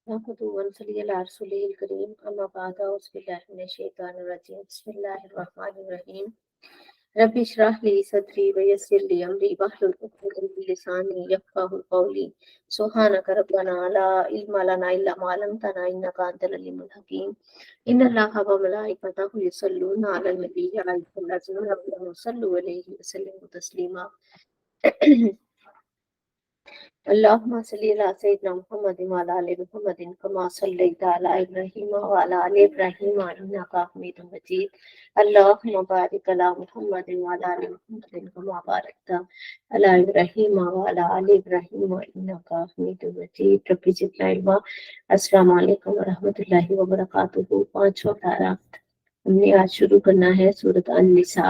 नहमदुहु व नसल्ली अला रसूलिल करीम अम्मा बाद औज़ु बिल्लाहि मिनश शैतानिर रजीम बिस्मिल्लाहिर रहमानिर रहीम रब्बि इश्रह ली सदरी व यस्सिर ली अमरी वहलुल उक़दतम मिन लिसानी यफ़क़हू क़ौली सुब्हानक रब्बना ला इल्मा लना इल्ला मा अल्लमतना इन्नका अंतल अलीमुल हकीम इन्नल्लाहा व मलाइकतहु युसल्लूना अलन नबी या अय्युहल्लज़ीना आमनू सल्लु अलैहि व सल्लिमू तस्लीमा अल्लाहुम्मा सल्लि अला सय्यिदिना मुहम्मदिन व अला आलि मुहम्मदिन कमा सल्लैता अला इब्राहीम व अला आलि इब्राहीम इन्नका हमीदुम मजीद अल्लाहुम्मा बारिक अला मुहम्मदिन व अला आलि मुहम्मदिन कमा बारकता अला इब्राहीम व अला आलि इब्राहीम इन्नका हमीदुम मजीद रब्बि ज़िदना इल्मा। अस्सलामु अलैकुम व रहमतुल्लाहि व बरकातुहू। पांचवा पारा हमने आज शुरू करना है सूरत अन-निसा।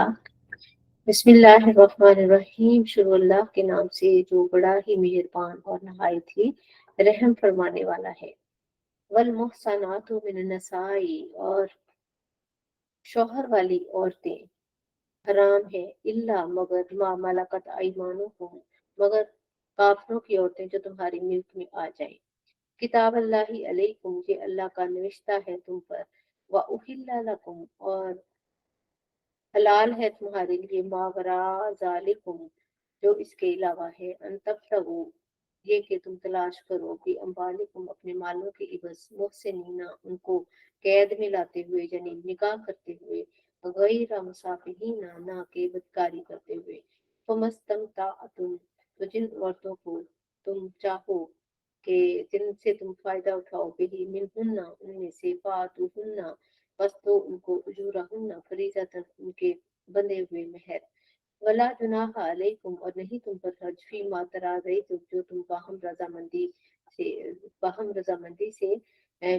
बिस्मिल्लाहिर्रहमानिर्रहीम। शुरू अल्लाह के नाम से जो बड़ा ही मेहरबान और नहायत ही रहम फरमाने वाला है। वल मुहसनातु मिनन नसाई, और शौहर वाली औरतें हराम है, इल्ला मगर मा मलकत अयमानुकुम, मगर काफरों की औरतें जो तुम्हारी मिल्क में आ जाएं। किताब अल्लाहि अलैकुम, ये अल्लाह का निविश्ता है तुम पर। व उहिल्ला लकुम, और हलाल है तुम्हारे लिए मावरा जालिकुम, जो इसके अलावा है। अन तब्तगू, ये कि तुम तलाश करो, भी अम्वालिकुम, अपने मालों के इवज, मुहसिनीना, उनको कैद में लाते हुए, यानी निकाह करते हुए, गैर मुसाफिहीना, ना के बदकारी करते हुए। फमस्तमताअतुम, तो जिन औरतों को तुम चाहो कि जिनसे तुम फायदा उठाओ, बिही मिनहुन्ना, उनमें से, फातुहुन्ना, बस तो उनको उजूरहुन्ना, फरीज़तन, उनके बंधे हुए महर। वला जुनाहा अलैकुम, और नहीं तुम पर हर्ज, फीमा तराज़यतुम, जो तुम बाहम रजामंदी से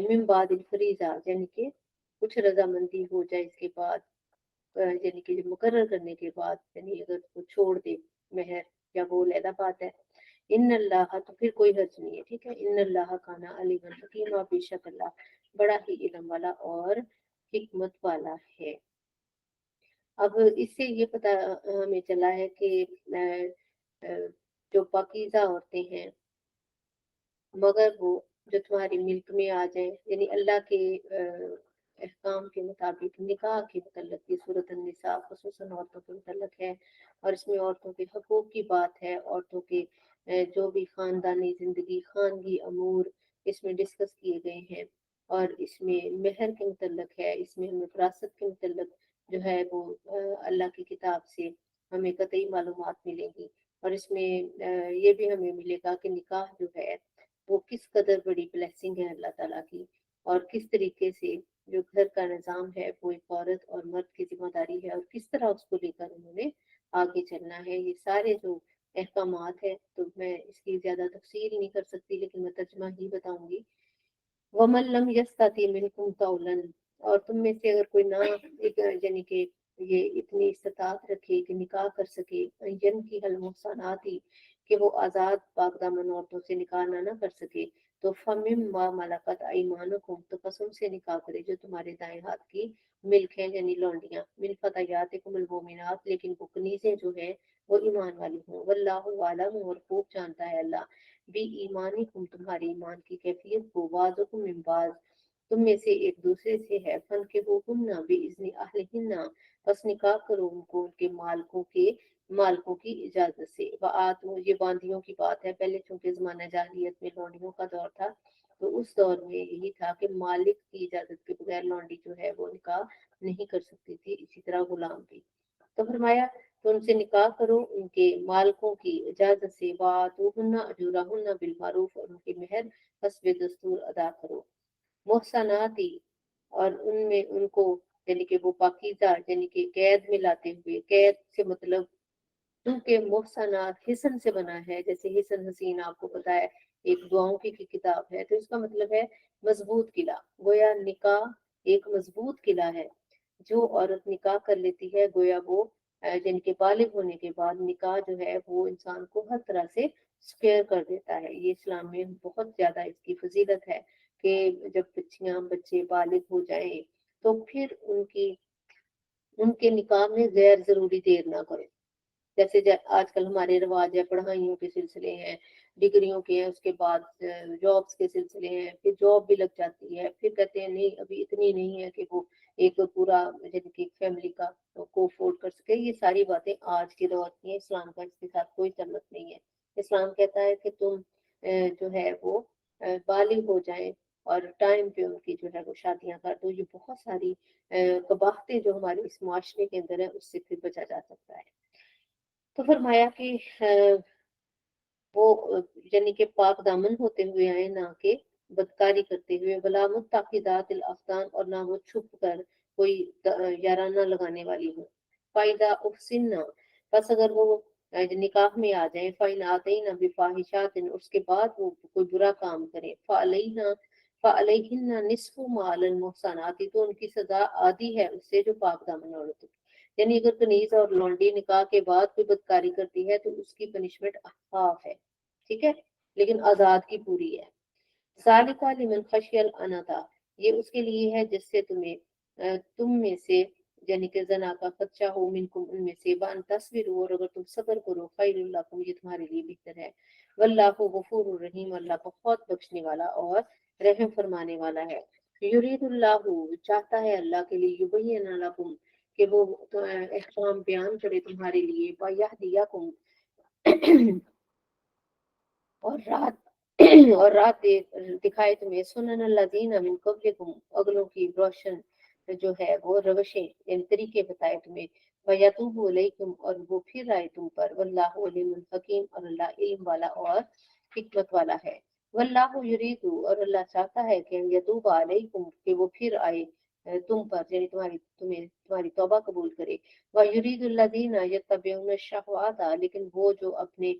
मिन बादिल फरीज़ा, यानी कि कुछ रजामंदी हो जाए इसके बाद, यानी कि मुकर्रर करने के बाद, यानी अगर वो छोड़ दे महर, या वो अलहदा बात है। इन अल्लाह, तो फिर कोई हर्ज नहीं है, ठीक है। इन अल्लाह काना अलीमन हकीमा, बेशक अल्लाह बड़ा ही इल्म वाला और हिकमत वाला है। अब इससे ये पता हमें चला है कि जो पाकीज़ा औरतें हैं, मगर वो जो तुम्हारी मिल्क में आ जाए, यानी अल्लाह के अहकाम के मुताबिक निकाह के मुतल्लिक़ ये सूरत निसा खुसूसन औरतों के मुतल्लिक़ है, और इसमें औरतों के हकूक़ की बात है। औरतों के जो भी ख़ानदानी ज़िंदगी, खानगी अमूर इसमें डिस्कस किए गए हैं, और इसमें महर के मुतल्लिक़ है, इसमें हमें विरासत के मुतल्लिक़ जो है वो अल्लाह की किताब से हमें कतई मालूमात मिलेंगी। और इसमें ये भी हमें मिलेगा कि निकाह जो है वो किस कदर बड़ी ब्लेसिंग है अल्लाह ताला की, और किस तरीके से जो घर का निज़ाम है वो एक औरत और मर्द की जिम्मेदारी है, और किस तरह उसको लेकर उन्होंने आगे चलना है। ये सारे जो अहकामात है, तो मैं इसकी ज़्यादा तफसील नहीं कर सकती, लेकिन मैं तर्जमा ही बताऊंगी। वमन लम यस्तती मिनकुम तौलन, और तुम में से अगर कोई ना एक यानी कि ये इतनी इस्तात रखे कि निकाह कर सके, यन की हल मुहसनाती, कि वो आज़ाद पाकदामन औरतों से निकाह ना कर सके, तो फमिम व मलकत अयमानुकुम, तो कसम से निकाह करे जो तुम्हारे दाएं हाथ की मिल्क है, यानी लौंडियां। मिन फतयातिकुमुल मोमिनात, लेकिन वो कनीज़ें जो है वो ईमान वाली हों। वल्लाहु आलम, और खूब जानता है अल्लाह, बी ईमानी कुम, तुम्हारे ईमान की कैफियत को, बाज़ुकुम मिन बाज़, तुम में से एक दूसरे से है। फन के वो हुन्ना बे इज़्नि अहलिहिन्ना, बस निकाह करो उनको उनके मालकों की इजाजत से। बात ये बांदियों की बात है, पहले चूंकि ज़माना जाहिलियत में लौंडियों का दौर था, तो उस दौर में यही था कि मालिक की इजाजत के बगैर लौंडी जो है वो निकाह नहीं कर सकती थी, इसी तरह गुलाम भी। तो फरमाया तो उनसे निकाह करो उनके मालकों की इजाजत से। वातुहुन्ना अजूरहुन्ना बिल मारूफ, और उनके महर हस्बे दस्तूर अदा करो। मुहसनाती, और उनमें उनको यानी कि वो पाकीज़ा, यानी कि कैद में लाते हुए, कैद से मतलब क्योंकि मुहसनात हिसन से बना है, जैसे हिसन हसीन आपको पता है एक दुआओं की किताब है, तो इसका मतलब है मजबूत किला। गोया निकाह एक मजबूत किला है। जो औरत निकाह कर लेती है, गोया वो जिनके बालिग होने के बाद निकाह जो है वो इंसान को हर तरह से स्पेयर कर देता है। ये इस्लाम में बहुत ज्यादा इसकी फजीलत है कि जब बच्चियां बच्चे बालिग हो जाएं, तो फिर उनके निकाह में गैर जरूरी देर ना करें। जैसे आजकल हमारे रिवाज है, पढ़ाइयों के सिलसिले हैं, ڈگریوں کے ہیں, اس کے بعد جابس کے سلسلے ہیں, پھر جاب بھی لگ جاتی ہے, پھر کہتے ہیں نہیں ابھی اتنی نہیں ہے کہ وہ ایک پورا یعنی کہ فیملی کا کو افورڈ کر سکے. یہ ساری باتیں آج کے دور کی ہیں, اسلام کا اس کے ساتھ کوئی تعلق نہیں ہے. اسلام کہتا ہے کہ تم جو ہے وہ بالغ ہو جائیں اور ٹائم پہ ان کی جو ہے وہ شادیاں کر دو. یہ بہت ساری قباحتیں جو ہمارے اس معاشرے کے اندر ہیں اس سے پھر بچا جا سکتا ہے. تو فرمایا کہ وہ یعنی کہ پاک دامن ہوتے ہوئے آئے, نہ کہ بدکاری کرتے ہوئے, ولا متخذات الاخدان, اور نہ وہ چھپ کر کوئی یارانہ لگانے والی ہو. فائدہ احسننا, بس اگر وہ نکاح میں آ جائیں, فائن آتینا بفاحشات, اس کے بعد وہ کوئی برا کام کریں, فعلیہن نصف ما علی المحصنات, تو ان کی سزا آدھی ہے اس سے جو پاک دامن عورتوں. یعنی اگر کنیز اور لونڈی نکاح کے بعد کوئی بدکاری کرتی ہے تو اس کی پنشمنٹ ہاف ہے, ٹھیک ہے, لیکن آزاد کی پوری ہے. ذالک لمن خشی العنت, یہ اس کے لیے ہے جس سے تم میں سے یعنی کہ زنا کا خدشہ ہو, منکم ان میں سے, بان تصبروا, اور اگر تم صبر کرو, خیر لکم, یہ تمہارے لیے بہتر ہے. واللہ غفور الرحیم, اللہ بہت بخشنے والا اور رحم فرمانے والا ہے. یرید اللہ, چاہتا ہے اللہ کے لیے, یبین لکم, کہ وہ احکام بیان کرے تمہارے لیے, ویہدیکم, اور رات دکھائے تمہیں, سنن الذین من قبلکم, اگلوں کی روشن جو ہے وہ روشیں یعنی طریقے بتائے تمہیں, ویتوب علیکم, اور وہ پھر آئے تم پر, واللہ علیم حکیم, اور اللہ علم والا اور حکمت والا ہے. واللہ یرید, اور اللہ چاہتا ہے کہ یتوب علیکم, کہ وہ پھر آئے تم پر, یعنی تمہاری توبہ قبول کرے. وَيُرِيدُ الَّذِينَ يَتَّبِعُونَ الشَّهَوَاتَ, لیکن وہ جو اپنے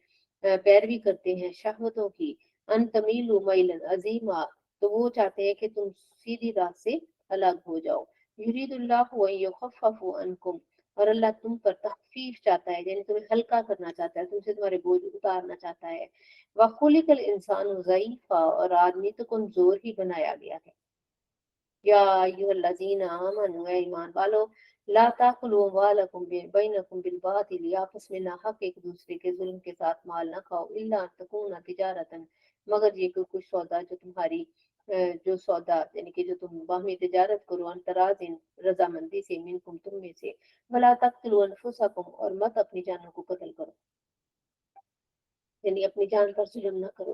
پیروی کرتے ہیں شہوتوں کی, ان تمیلوا میلا عظیما, تو وہ چاہتے ہیں کہ تم سیدھی راہ سے الگ ہو جاؤ. یرید اللہ ان یخفف عنکم, اور اللہ تم پر تخفیف چاہتا ہے, یعنی تمہیں ہلکا کرنا چاہتا ہے, تم سے تمہارے بوجھ اتارنا چاہتا ہے. وخلق الانسان ضعیفا, اور آدمی تو کمزور ہی بنایا گیا ہے. یا ایھا الذین آمنوا, اے ایمان والو, لا تاکلوا اموالکم بینکم بالباطل, آپس میں ناحق ایک دوسرے کے ظلم کے ساتھ مال نہ کھاؤ, الا ان تکون تجارتا, مگر یہ کہ کچھ سودا جو تمہاری جو سودا یعنی کہ جو تم باہمی تجارت کرو, ان تراضٍ, رضامندی سے, منکم, تم میں سے, ولا تقتلوا انفسکم, اور مت اپنی جانوں کو قتل کرو, یعنی اپنی جان پر ظلم نہ کرو.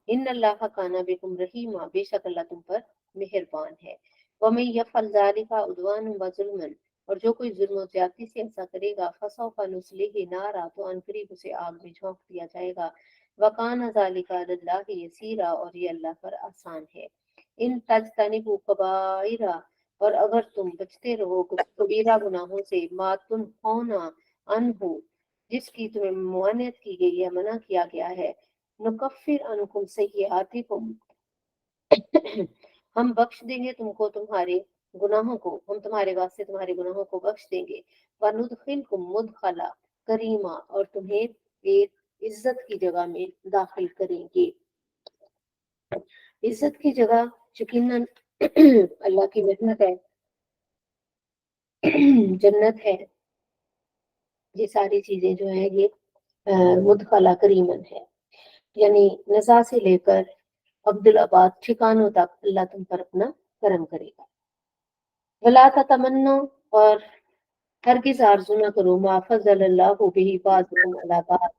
ان اللہ کان بکم رحیما, بے شک اللہ تم پر مہربان ہے. ومن یفعل ذلک عدوانا وظلما, اور جو کوئی ظلم و زیادتی سے ایسا کرے گا, فسوف نصلیہ نارا, تو ان قریب اسے آگ میں جھونک دیا جائے گا. وکان ذلک علی اللہ یسیرا, اور یہ اللہ پر آسان ہے. ان تجتنبوا کبائر, اور اگر تم بچتے رہو کچھ کبیرہ گناہوں سے, ما تنہون عنہ, جس کی تمہیں ممانعت کی گئی ہے, منع کیا گیا ہے, نکفر عنکم سیئاتکم, ہم بخش دیں گے تم کو تمہارے گناہوں کو, ہم تمہارے واسطے تمہارے گناہوں کو بخش دیں گے. وندخلکم مدخلا کریما, اور تمہیں ایک عزت کی جگہ میں داخل کریں گے. عزت کی جگہ یقیناً اللہ کی رحمت ہے, جنت ہے, یہ ساری چیزیں جو ہیں یہ مدخلا کریمن ہے, یعنی نزا سے لے کر عبدالآباد ٹھکانوں تک اللہ تم پر اپنا کرم کرے گا. ولا تتمنوا, اور ہرگز آرزو نہ کرو, ما فضل اللہ بہ بعضکم علی بعض,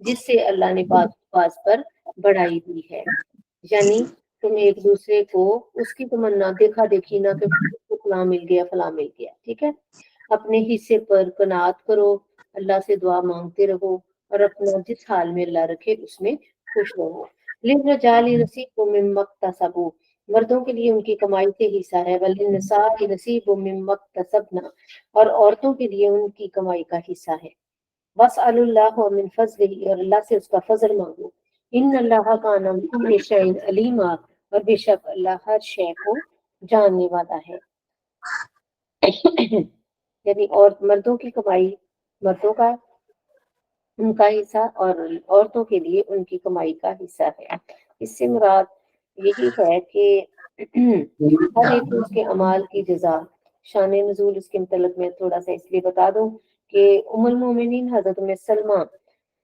جس سے اللہ نے بعض پر بڑائی دی ہے, یعنی تم ایک دوسرے کو اس کی تمنا دیکھا دیکھی نہ کہ فلاں مل گیا فلاں مل گیا, ٹھیک ہے. اپنے حصے پر قناعت کرو, اللہ سے دعا مانگتے رہو, اور اپنا جس حال میں اللہ رکھے اس میں خوش رہو. للرجال نصیب مما اکتسبوا, مردوں کے لیے ان کی کمائی سے حصہ ہے. وللنساء نصیب مما اکتسبن, اور عورتوں کے لیے ان کی کمائی کا حصہ ہے. واسألوا اللہ من فضلہ, اور اللہ سے اس کا فضل مانگو. ان اللہ کان بکل شیء علیما, اور بے شک اللہ ہر شے کو جاننے والا ہے. یعنی اور مردوں کی کمائی, مردوں کا ان کا حصہ, اور عورتوں کے لیے ان کی کمائی کا حصہ ہے. اس سے مراد یہی ہے کہ ہر ایک اس کے اعمال کی جزا. شان نزول اس کے متعلق میں تھوڑا سا اس لیے بتا دوں کہ ام المومنین حضرت ام سلمہ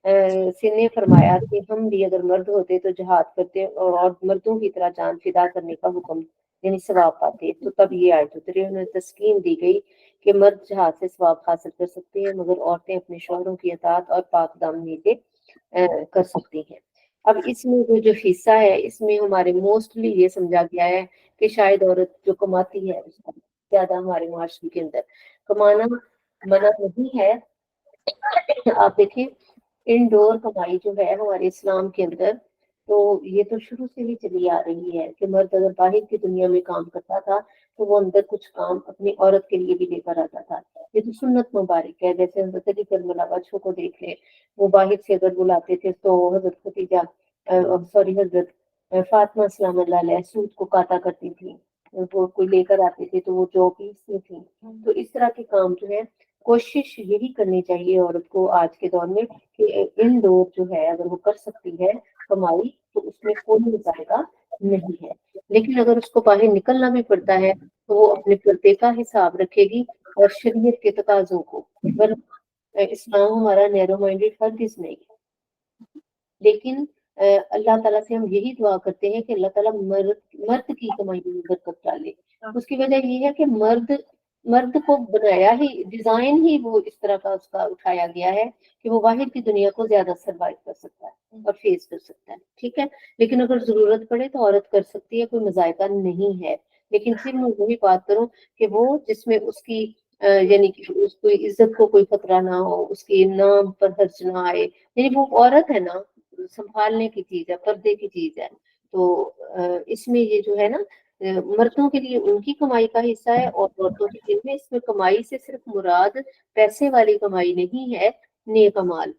से ने फरमाया कि हम भी अगर मर्द होते तो जहाद करते और मर्दों की तरह जान फिदा करने का हुक्म यानी सवाब पाते। तो तब ये आयत उतरी, उन्हें तस्कीन दी गई कि मर्द जहाद से सवाब हासिल कर सकते हैं मगर औरतें अपने शौहरों की अतात और पाक दामनी से कर सकती हैं। अब इसमें जो हिस्सा है इसमें हमारे मोस्टली ये समझा गया है कि शायद औरत जो कमाती है उसका ज्यादा हमारे माशरे के अंदर कमाना मना नहीं है। आप देखिए इंडोर कमाई जो है हमारे इस्लाम के अंदर, तो ये तो शुरू से ही चली आ रही है कि मर्द अगर बाहर की दुनिया में काम करता था तो वो अंदर कुछ काम अपनी औरत के लिए भी लेकर आता था। ये तो सुन्नत मुबारक है। जैसे हजरत अली करबला बच्चों को देख ले, वो बाहर से अगर बुलाते थे तो हजरत खदीजा सॉरी हजरत फातिमा सलाम अलैहा सूट को काटा करती थी, वो कोई लेकर आते थे तो वो जो पीसती थी। तो इस तरह के काम जो है कोशिश यही करनी चाहिए औरत को आज के दौर में कि इनडोर जो है अगर वो कर सकती है कमाई तो उसमें कोई मुजाहिदा नहीं है। लेकिन अगर उसको बाहर निकलना भी पड़ता है तो वो अपने पर्दे का हिसाब रखेगी और शरीयत के तकाजों को। वरना इस्लाम हमारा नैरो माइंडेड हरगिज़ नहीं है। लेकिन अल्लाह ताला से हम यही दुआ करते हैं कि अल्लाह ताला मर्द की कमाई में बरकत डाले। उसकी वजह ये है कि मर्द मर्द को बनाया ही, डिजाइन ही वो इस तरह का उसका उठाया गया है कि वो बाहर की दुनिया को ज्यादा सरवाइव कर सकता है और फेस कर सकता है। ठीक है, लेकिन अगर जरूरत पड़े तो औरत कर सकती है, कोई मजायका नहीं है। लेकिन फिर मैं वही बात करूं कि वो जिसमें उसकी यानी कि उसको इज्जत को कोई खतरा ना हो, उसके नाम पर हर्ज ना आए, यानी वो औरत है ना, संभालने की चीज है, पर्दे की चीज है। तो इसमें ये जो है ना मर्दों के लिए उनकी कमाई का हिस्सा है और औरतों के लिए में इसमें कमाई से सिर्फ मुराद पैसे वाली कमाई नहीं है, नेक अमाल।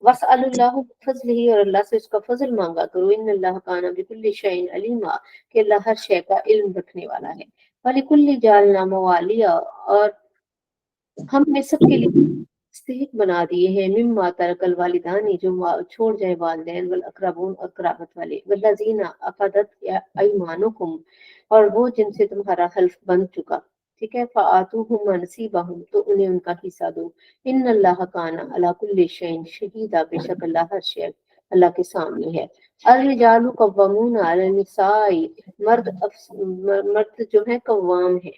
वसअलुल्लाहु फज़लिही, और अल्लाह से उसका फजल मांगा करो। इन्नल्लाह काना बिकुल्लि शैइन अलीमा, कि अल्लाह हर शय का इल्म रखने वाला है। वलिकुल्लि जालना मवालिया, और हमने सबके लिए मुस्तहिक बना दिए हैं मिम्मा तरकल वालिदानी, जो छोड़ जाए वालिदैन, वल अकरबून अकराबत वाले, वल्लजीना अक़दत अयमानुकुम, और वो जिनसे तुम्हारा हल्फ बन चुका। ठीक है, फ़आतूहुम नसीबहुम, तो उन्हें उनका हिस्सा दो। इन्नल्लाह काना अला कुल्लि शैइन शहीदा, बेशक अल्लाह हर शय अल्लाह के सामने है। अर्रिजालु कव्वामूना अला निसाई, मर्द जो है कव्वाम है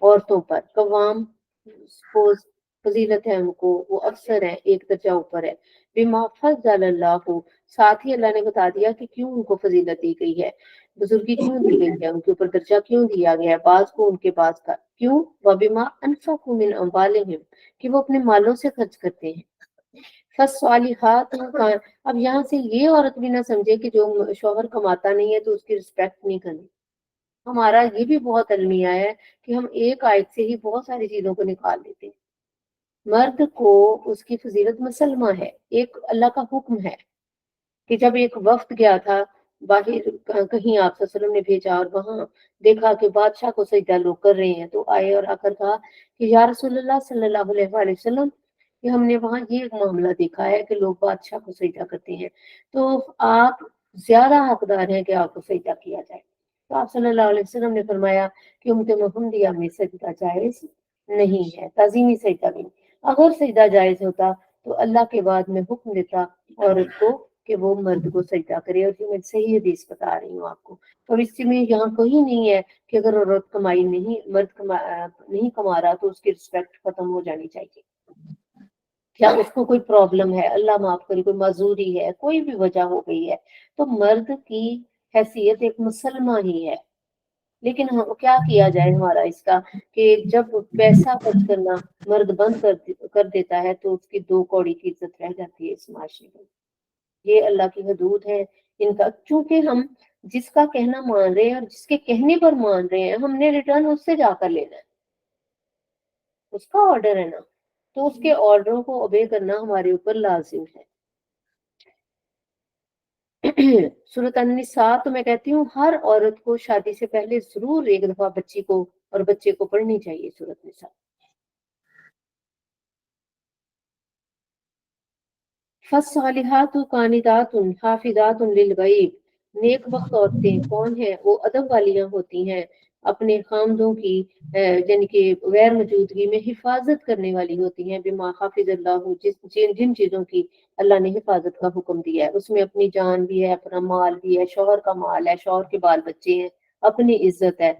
औरतों पर। कवाम सपोज फजीलत है उनको, वो अफसर है, एक दर्जा ऊपर है। बिमा फज़्ज़लल्लाहु, साथ ही अल्लाह ने बता दिया कि क्यों उनको फजीलत दी गई है, बुजुर्गी क्यों दी गई है, उनके ऊपर दर्जा क्यों दिया गया है, बाज को उनके बाज का क्यों। वबिमा अनफकु मिन अम्वालिहिम, कि वो अपने मालों से खर्च करते हैं। फस्सालिहात का, अब यहाँ से ये औरत भी ना समझे कि जो शौहर कमाता नहीं है तो उसकी रिस्पेक्ट नहीं करनी। हमारा ये भी बहुत अलमिया है कि हम एक आयत से ही बहुत सारी चीजों को निकाल लेते हैं। मर्द को उसकी फजीलत मुसलमा है, एक अल्लाह का हुक्म है कि जब एक वफ्द गया था बाहर कहीं, आप वसल्लम ने भेजा और वहां देखा कि बादशाह को सजदा लोग कर रहे हैं, तो आए और आकर कहा कि या रसूलुल्लाह सल्लल्लाहु अलैहि वसल्लम, कि हमने वहां ये एक मामला देखा है कि लोग बादशाह को सजदा करते हैं, तो आप ज्यादा हकदार हैं कि आपको सजदा किया जाए। तो आप सल्लल्लाहु अलैहि वसल्लम ने फरमाया कि उम्मत मोहम्मदिया में सजदा जायज नहीं है, ताजीमी सजदा भी। अगर सजदा जायज होता तो अल्लाह के बाद में हुक्म देता औरत को कि वो मर्द को सजदा करे, और ये मैं सही हदीस बता रही हूँ आपको। और इसमें यहाँ कोई नहीं है कि अगर औरत कमाई नहीं, नहीं कमा रहा तो उसकी रिस्पेक्ट खत्म हो जानी चाहिए। क्या उसको कोई प्रॉब्लम है, अल्लाह माफ करे, कोई मजूरी है, कोई भी वजह हो गई है, तो मर्द की हैसियत एक मुसलमान ही है। लेकिन हम क्या किया जाए हमारा इसका, कि जब पैसा खर्च करना मर्द बंद कर देता है तो उसकी दो कौड़ी की इज्जत रह जाती है इस माशरे में। ये अल्लाह की हदूद है इनका, क्योंकि हम जिसका कहना मान रहे हैं और जिसके कहने पर मान रहे हैं, हमने रिटर्न उससे जाकर लेना है। उसका ऑर्डर है ना, तो उसके ऑर्डरों को ओबे करना हमारे ऊपर लाजिम है। सूरत अन्निसा, तो मैं कहती हूँ हर औरत को शादी से पहले जरूर एक दफा बच्ची को और बच्चे को पढ़नी चाहिए सूरत निसा। फस्सालिहातु कानितातुन हाफिजातुन लिल गैब, नेक वक्त औरतें कौन है, वो अदब वालियां होती हैं, اپنے خامدوں کی یعنی کہ غیر موجودگی میں حفاظت کرنے والی ہوتی ہیں، بما حافظ اللہ، جن چیزوں کی اللہ نے حفاظت کا حکم دیا ہے، اس میں اپنی جان بھی ہے، اپنا مال بھی ہے، شوہر کا مال ہے، شوہر کے بال بچے ہیں، اپنی عزت ہے،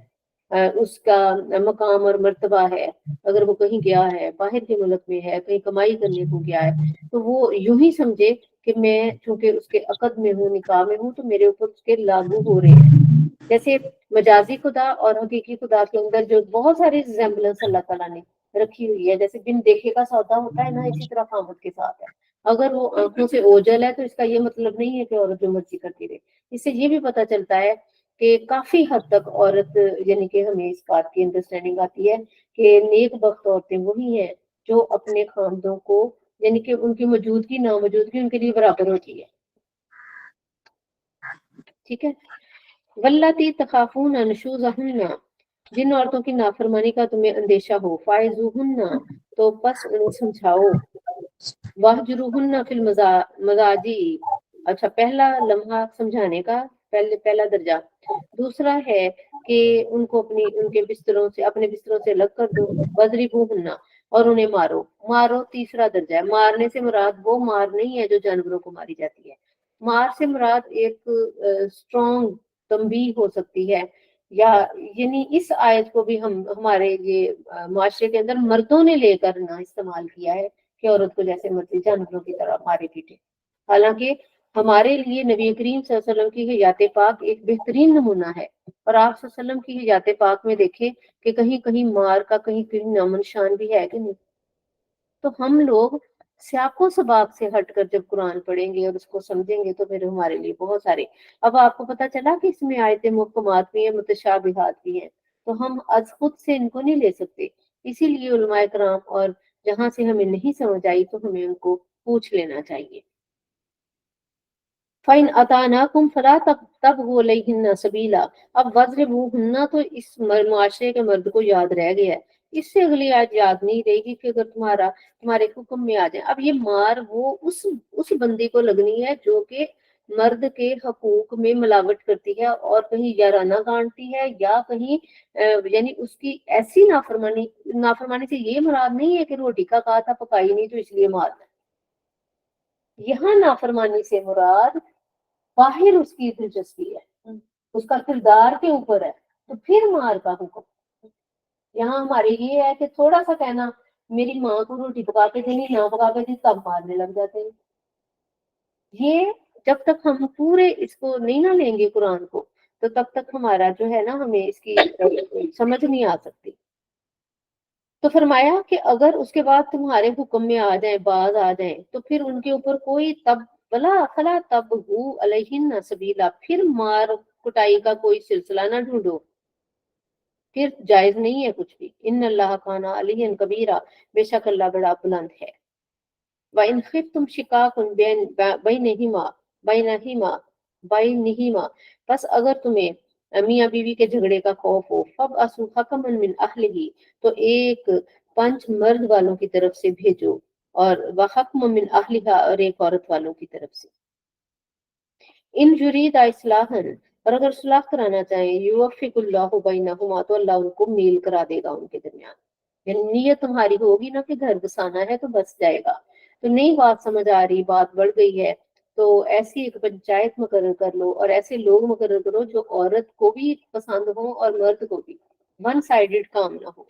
اس کا مقام اور مرتبہ ہے، اگر وہ کہیں گیا ہے، باہر کے ملک میں ہے، کہیں کمائی کرنے کو گیا ہے، تو وہ یوں ہی سمجھے کہ میں چونکہ اس کے عقد میں ہوں، نکاح میں ہوں، تو میرے اوپر اس کے لاگو ہو رہے ہیں۔ جیسے مجازی خدا اور حقیقی خدا کے اندر جو بہت ساری ریزمبلنس اللہ تعالیٰ نے رکھی ہوئی ہے، جیسے بن دیکھے کا سودا ہوتا ہے نا، اسی طرح خامد کے ساتھ ہے۔ اگر وہ آنکھوں سے اوجل ہے تو اس کا یہ مطلب نہیں ہے کہ عورت جو مرضی کرتی رہے۔ اس سے یہ بھی پتہ چلتا ہے کہ کافی حد تک عورت، یعنی کہ ہمیں اس بات کی انڈرسٹینڈنگ آتی ہے کہ نیک بخت عورتیں وہی ہیں جو اپنے خامدوں کو، یعنی کہ ان کی موجودگی ناموجودگی ان کے لیے برابر ہوتی ہے۔ ٹھیک ہے۔ واللاتی تخافون نشوزہن، جن عورتوں کی نافرمانی کا تمہیں اندیشہ ہو، فائزوہن، تو پس انہیں سمجھاؤ، واہجروہن فی المضاجع، اچھا پہلا لمحہ سمجھانے کا، پہلا درجہ۔ دوسرا ہے کہ ان کو ان کے بستروں سے، اپنے بستروں سے الگ کر دو، وضربوہن، اور انہیں مارو۔ مارو تیسرا درجہ ہے۔ مارنے سے مراد وہ مار نہیں ہے جو جانوروں کو ماری جاتی ہے، مار سے مراد ایک اسٹرانگ تنبیہ ہو سکتی ہے، یا یعنی اس آیت کو بھی ہمارے یہ معاشرے کے اندر مردوں نے لے کر نہ استعمال کیا ہے کہ عورت کو جیسے مرضی جانوروں کی طرح مارے پیٹے۔ حالانکہ ہمارے لیے نبی کریم صلی اللہ علیہ وسلم کی حیات پاک ایک بہترین نمونہ ہے، اور آپ صلی اللہ علیہ وسلم کی حیات پاک میں دیکھیں کہ کہیں کہیں مار کا کہیں کہیں نام نشان بھی ہے کہ نہیں۔ تو ہم لوگ سیاق و سباق سے ہٹ کر جب قرآن پڑھیں گے اور اس کو سمجھیں گے تو پھر ہمارے لیے بہت سارے، اب آپ کو پتہ چلا کہ اس میں آیتیں محکمات بھی ہیں، متشابہات بھی ہیں، تو ہم از خود سے ان کو نہیں لے سکتے۔ اسی لیے علماء کرام، اور جہاں سے ہمیں نہیں سمجھ آئی تو ہمیں ان کو پوچھ لینا چاہیے۔ فَإِنْ أَطَعْنَاكُمْ فَلَا تَبْغُوا عَلَيْهِنَّ سَبِيلًا، اب وَاضْرِبُوهُنَّ تو اس معاشرے کے مرد کو یاد رہ گیا ہے، اس سے اگلی آج یاد نہیں رہے گی کہ اگر تمہارے حکم میں آ جائیں۔ اب یہ مار وہ اس بندی کو لگنی ہے جو کہ مرد کے حقوق میں ملاوٹ کرتی ہے اور کہیں یارانہ گانٹتی ہے، یا کہیں یعنی اس کی ایسی نافرمانی سے یہ مراد نہیں ہے کہ روٹی کا کہا تھا پکائی نہیں تو اس لیے مارنا۔ یہاں نافرمانی سے مراد باہر اس کی دلچسپی ہے، اس کا کردار کے اوپر ہے، تو پھر مار کا حکم۔ یہاں ہمارے یہ ہے کہ تھوڑا سا کہنا میری ماں کو روٹی پکا کے دینی، نہ پکا کے دی، تب مارنے لگ جاتے ہیں۔ یہ جب تک ہم پورے اس کو نہیں نہ لیں گے قرآن کو، تو تب تک ہمارا جو ہے نا، ہمیں اس کی سمجھ نہیں آ سکتی۔ تو فرمایا کہ اگر اس کے بعد تمہارے حکم میں آ جائیں، باز آ جائیں، تو پھر ان کے اوپر کوئی فلا تبغوا علیہن سبیلا، پھر مار کٹائی کا کوئی سلسلہ نہ ڈھونڈو، پھر جائز نہیں ہے کچھ بھی۔ ان اللہ کان علیٰ کبیرہ، بے شک اللہ بڑا بلند ہے۔ وَإِنْ خِفْتُمْ شِقَاقًا بَيْنِهِمَا، پس اگر تمہیں میاں بیوی کے جھگڑے کا خوف ہو، فَابْعَثُوا حَكَمًا مِنْ أَهْلِهِ، تو ایک پنچ مرد والوں کی طرف سے بھیجو، اور وَحَكْمًا مِنْ أَهْلِهَا، اور ایک عورت والوں کی طرف سے۔ ان یرید اصلاحا، اور اگر صلاح کرانا چاہیں، یوفق اللہ بینہما، تو اللہ ان کو میل کرا دے گا ان کے درمیان۔ یعنی نیت تمہاری ہوگی نا کہ گھر بسانا ہے تو بس جائے گا، تو نئی بات سمجھ آ رہی، بات بڑھ گئی ہے، تو ایسی ایک پنچایت مقرر کر لو اور ایسے لوگ مقرر کرو جو عورت کو بھی پسند ہوں اور مرد کو بھی، ون سائیڈڈ کام نہ ہو۔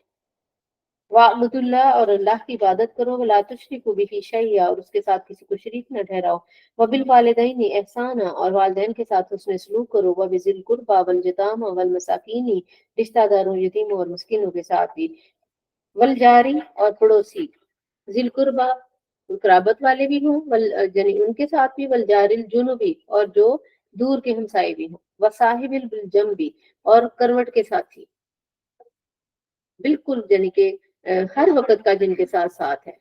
وَاعْبُدُوا اللَّهَ، اور اللہ کی عبادت کرو، وَلَا تُشْرِكُوا بِهِ شَيْئًا، اور اس کے ساتھ کسی کو شریک نہ ٹھہراؤ۔ وَبِالْوَالِدَيْنِ إِحْسَانًا، اور والدین کے ساتھ حسن سلوک کرو۔ وَبِذِي الْقُرْبَى وَالْيَتَامَى وَالْمَسَاكِينِ، رشتہ داروں، یتیموں اور مسکینوں کے ساتھ بھی۔ والجاری، اور پڑوسی، ذی القربى قرابت والے بھی ہوں، یعنی ان کے ساتھ بھی، والجار الجنبی، اور جو دور کے ہمسائے بھی ہوں، وصاحب بالجنبی، اور کروٹ کے ساتھی، بالکل یعنی کہ ہر وقت کا جن کے ساتھ ساتھ ہے۔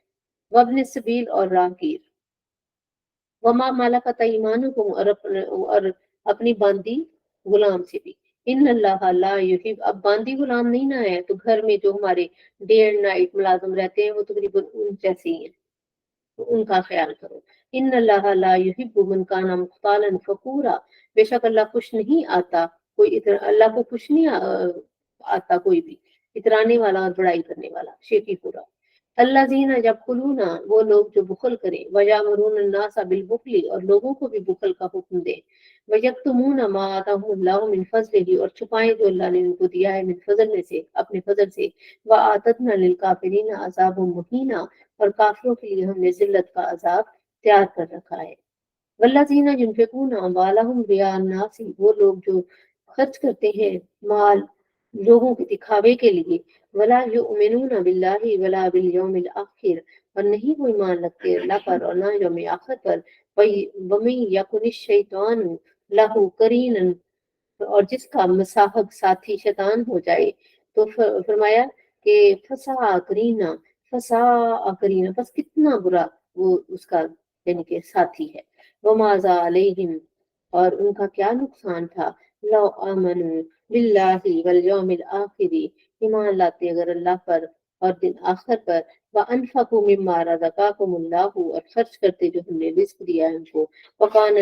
وابن السبیل، اور راہگیر۔ وما ملکت ایمانکم، اور اپنی باندی غلام سے بھی۔ ان اللہ لا یحب، اب باندی غلام نہیں نہ ہے تو گھر میں جو ہمارے ڈے اینڈ نائٹ ملازم رہتے ہیں وہ تقریباً ان جیسے ہی ہیں، تو ان کا خیال کرو۔ ان اللہ لا یحب من کان مختالا فخورا، بے شک اللہ خوش نہیں آتا، اللہ کو خوش نہیں आता कोई भी, इतराने वाला और बड़ाई करने वाला, शेखी पूरा। अल्लाज़ीना जब खुलूना, वो लोग जो बुखल करें, वयामरून अन्नासा बिल बुखली, और लोगों को भी बुखल का हुक्म दे, वयक्तुमूना मा आताहुमुल्लाहु मिन फज़लिही, और छुपाएं जो अल्लाह ने उनको दिया है मिन फजल में से, अपने फजल से, व आतदना लिल काफिरीना अज़ाबुम मुहीना, और काफिरों के लिए हमने जिल्लत का अजाब तैयार कर रखा है। वल्लज़ीना युनफिकूना अम्वालहुम रिया अन्नासी, वो लोग जो खर्च करते हैं माल लोगों के दिखावे के लिए, वला युमिनूना बिल्लाहि वला बिल यौमिल आखिर, और नहीं वो ईमान रखते अल्लाह पर और ना यौम आखिर पर, वमन यकुनिश शैतानु लहू करीनन, और जिसका मसाहब साथी शैतान हो जाए, तो फरमाया कि फसा करीना, बस कितना बुरा वो उसका यानी कि साथी है। वमाजा अलैहिम, और उनका क्या नुकसान था, लो आमनु बिल्लाहि वल यौमिल आखिरी, ईमान लाते अगर अल्लाह पर और दिन आखिर पर, व अनफकु मिम्मा रज़क़ाकुमुल्लाहु, और खर्च करते जो हमने रिस्क दिया है उनको, वकान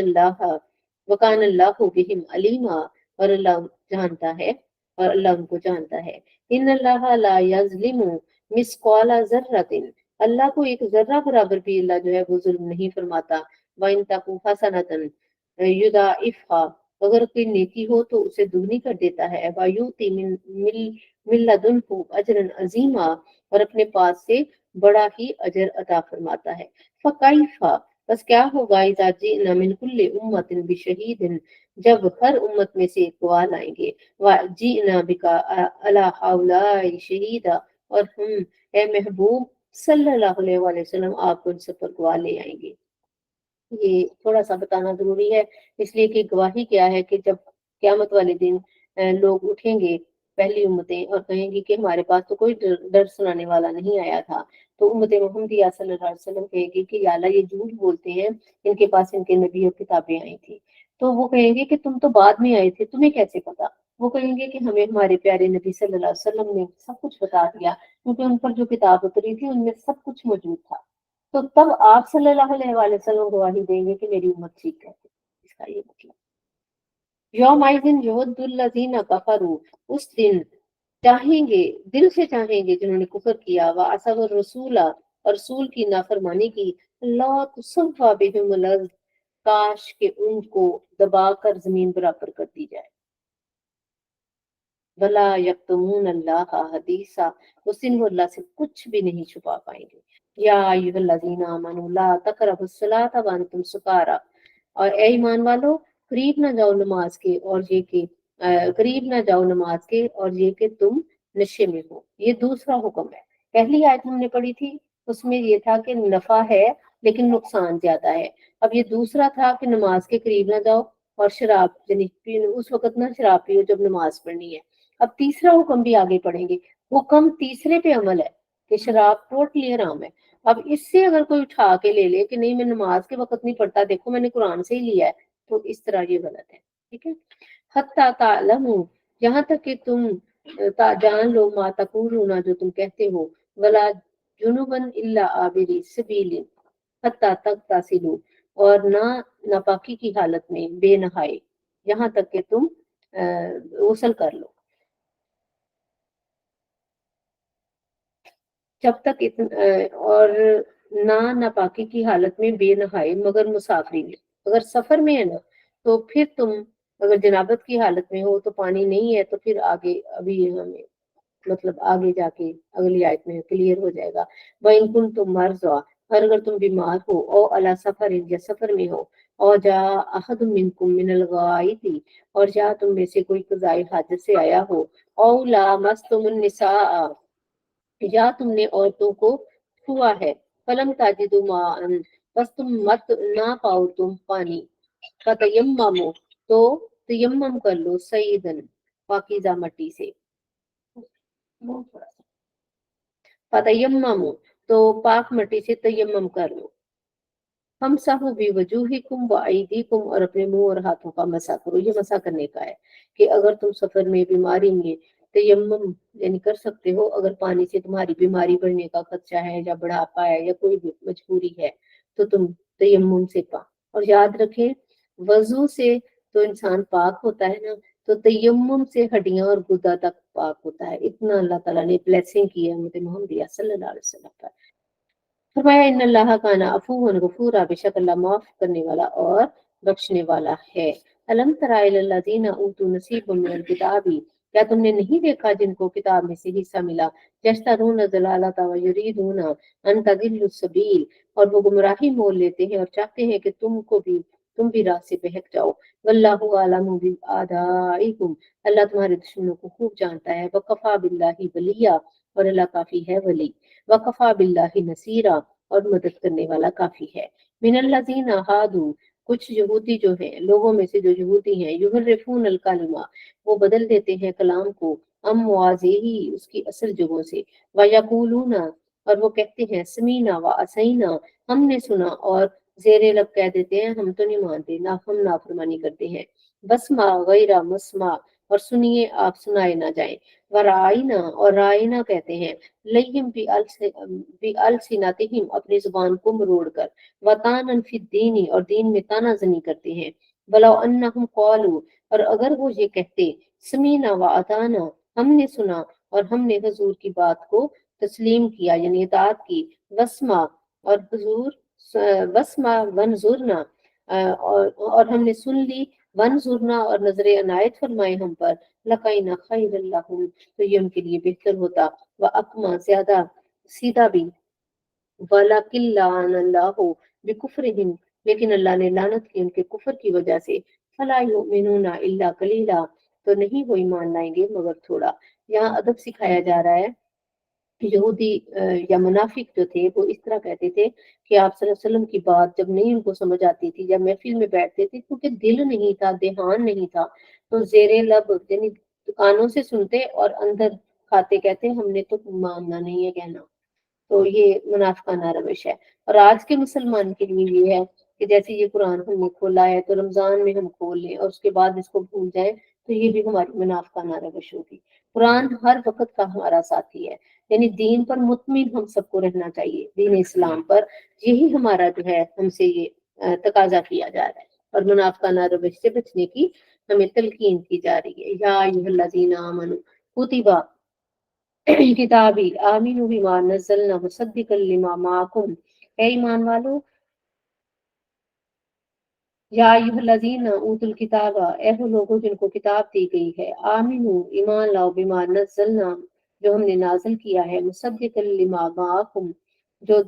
अल्लाह बिहिम अलीमा, और अल्लाह जानता है, और अल्लाह उनको जानता है। इन अल्लाह ला यज़लिमु मिस्क़ाला ज़र्रतिन, अल्लाह को एक जर्रा बराबर भी अल्लाह जो है वो जुल्म नहीं फरमाता। व इन तकु हसनतन युदाइफहा, अगर कोई नेकी हो तो उसे दुगनी कर देता है। वायुती मिन लदुनहु अजरन अजीमा, और अपने पास से बड़ा ही अजर अता फरमाता है। फकैफा, बस क्या होगा, इज़ा जिअना मिन कुल्ली उम्मतिन बिशहीदिन, जब हर उम्मत में से एक गवाह लाएंगे, व जिअना बिका अला हाउलाई शहीदा, और हम ए महबूब सल्लल्लाहु अलैहि वसल्लम आपको इन सब पर गवाह ले आएंगे। ये थोड़ा सा बताना जरूरी है, इसलिए कि गवाही क्या है कि जब क्यामत वाले दिन लोग उठेंगे पहली उम्मतें और कहेंगी कि हमारे पास तो कोई डर सुनाने वाला नहीं आया था, तो उम्मत मोहम्मदिया सल्लल्लाहु अलैहि वसल्लम कहेगी कि या अल्लाह ये झूठ बोलते हैं, इनके पास इनके नबी और किताबें आई थी। तो वो कहेंगे कि तुम तो बाद में आए थे, तुम्हें कैसे पता। वो कहेंगे कि हमें हमारे प्यारे नबी सल्लल्लाहु अलैहि वसल्लम ने सब कुछ बता दिया, क्योंकि उन पर जो किताब उतरी थी उनमें सब कुछ मौजूद था। तो तब आप सल्लल्लाहु अलैहि वसल्लम गवाही देंगे कि मेरी उम्मत ठीक है, इसका ये मतलब। यौमाइदिन युवद्दुल्लज़ीना कफरू, उस दिन चाहेंगे, दिल से चाहेंगे जिन्होंने कुफर किया, व असवर रसूला, और रसूल की नाफरमानी की, ला तुसव्वा बिहिमुल अर्ज़, काश के उनको दबाकर जमीन बराबर कर दी जाए। वला यक्तमून अल्लाह हदीसा, उस दिन वो अल्लाह से कुछ भी नहीं छुपा पाएंगे। या अय्युहल्लज़ीना आमनू ला तक़रबुस्सलाता व अंतुम सुकारा, और ए ईमान वालो, करीब ना जाओ नमाज के, और ये कि करीब ना जाओ नमाज के, और ये कि तुम नशे में हो। ये दूसरा हुक्म है। पहली आयत हमने पढ़ी थी, उसमें ये था कि नफा है लेकिन नुकसान ज्यादा है। अब ये दूसरा था कि नमाज के करीब ना जाओ, और शराब यानी उस वक्त ना शराब पियो जब नमाज पढ़नी है। अब तीसरा हुक्म भी आगे पढ़ेंगे। हुक्म तीसरे पे अमल है कि शराब टोटली हराम है। अब इससे अगर कोई उठा के ले ले कि नहीं मैं नमाज के वक्त नहीं पढ़ता, देखो मैंने कुरान से ही लिया है, तो इस तरह ये गलत है। ठीक है। हत्ता तालमू, यहाँ तक कि तुम जान लो, मा तकूलूना, जो तुम कहते हो, वला जुनुबन इल्ला आबिरी सबीलिन, हत्ता तक तासिलू, और ना नापाकी की हालत में बेनहाए, यहाँ तक कि तुम गुस्ल कर लो। जब तक और ना नापाकी की हालत में बेनहाए मगर मुसाफरी में, अगर सफर में है ना, तो फिर तुम अगर जनाबत की हालत में हो तो पानी नहीं है, तो फिर आगे अभी हमें मतलब आगे जाके अगली आयत में क्लियर हो जाएगा। वह इनकुन तुम मर्ज हो, और अगर तुम बीमार हो, और अला सफर, या सफर में हो, और जा अहद मिनकुम मिनल गाइती, और जा तुम में से कोई कज़ाई हाजत से आया हो, औ लामस्तुमुन निसा, या तुमने औरतों को छुआ है, फलम ताजिदु माअन, बस तुम मत ना पाओ तुम पानी, फतयम्ममु, तो तयम्मम कर लो, सईदन, पाकीज़ा मट्टी से, फतयम्ममु, तो पाक मट्टी से तयम्मम कर लो। हम साहु भी वजूहिकुम व अयदीकुम, और अपने मुंह और हाथों का मसा करो। ये मसा करने का है कि अगर तुम सफर में बीमारी में तयम्मुम यानी कर सकते हो, अगर पानी से तुम्हारी बीमारी बढ़ने का खदशा है, या बुढ़ापा है, या कोई भी मजबूरी है, तो तुम तयम्मुम से पा। और याद रखें, वजू से तो इंसान पाक होता है ना, तो तयम्मुम से हड्डियां और गुदा तक पाक होता है। इतना अल्लाह ताला ने ब्लेसिंग की है मुझे मोहम्मद सल्लल्लाहु अलैहि वसल्लम पर। फरमाया इन अल्लाह काना अफूवन गफूरा, बेशक अल्लाह माफ करने वाला और बख्शने वाला है। अलम तरा इलल्लज़ीना ऊतू नसीबम मिनल किताबी, क्या तुमने नहीं देखा जिनको किताब में से हिस्सा मिला। यश्तरून ज़लालता व युरीदूना अन तदिल्लु सबील, और वो गुमराही मोल लेते हैं और चाहते हैं कि तुम भी राह से बहक जाओ। वल्लाहु अअलमु बिआदाइकुम, अल्लाह तुम्हारे दुश्मनों को खूब जानता है। वकफा बिल्लाहि वलिया, और अल्लाह काफी है वली। वकफा बिल्लाहि नसीरा, और मदद करने वाला काफी है। मिनल्लज़ीना हादू, कुछ यहूदी जो हैं, लोगों में से जो यहूदी हैं, युहर्रिफून अल कलिमा, वो बदल देते हैं कलाम को अम मवाज़िही, उसकी असल जगहों से। व यकूलूना, और वो कहते हैं समीना व असैना, हमने सुना, और जेरे लब कह देते हैं हम तो नहीं मानते ना, हम नाफरमानी करते हैं। बसमा गैरा मस्मा, और सुनिए आप सुनाए ना जाए। व राइना, और राइना कहते हैं लय्हिम बि अलसिनतिहिम, अपनी जुबान को मरोड़ कर। वतानन फिद्दीनी, और दीन में तानाजनी करते हैं। वलौ अन्नहुम क़ालू, और अगर वो ये कहते समीना व अताना, हमने सुना और हमने हुजूर की बात को तस्लीम किया यानी इताअत की। वस्मा, और हुजूर वस्मा वनजुरना, और हमने सुन ली। वनजुरना, और नजर अनायत फरमाए हम पर। लकैना खैरल लहुम, तो ये उनके लिए बेहतर होता। व अकमा, ज्यादा सीधा भी। वलाकिल्लाहु बिकुफ्रिहिम, लेकिन अल्लाह ने लानत की उनके कुफ्र की वजह से। फला युमिनूना इल्ला कलीला, तो नहीं वो ईमान लाएंगे मगर थोड़ा। यहाँ अदब सिखाया जा रहा है। यहूदी या मुनाफिक जो थे वो इस तरह कहते थे कि आप सल्लल्लाहु अलैहि वसल्लम की बात जब नहीं उनको समझ आती थी, जब महफिल में बैठते थे, क्योंकि दिल नहीं था, ध्यान नहीं था, तो जेरे लब यानी कानों से सुनते और अंदर खाते, कहते हमने तो मानना नहीं है कहना। तो ये मुनाफिकाना रवश है। और आज के मुसलमान के लिए ये है कि जैसे ये कुरान हमने खोला है तो रमजान में हम खोल लें और उसके बाद इसको भूल जाएं, तो ये भी हमारी मुनाफिकाना रवश होगी। कुरान हर वक्त का हमारा साथी है, यानी दीन पर मुतमिन हम सबको रहना चाहिए, दीन इस्लाम पर। यही हमारा जो है हमसे ये तकाजा किया जा रहा है। और मुनाफिकाना रवश से बचने की हमें तलकीन की जा रही है। या अय्युहल्लज़ीना आमनू कुतिबा किताबी आमीनू बिमा नज़्ज़लना मुसद्दिक़ल लिमा माअकुम, ए ईमान वालो, या अय्युहल्लज़ीना ऊतुल किताबा, ए वो लोगों जिनको किताब दी गई है, आमीनू ईमान लाओ, बिमा नज़्ज़लना, जो हमने नाज़िल किया है, मुसद्दिक़ल लिमा माअकुम, जो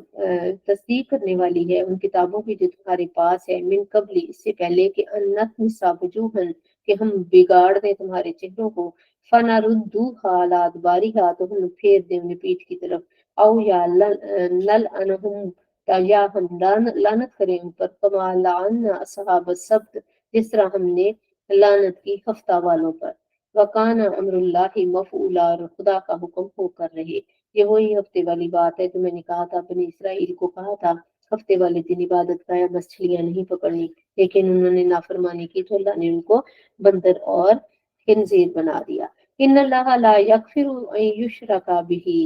तस्दीक करने वाली है उन किताबों की जो तुम्हारे पास है। मिन कबली, इससे पहले कि अन नतमिसा वजूहन, कि हम बिगाड़ दें तुम्हारे चेहरों को। फनरुद्दूहा अला अदबारिहा, तो हम फेर दें उन्हें पीठ की तरफ। औ या नल अनहुम, या हम लानत करें उन पर। कमा लाना असहाब सब्त, जिस तरह हमने लानत की हफ्ता वालों पर। वकाना अमरुल्लाहि मफऊला, और खुदा का हुक्म होकर रहे। ये वही हफ्ते वाली बात है जो मैंने कहा था, बनी इसराइल को कहा था हफ्ते वाले दिन इबादत का या मछलियां नहीं पकड़नी, लेकिन उन्होंने नाफरमानी की तो अल्लाह ने उनको बंदर और खिंजीर बना दिया। इन अल्लाह ला यगफिरु अन युशरका बिही,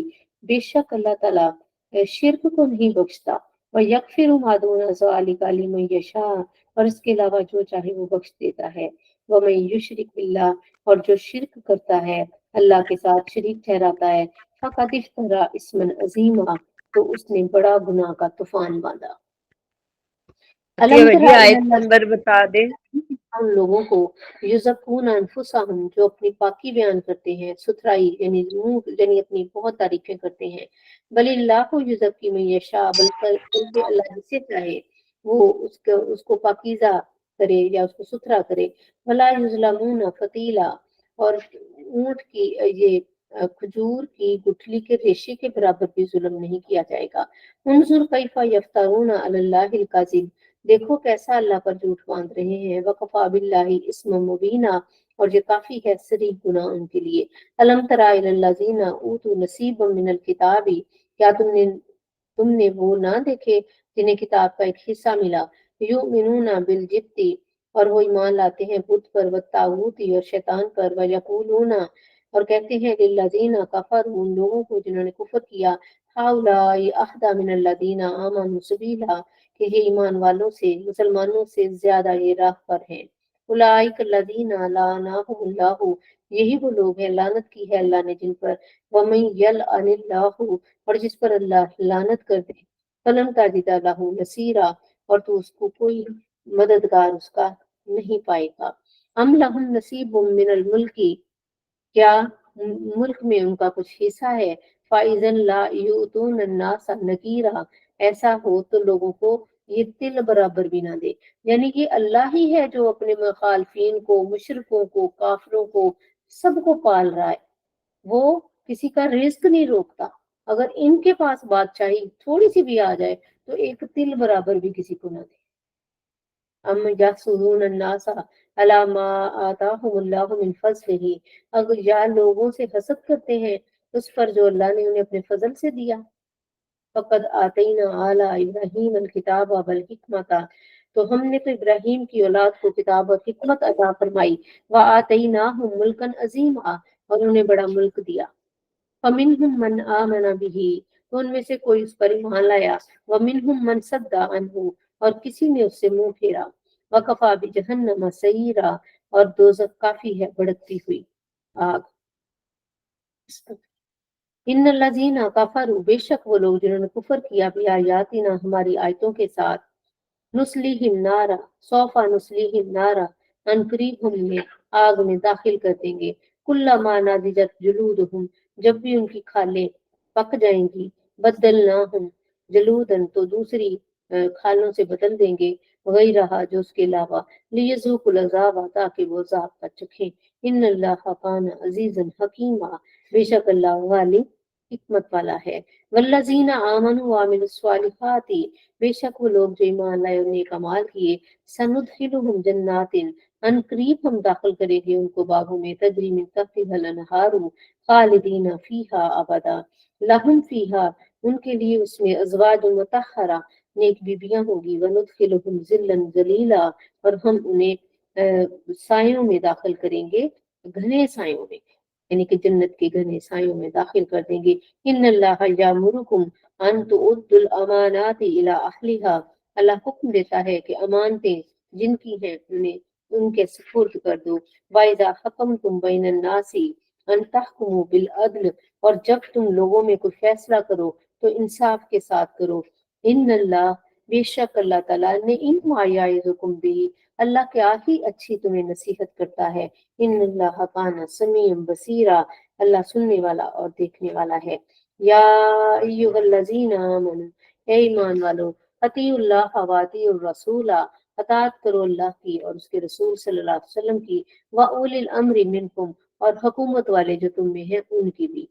बेशक अल्लाह ताला शिर्क को नहीं बख्शता। व यगफिरु मा दूना ज़ालिका लिमन यशा, और इसके अलावा जो चाहे वो बख्श देता है। व मन युशरिक बिल्लाह, और जो शिर्क करता है, अल्लाह के साथ शरीक ठहराता है, फ़क़द इफ्तरा इस्मन अज़ीमा, तो उसने बड़ा गुनाह का तूफान बांधा। आतिया अलम भाई जी तरा आयत इलल्लज़ीना, नंबर बता दे। उन लोगों को युज़क्कून अनफुसहुम, जो अपनी पाकी बयान करते हैं, सुथराई यानी मुंह यानी अपनी बहुत तारीफें करते हैं। बलिल्लाहु युज़क्की मन यशा, बल्कि अल्लाह जिसे चाहे वो उसको पाकीज़ा करे या उसको सुथरा करे। वला युज़लमून फतीला, और ऊंट की ये खजूर की गुठली के रेशे के बराबर भी जुल्म नहीं किया जाएगा। उन्जुर कैफा यफ्तरून अलल्लाहिल काज़िब, देखो कैसा अल्लाह पर झूठ बांध रहे हैं। वकफा बिल्लाहि इस्म मुबीना, और ये काफी है सरी गुनाह उनके लिए। अलम तरा इलल्लज़ीना ऊतू नसीबम मिनल किताबी, क्या तुमने वो ना देखे जिन्हें किताब का एक हिस्सा मिला। युमिनूना बिल जिब्ती, और वो ईमान लाते हैं बुत पर, व तागूती, और शैतान पर। व यकूलूना, और कहते हैं लिल्लज़ीना कफर, उन लोगों को जिन्होंने कुफर किया, हाउलाई अहदा मिनल्लज़ीना आमनू सबीला, कि ये ईमान वालों से, मुसलमानों से ज्यादा ये राह पर हैं। उलाइक लदीना लानहुमुल्लाहु, यही वो लोग हैं, लानत की है अल्लाह ने जिन पर, वमन यलअनिल्लाहु, और जिस पर अल्लाह लानत कर दे, फलन ताजिदा लहू नसीरा, और तो उसको कोई मददगार उसका नहीं पाएगा। अम लहुम नसीबुम मिनल मुल्की, क्या मुल्क में उनका कुछ हिस्सा है, फाइजन ला यूतून अन्नास नकीरा, ऐसा हो तो लोगों को ये तिल बराबर भी ना दे। यानी कि अल्लाह ही है जो अपने मुखालफिन को, मुशरिकों को, काफिरों को, सबको पाल रहा है। वो किसी का रिस्क नहीं रोकता। अगर इनके पास बादशाही थोड़ी सी भी आ जाए तो एक तिल बराबर भी किसी को ना दे। अम यहसुदून अन्नासा अला मा आताहुमुल्लाहु मिन फज़लिही, अगर या लोगों से हसद करते हैं उस पर जो अल्लाह ने उन्हें अपने फजल से दिया। फकद आतईना आला इब्राहीम अल किताब वल हिकमता, तो हमने तो इब्राहिम की औलाद को किताब और हिकमत अता फरमाई। व आतईनाहुम मुल्कन अजीमा, और उन्हें बड़ा मुल्क दिया। फमिनहुम मन आमन बिही, तो उनमें से कोई उस पर ईमान लाया। वमिनहुम मन सद्दा अन्हु, और किसी ने उससे मुंह फेरा। वकफा भी जहन्नम सईरा, और दोजख काफी है भड़कती हुई आग। इन लजीना कफरू, बेशक वो लोग जिन्होंने कुफर किया भी आयातिना, हमारी आयतों के साथ, नुस्लिहिम नारा, सौफा नुस्लिहिम नारा, अनकरीब हम उन्हें आग में दाखिल कर देंगे। कुल्लमा नादिजत जुलूदहुम, जब भी उनकी खालें पक जाएंगी, बदलनाहुम जलूदन, तो दूसरी खालों से बदल देंगे, वही रहा जो उसके अलावा, लियज़ूकुल अज़ाब, ताकि वो अज़ाब का चखें। इन्नल्लाह कान अजीजन हकीमा, बेशक अल्लाह गालिब हिकमत वाला है। वल्लजीना आमनु व अमिलुस्सालिहाति, बेशक वो लोग जो ईमान लाए और नेक अमाल किए, सनुदखिलुहुम जन्नातिन, अन करीब हम दाखिल करेंगे उनको बागों में, तजरी मिन तहतिहल अनहारू, खालिदीना फीहा अबदा, लहुम फीहा, उनके लिए उसमें अज़वाजुन मुतहहरा, नेक बीबियां होगी। वनुदखिलुहुम जिल्लन जलीला, और हम उन्हें सायों में दाखिल करेंगे, घने सायों में, यानी कि जन्नत के घने सायों में दाखिल कर देंगे। इन्नल्लाह यामुरुकुम अन तुउद्दुल अमानाति इला अहलिहा, अल्लाह हुक्म देता है कि अमानतें जिनकी हैं उन्हें उनके सुपुर्द कर दो। वाइदा हकम तुम बैनन नासी अन तहकुमु बिल अदल, और जब तुम लोगों में कोई फैसला करो तो इंसाफ के साथ करो। इन्नल्लाह, बेशक अल्लाह ताला ने इन आयाज़ुकुम बिही, अल्लाह क्या ही अच्छी तुम्हें नसीहत करता है। इन्नल्लाह काना समीअन बसीरा, अल्लाह सुनने वाला और देखने वाला है। या अय्युहल्लज़ीना आमनू, हे ईमान वालो, अतीउल्लाह व अतीउर रसूला, अताअत करो अल्लाह की और उसके रसूल सल्लल्लाहु अलैहि वसल्लम की, व उलिल अम्रि मिनकुम, और हुकूमत वाले जो तुम में हैं उनकी भी।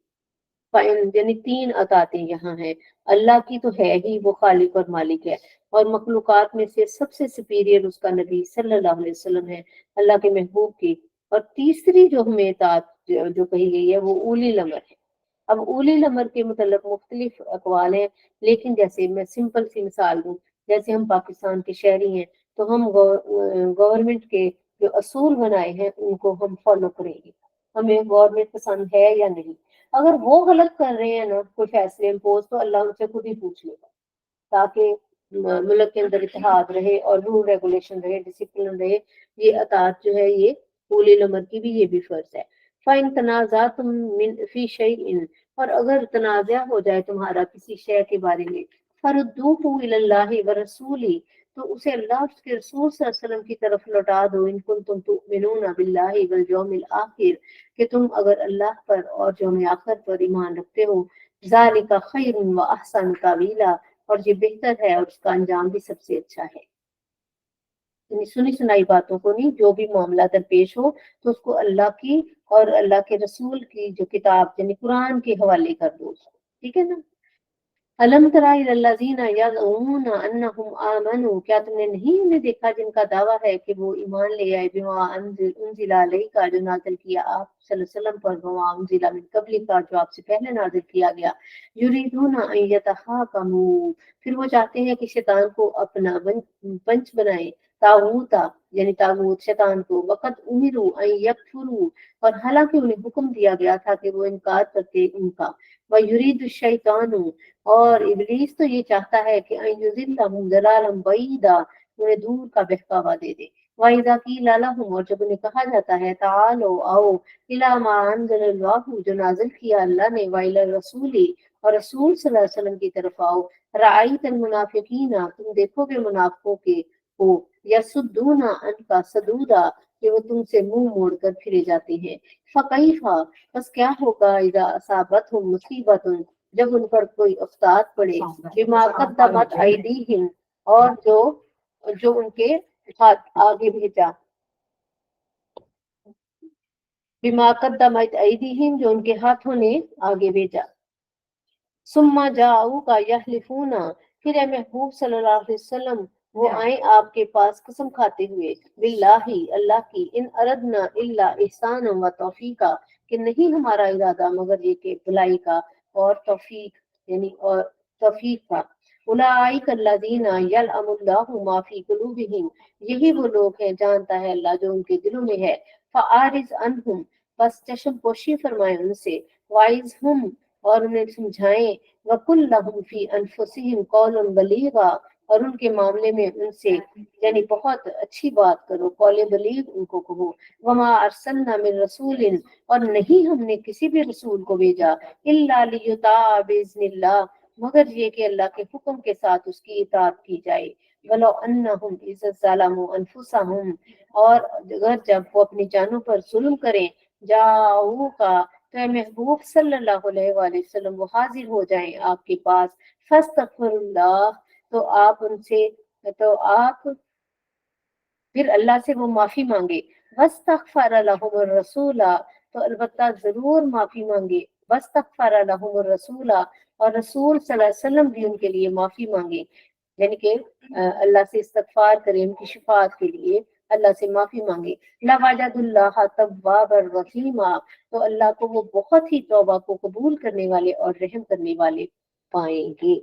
फाइन, यानी तीन अतातें यहाँ हैं। अल्लाह की तो है ही, वो खालिक और मालिक है, और मखलूकात में से सबसे सुपीरियर उसका नबी सल्लल्लाहु अलैहि वसल्लम है, अल्लाह के महबूब की। और तीसरी जो हमें इताअत जो कही गई है वो उलिल अमर है। अब उलिल अमर के मतलब मुख्तलिफ अकवाल हैं, लेकिन जैसे मैं सिंपल सी मिसाल दूं, जैसे हम पाकिस्तान के शहरी हैं तो हम गवर्नमेंट के जो असूल बनाए हैं उनको हम फॉलो करेंगे। हमें गवर्नमेंट पसंद है या नहीं। अगर वो गलत कर रहे हैं ना कोई फैसले इम्पोज, तो अल्लाह उनसे खुद ही पूछ लेगा, ताकि मुल्क के अंदर इत्तेहाद रहे और रूल रेगुलेशन रहे, डिसिप्लिन रहे। ये अतात जो है ये उलिल अमर की भी ये भी फर्ज है। फाइन तनाज़ातुम मिन फी शैइन, और अगर तनाज़ा हो जाए तुम्हारा किसी शय के बारे में, फरुद्दूहु इलल्लाहि व रसूली, तो उसे अल्लाह और उसके रसूल सल्लल्लाहु अलैहि वसल्लम की तरफ लौटा दो। इन कुंतुम तुमिनूना बिल्लाहि वल यौमिल आखिर, कि तुम अगर अल्लाह पर और यौम आखिर पर ईमान रखते हो। ज़ालिका खैरुन व अहसन तावीला, और ये बेहतर है और उसका अंजाम भी सबसे अच्छा है। यानी सुनी सुनाई बातों को नहीं, जो भी मामला दरपेश हो तो उसको अल्लाह की और अल्लाह के रसूल की जो किताब यानी कुरान के हवाले कर दो उसको, ठीक है ना। अलम तरा इलल्लज़ीना यज़ऊमुना अन्नहुम आमनू, क्या तुमने नहीं उन्हें देखा जिनका दावा है कि वो ईमान ले आए, बिमा उन्जिला अलैका, जो नाज़िल किया आप सल्लल्लाहु अलैहि वसल्लम पर, वमा उन्जिला मिन क़ब्लिका, जो आपसे पहले नाज़िल किया गया। युरीदूना अन यतहाकमू, फिर वो चाहते हैं कि शैतान को अपना पंच बनाए, तागूता यानी तागूत शैतान को, वक़द उमिरू अन यकफुरू, और हालांकि उन्हें हुक्म दिया गया था कि वो इनकार करते उनका। व युरीदु शैतानु, और इबलीस तो ये चाहता है कि अन युज़िल्लहुम ज़लालन बईदा, उन्हें दूर का बहकावा दे दे। वाइज़ा कीला लहुम, और जब उन्हें कहा जाता है तालो आओ, इला मा अंज़लल्लाहु, जो नाज़िल किया अल्लाह ने, व इला रसूली, और रसूल सल्लल्लाहु अलैहि वसल्लम की तरफ आओ, राइतल मुनाफिकीना, तुम देखोगे मुनाफिकों के हो, यसुद्दूना अनका सदूदा, कि वो तुमसे मुंह मोड़कर फिरे जाते हैं। फकैफा, बस क्या होगा, इज़ा असाबतहुम मुसीबतुन, जब उन पर कोई अफ़तार पड़े, बिमा क़द्दमत अयदीहिम, और जो जो उनके हाथ आगे भेजा, बिमा क़द्दमत अयदीहिम, जो उनके हाथों ने आगे भेजा। सुम्मा जाऊ का यहलिफूना, फिर ए महबूब सल्लल्लाहु अलैहि वसल्लम वो आए आपके पास कसम खाते हुए, बिल्लाही, अल्लाह की, इन अरदना इल्ला ihसान व तौफीका, कि नहीं हमारा इरादा मगर ये कि भलाई का और तौफीक, यानी और तौफीक का। उलाइक अल्लज़ीना यलअमुल्लाहु मा फी कुलूबिहिम, यही वो लोग हैं, जानता है अल्लाह जो उनके दिलों में है। फ़आरिज़ अन्हुम, बस चश्म पोशी फरमाए उनसे। वाइज हम, और उन्हें समझाएं। वकुल लहुम फी अनफुसिहिम कौलन बलीगा, और उनके मामले में उनसे यानी बहुत अच्छी बात करो, कौले बलीग उनको कहो। वमा अरसलना मिन रसूलिन, और नहीं हमने किसी भी रसूल को भेजा, इल्ला लियुता बिइज़निल्लाह, मगर ये कि अल्लाह के हुक्म के साथ उसकी इताअत की जाए। वलो अन्नहुम इज़ ज़लमू अनफुसहुम, और अगर जब वो अपनी जानों पर जुल्म करें, जाऊ का, तो महबूब सल्लल्लाहु अलैहि वसल्लम वो हाजिर हो जाएं आपके पास। फस्तगफिरुल्लाह, तो आप उनसे, तो आप फिर अल्लाह से वो माफी मांगे। वस्तगफर लहुमुर रसूला, तो अलबत्ता जरूर माफी मांगे। वस्तगफर लहुमुर रसूला, और रसूल सल्लल्लाहु अलैहि वसल्लम भी उनके लिए माफी मांगे, यानी कि अल्लाह से इस्तगफार करें उनकी शिफात के लिए, अल्लाह से माफी मांगे। लवजदुल्लाह तव्वाबर रहीमा, तो अल्लाह को वो बहुत ही तौबा को कबूल करने वाले और रहम करने वाले पाएंगे।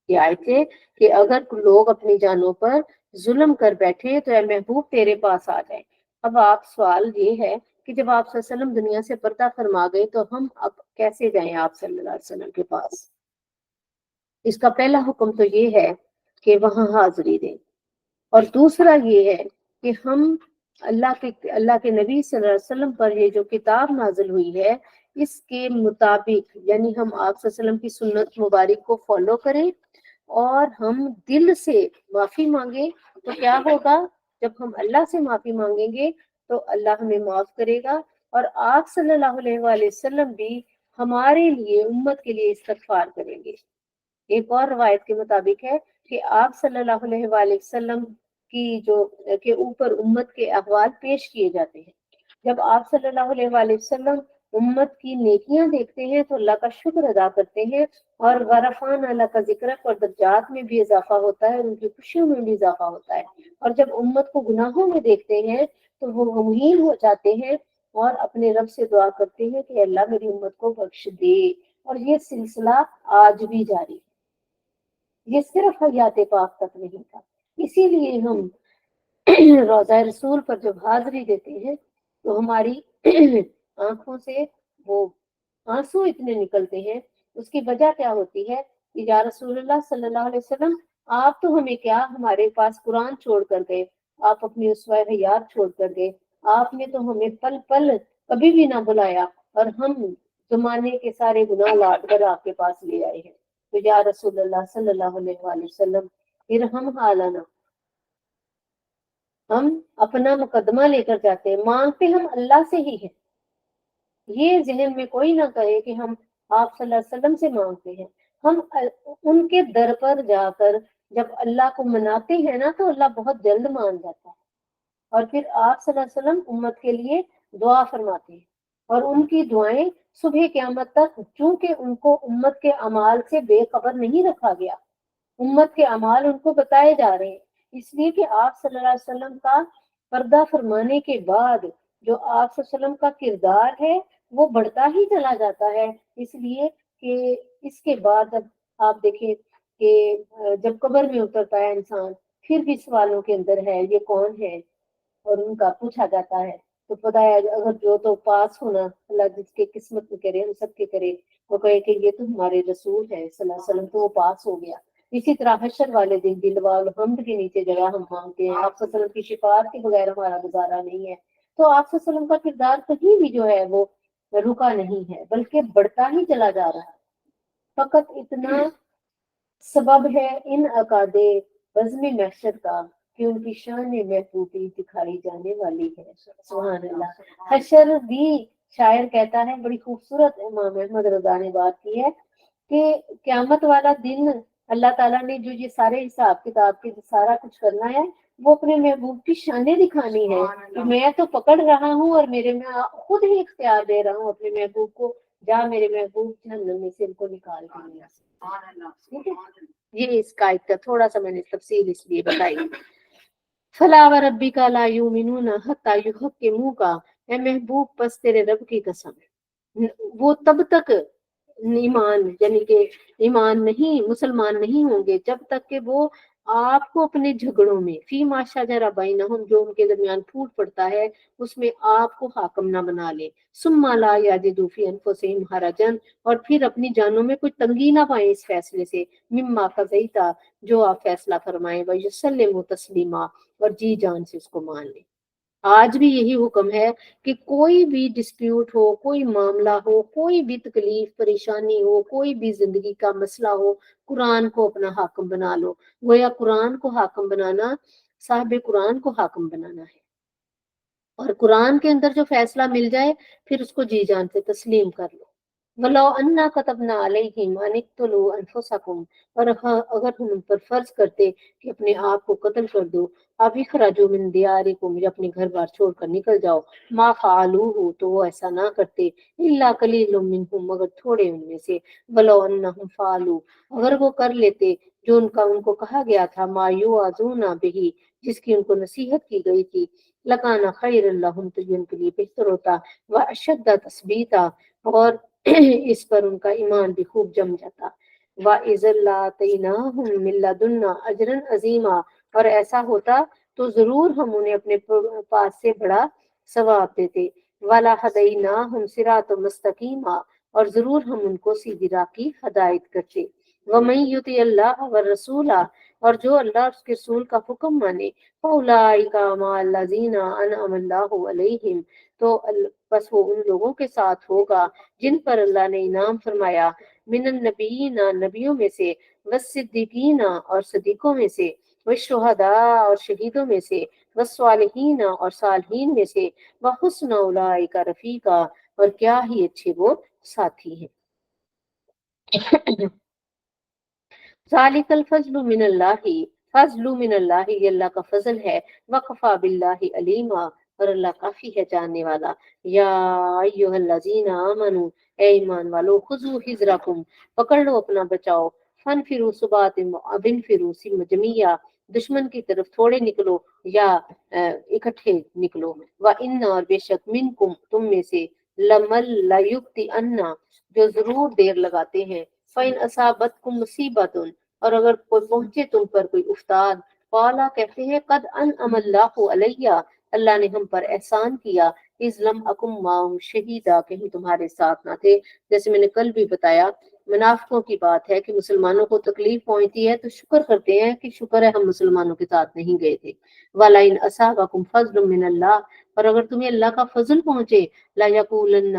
ये आयतें कि अगर लोग अपनी जानों पर जुल्म कर बैठे तो ए महबूब तेरे पास आ जाए। अब आप सवाल ये है कि जब आप सल्लल्लाहु अलैहि वसल्लम दुनिया से पर्दा फरमा गए तो हम अब कैसे जाएं आप सल्लल्लाहु अलैहि वसल्लम के पास। इसका पहला हुक्म तो ये है कि वहां हाजिरी दें, और दूसरा ये है कि हम अल्लाह के नबी सल्लल्लाहु अलैहि वसल्लम पर ये जो किताब नाजिल हुई है इसके मुताबिक, यानी हम आप सल्लल्लाहु अलैहि वसल्लम की सुन्नत मुबारक को फॉलो करें, और हम दिल से माफी मांगे। तो क्या होगा, जब हम अल्लाह से माफी मांगेंगे तो अल्लाह हमें माफ करेगा, और आप सल्लल्लाहु अलैहि वसल्लम भी हमारे लिए, उम्मत के लिए इस्तगफार करेंगे। एक और रवायत के मुताबिक है कि आप सल्लल्लाहु अलैहि वसल्लम की जो के ऊपर उम्मत के अहवाल पेश किए जाते हैं। जब आप सल्लल्लाहु अलैहि वसल्लम उम्मत की नेकियां देखते हैं तो अल्लाह का शुक्र अदा करते हैं, और वरफान अल्लाह का जिक्र, और दर्जात में भी इजाफा होता है, उनकी खुशियों में भी इजाफा होता है। और जब उम्मत को गुनाहों में देखते हैं तो वो गमगीन हो जाते हैं और अपने रब से दुआ करते हैं कि अल्लाह मेरी उम्मत को बख्श दे। और ये सिलसिला आज भी जारी है, ये सिर्फ हयात पाक तक नहीं था। इसीलिए हम रोज़ा रसूल पर जब हाजिरी देते हैं तो हमारी आंखों से वो आंसू इतने निकलते हैं। उसकी वजह क्या होती है कि या रसूलुल्लाह सल्लल्लाहु अलैहि वसल्लम, आप तो हमें क्या, हमारे पास कुरान छोड़ कर गए, आप अपनी उसवा हयात छोड़ कर गए, आपने तो हमें पल पल कभी भी ना बुलाया, और हम जमाने के सारे गुनाह लाद कर आपके पास ले आए हैं। तो या रसूलुल्लाह सल्लल्लाहु अलैहि वसल्लम, फिर हम हालाना, हम अपना मुकदमा लेकर जाते हैं, मांगते हम अल्लाह से ही है। ये ज़हन में कोई ना कहे कि हम आप सल्लल्लाहु अलैहि वसल्लम से मांगते हैं। हम उनके दर पर जाकर जब अल्लाह को मनाते हैं ना तो अल्लाह बहुत जल्द मान जाता है। और फिर आप सल्लल्लाहु अलैहि वसल्लम उम्मत के लिए दुआ फरमाते हैं, और उनकी दुआएं सुबह क़यामत तक, चूंकि उनको उम्मत के अमाल से बेखबर नहीं रखा गया, उम्मत के अमाल उनको बताए जा रहे हैं, इसलिए कि आप सल्लल्लाहु अलैहि वसल्लम का पर्दा फरमाने के बाद जो आप सल्लल्लाहु अलैहि वसल्लम का किरदार है वो बढ़ता ही चला जाता है। इसलिए कि इसके बाद जब आप देखें कि जब कब्र में उतरता है इंसान, फिर भी सवालों के अंदर है ये कौन है, और उनका पूछा जाता है तो पता है अगर जो तो पास होना, अल्लाह जिसके किस्मत में करे हम सबके करे, वो कहे कि ये तो हमारे रसूल है सल्लल्लाहु अलैहि वसल्लम, तो वो पास हो गया। اسی طرح حشر والے دن دلوال حمد کے نیچے جگہ ہم مانگتے ہیں. آپ صلی اللہ علیہ وسلم کی شفاعت کے بغیر ہمارا گزارا نہیں ہے. تو آپ صلی اللہ علیہ وسلم کا کردار کہیں بھی جو ہے وہ رکا نہیں ہے بلکہ بڑھتا ہی چلا جا رہا ہے. فقط اتنا سبب ہے ان عقاد بزم محشر کا کہ ان کی شان محبوبی دکھائی جانے والی ہے. سبحان اللہ. حشر بھی شاعر کہتا ہے, بڑی خوبصورت امام احمد رضا نے بات کی ہے کہ قیامت والا دن اللہ تعالیٰ نے جو یہ سارے حساب کتاب کے سارا کچھ کرنا ہے وہ اپنے محبوب کی شانیں دکھانی ہے کہ میں تو پکڑ رہا ہوں اور میرے میں خود ہی اختیار دے رہا ہوں اپنے محبوب کو, جا میرے محبوب جہنم میں سے ان کو نکال دیا. ٹھیک ہے, یہ اس کا ایک تھوڑا سا میں نے تفصیل اس لیے بتائی. فلا وربک لا یؤمنون حتی یحکموک, اے محبوب پس تیرے رب کی قسم وہ تب تک ایمان یعنی کہ ایمان نہیں مسلمان نہیں ہوں گے جب تک کہ وہ آپ کو اپنے جھگڑوں میں فی ما شجر بینہم جو ان کے درمیان پھوٹ پڑتا ہے اس میں آپ کو حاکم نہ بنا لے. ثم لا یجدوا فی انفسہم حرجا, اور پھر اپنی جانوں میں کوئی تنگی نہ پائیں اس فیصلے سے, مما قضیتا جو آپ فیصلہ فرمائیں, ویسلموا تسلیما اور جی جان سے اس کو مان لیں. آج بھی یہی حکم ہے کہ کوئی بھی ڈسپیوٹ ہو, کوئی معاملہ ہو, کوئی بھی تکلیف پریشانی ہو, کوئی بھی زندگی کا مسئلہ ہو, قرآن کو اپنا حاکم بنا لو. گویا قرآن کو حاکم بنانا صاحب قرآن کو حاکم بنانا ہے, اور قرآن کے اندر جو فیصلہ مل جائے پھر اس کو جی جان سے تسلیم کر لو. وَلَوْ أَنَّا كَتَبْنَا عَلَيْهِمْ أَنِ اقْتُلُوا أَنفُسَكُمْ, اور اگر ہم ان پر فرض کرتے کہ اپنے آپ کو قتل کر دو, اب اخرجوا من دیارکم, یا اپنے گھر بار چھوڑ کر نکل جاؤ, ما فعلوه, تو وہ ایسا نہ کرتے, الا قلیل منہم, مگر تھوڑے ان میں سے, وَلَوْ أَنَّهُمْ فعلوا, اگر وہ کر لیتے جو ان کو کہا گیا تھا, ما یوعظون بہ, جس کی ان کو نصیحت کی گئی تھی, لکان خیر لہم, تو یہ ان کے لیے بہتر ہوتا, واشد تثبیتا, اور اس پر ان کا ایمان بھی خوب جم جاتا, وَإِذًا لَّآتَيْنَاهُم مِّن لَّدُنَّا أَجْرًا عَظِيمًا, اور ایسا ہوتا تو ضرور ہم انہیں اپنے پاس سے بڑا ثواب دیتے, وَلَهَدَيْنَاهُمْ صِرَاطًا مُسْتَقِيمًا, اور ضرور ہم ان کو سیدھی راہ کی ہدایت کرتے. وَمَن يُطِعِ اللَّهَ وَالرَّسُولَ, اور جو اللہ اور اس کے رسول کا حکم مانے, فَأُولَٰئِکَ مَعَ الَّذِينَ أَنْعَمَ اللَّهُ عَلَيْهِمْ, تو بس وہ ان لوگوں کے ساتھ ہوگا جن پر اللہ نے انعام فرمایا, من النبیین, نبیوں میں سے, والصدیقین, اور صدیقوں میں سے, والشہداء, اور شہیدوں میں سے, والصالحین, اور صالحین میں سے, وحسن اولئک رفیقا, اور کیا ہی اچھے وہ ساتھی ہیں. ذالک الفضل من اللہ, فضل من اللہ, یہ اللہ کا فضل ہے, وکفی باللہ علیما, اور اللہ کافی ہے جاننے والا. یا ایھا الذین آمنوا, اے ایمان والو, خذوا حذرکم, پکڑ لو اپنا بچاؤ, فانفروا ثبات, اب انفروا جمیعا, دشمن کی طرف تھوڑے نکلو یا اکٹھے نکلو, وان, اور بے شک, منکم, تم میں سے, لمن لیبطئن, جو ضرور دیر لگاتے ہیں, فَإِنْ أَصَابَتْكُمْ مُصِیبَةٌ, اور اگر کوئی پہنچے تم پر کوئی افتاد, قَالَ, کہتے ہیں, قَدْ أَنْعَمَ اللَّهُ عَلَيَّ, اللہ نے ہم پر احسان کیا, اِذْ لَمْ أَكُنْ مَعَهُمْ شَہِیدًا, کہیں تمہارے ساتھ نہ تھے. جیسے میں نے کل بھی بتایا, منافقوں کی بات ہے کہ مسلمانوں کو تکلیف پہنچتی ہے تو شکر کرتے ہیں کہ شکر ہے ہم مسلمانوں کے ساتھ نہیں گئے تھے. وَلَئِنْ أَصَابَكُمْ فَضْلٌ مِّنَ اللَّهِ, اور اگر تمہیں اللہ کا فضل پہنچے, لَيَقُولَنَّ,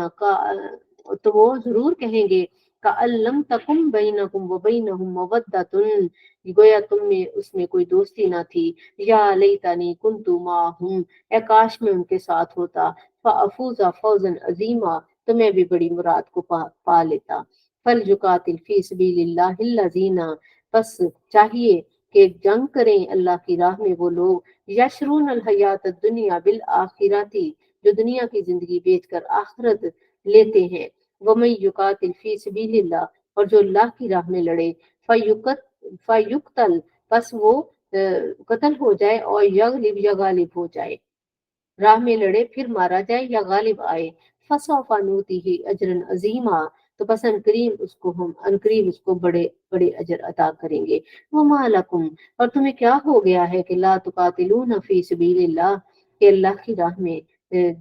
تو وہ ضرور کہیں گے, کَأَن لَّمْ تَكُن بَيْنَكُمْ وَبَيْنَهُم مَّوَدَّةٌ, گویا تم میں اس میں کوئی دوستی نہ تھی. یا لیتنی کنت معہم, اے کاش میں ان کے ساتھ ہوتا, فافوز فوزا عظیما, تو میں بھی بڑی مراد کو پا لیتا. فلیقاتل فی سبیل اللہ الذین, پس چاہیے کہ جنگ کریں اللہ کی راہ میں وہ لوگ, یشرون الحیات الدنیا بالآخرۃ, جو دنیا کی زندگی بیچ کر آخرت لیتے ہیں. وَمَن یُقاتل فی سبیل اللہ, اور جو اللہ کی راہ میں لڑے, فیقتل, پس وہ قتل ہو جائے, اور یغلب, یا غالب ہو جائے, راہ میں لڑے پھر مارا جائے یا غالب آئے, فسوف نؤتیہ اجرا عظیما, تو پس عنقریب اس کو بڑے بڑے اجر عطا کریں گے. وما لکم, اور تمہیں کیا ہو گیا ہے کہ لا تقاتلون فی سبیل اللہ, کہ اللہ کی راہ میں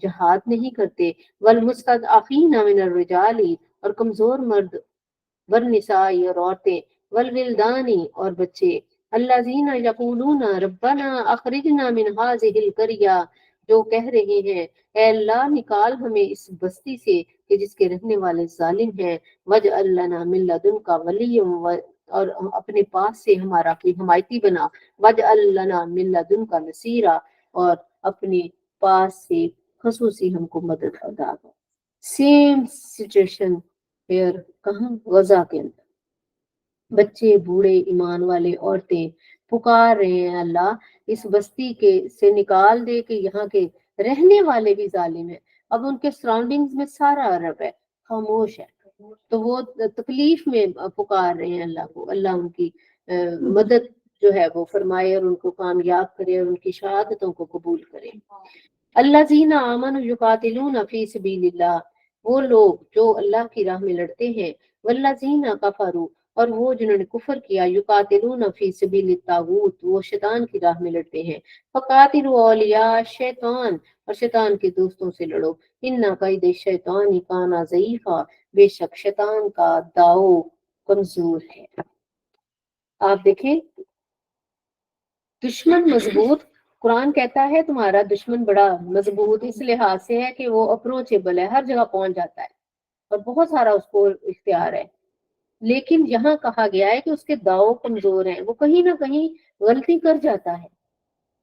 جہاد نہیں کرتے, والمستضعفین من الرجال, اور کمزور مرد, والنساء, اور عورتیں, والولدانی اور بچے، الذین یقولون ربنا اخرجنا من هذه القریہ جو کہہ رہے ہیں اے اللہ نکال ہمیں اس بستی سے کہ جس کے رہنے والے ظالم ہیں، وجعل لنا من لدنک ولیا اور اپنے پاس سے ہمارا کوئی حمایتی بنا، وجعل لنا من لدنک نصیرا اور اپنے پاس سے خصوصی ہم کو مدد ادا کر۔ سیم سچویشن پھر کہاں؟ غزہ کے اندر بچے بوڑھے ایمان والے عورتیں پکار رہے ہیں اللہ اس بستی کے سے نکال دے کہ یہاں کے رہنے والے بھی ظالم ہیں۔ اب ان کے سراؤنڈنگز میں سارا عرب ہے، خاموش ہے، تو وہ تکلیف میں پکار رہے ہیں اللہ کو، اللہ ان کی مدد جو ہے وہ فرمائے اور ان کو کامیاب کرے اور ان کی شہادتوں کو قبول کرے۔ الذین آمنوا یقاتلون فی سبیل اللہ، وہ لوگ جو اللہ کی راہ میں لڑتے ہیں، والذین کفروا اور وہ جنہوں نے کفر کیا، یقاتلون فی سبیل الطاغوت وہ شیطان کی راہ میں لڑتے ہیں، فقاتلوا اولیاء شیطان اور شیطان کے دوستوں سے لڑو، ان قید شیطان کان ضعیفا بے شک شیطان کا داؤ کمزور ہے۔ آپ دیکھیں دشمن مضبوط، قرآن کہتا ہے تمہارا دشمن بڑا مضبوط اس لحاظ سے ہے کہ وہ اپروچیبل ہے، ہر جگہ پہنچ جاتا ہے اور بہت سارا اس کو اختیار ہے، لیکن یہاں کہا گیا ہے کہ اس کے داؤ کمزور ہیں، وہ کہیں نہ کہیں غلطی کر جاتا ہے،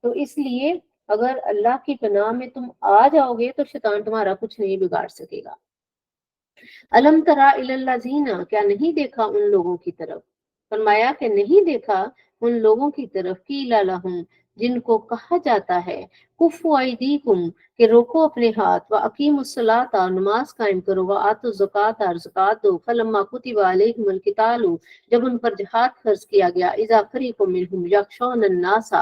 تو اس لیے اگر اللہ کی پناہ میں تم آ جاؤ گے تو شیطان تمہارا کچھ نہیں بگاڑ سکے گا۔ الم ترا الی الذین کیا نہیں دیکھا ان لوگوں کی طرف، فرمایا کہ نہیں دیکھا ان لوگوں کی طرف قیل لہم جن کو کہا جاتا ہے کفوا ایدیکم کہ روکو اپنے ہاتھ، واقیموا الصلاۃ نماز قائم کرو، وآتوا الزکوٰۃ اور زکوٰۃ دو، فلما کتب علیہم القتال جب ان پر جہاد فرض کیا گیا، اذا فریق منہم یخشون الناس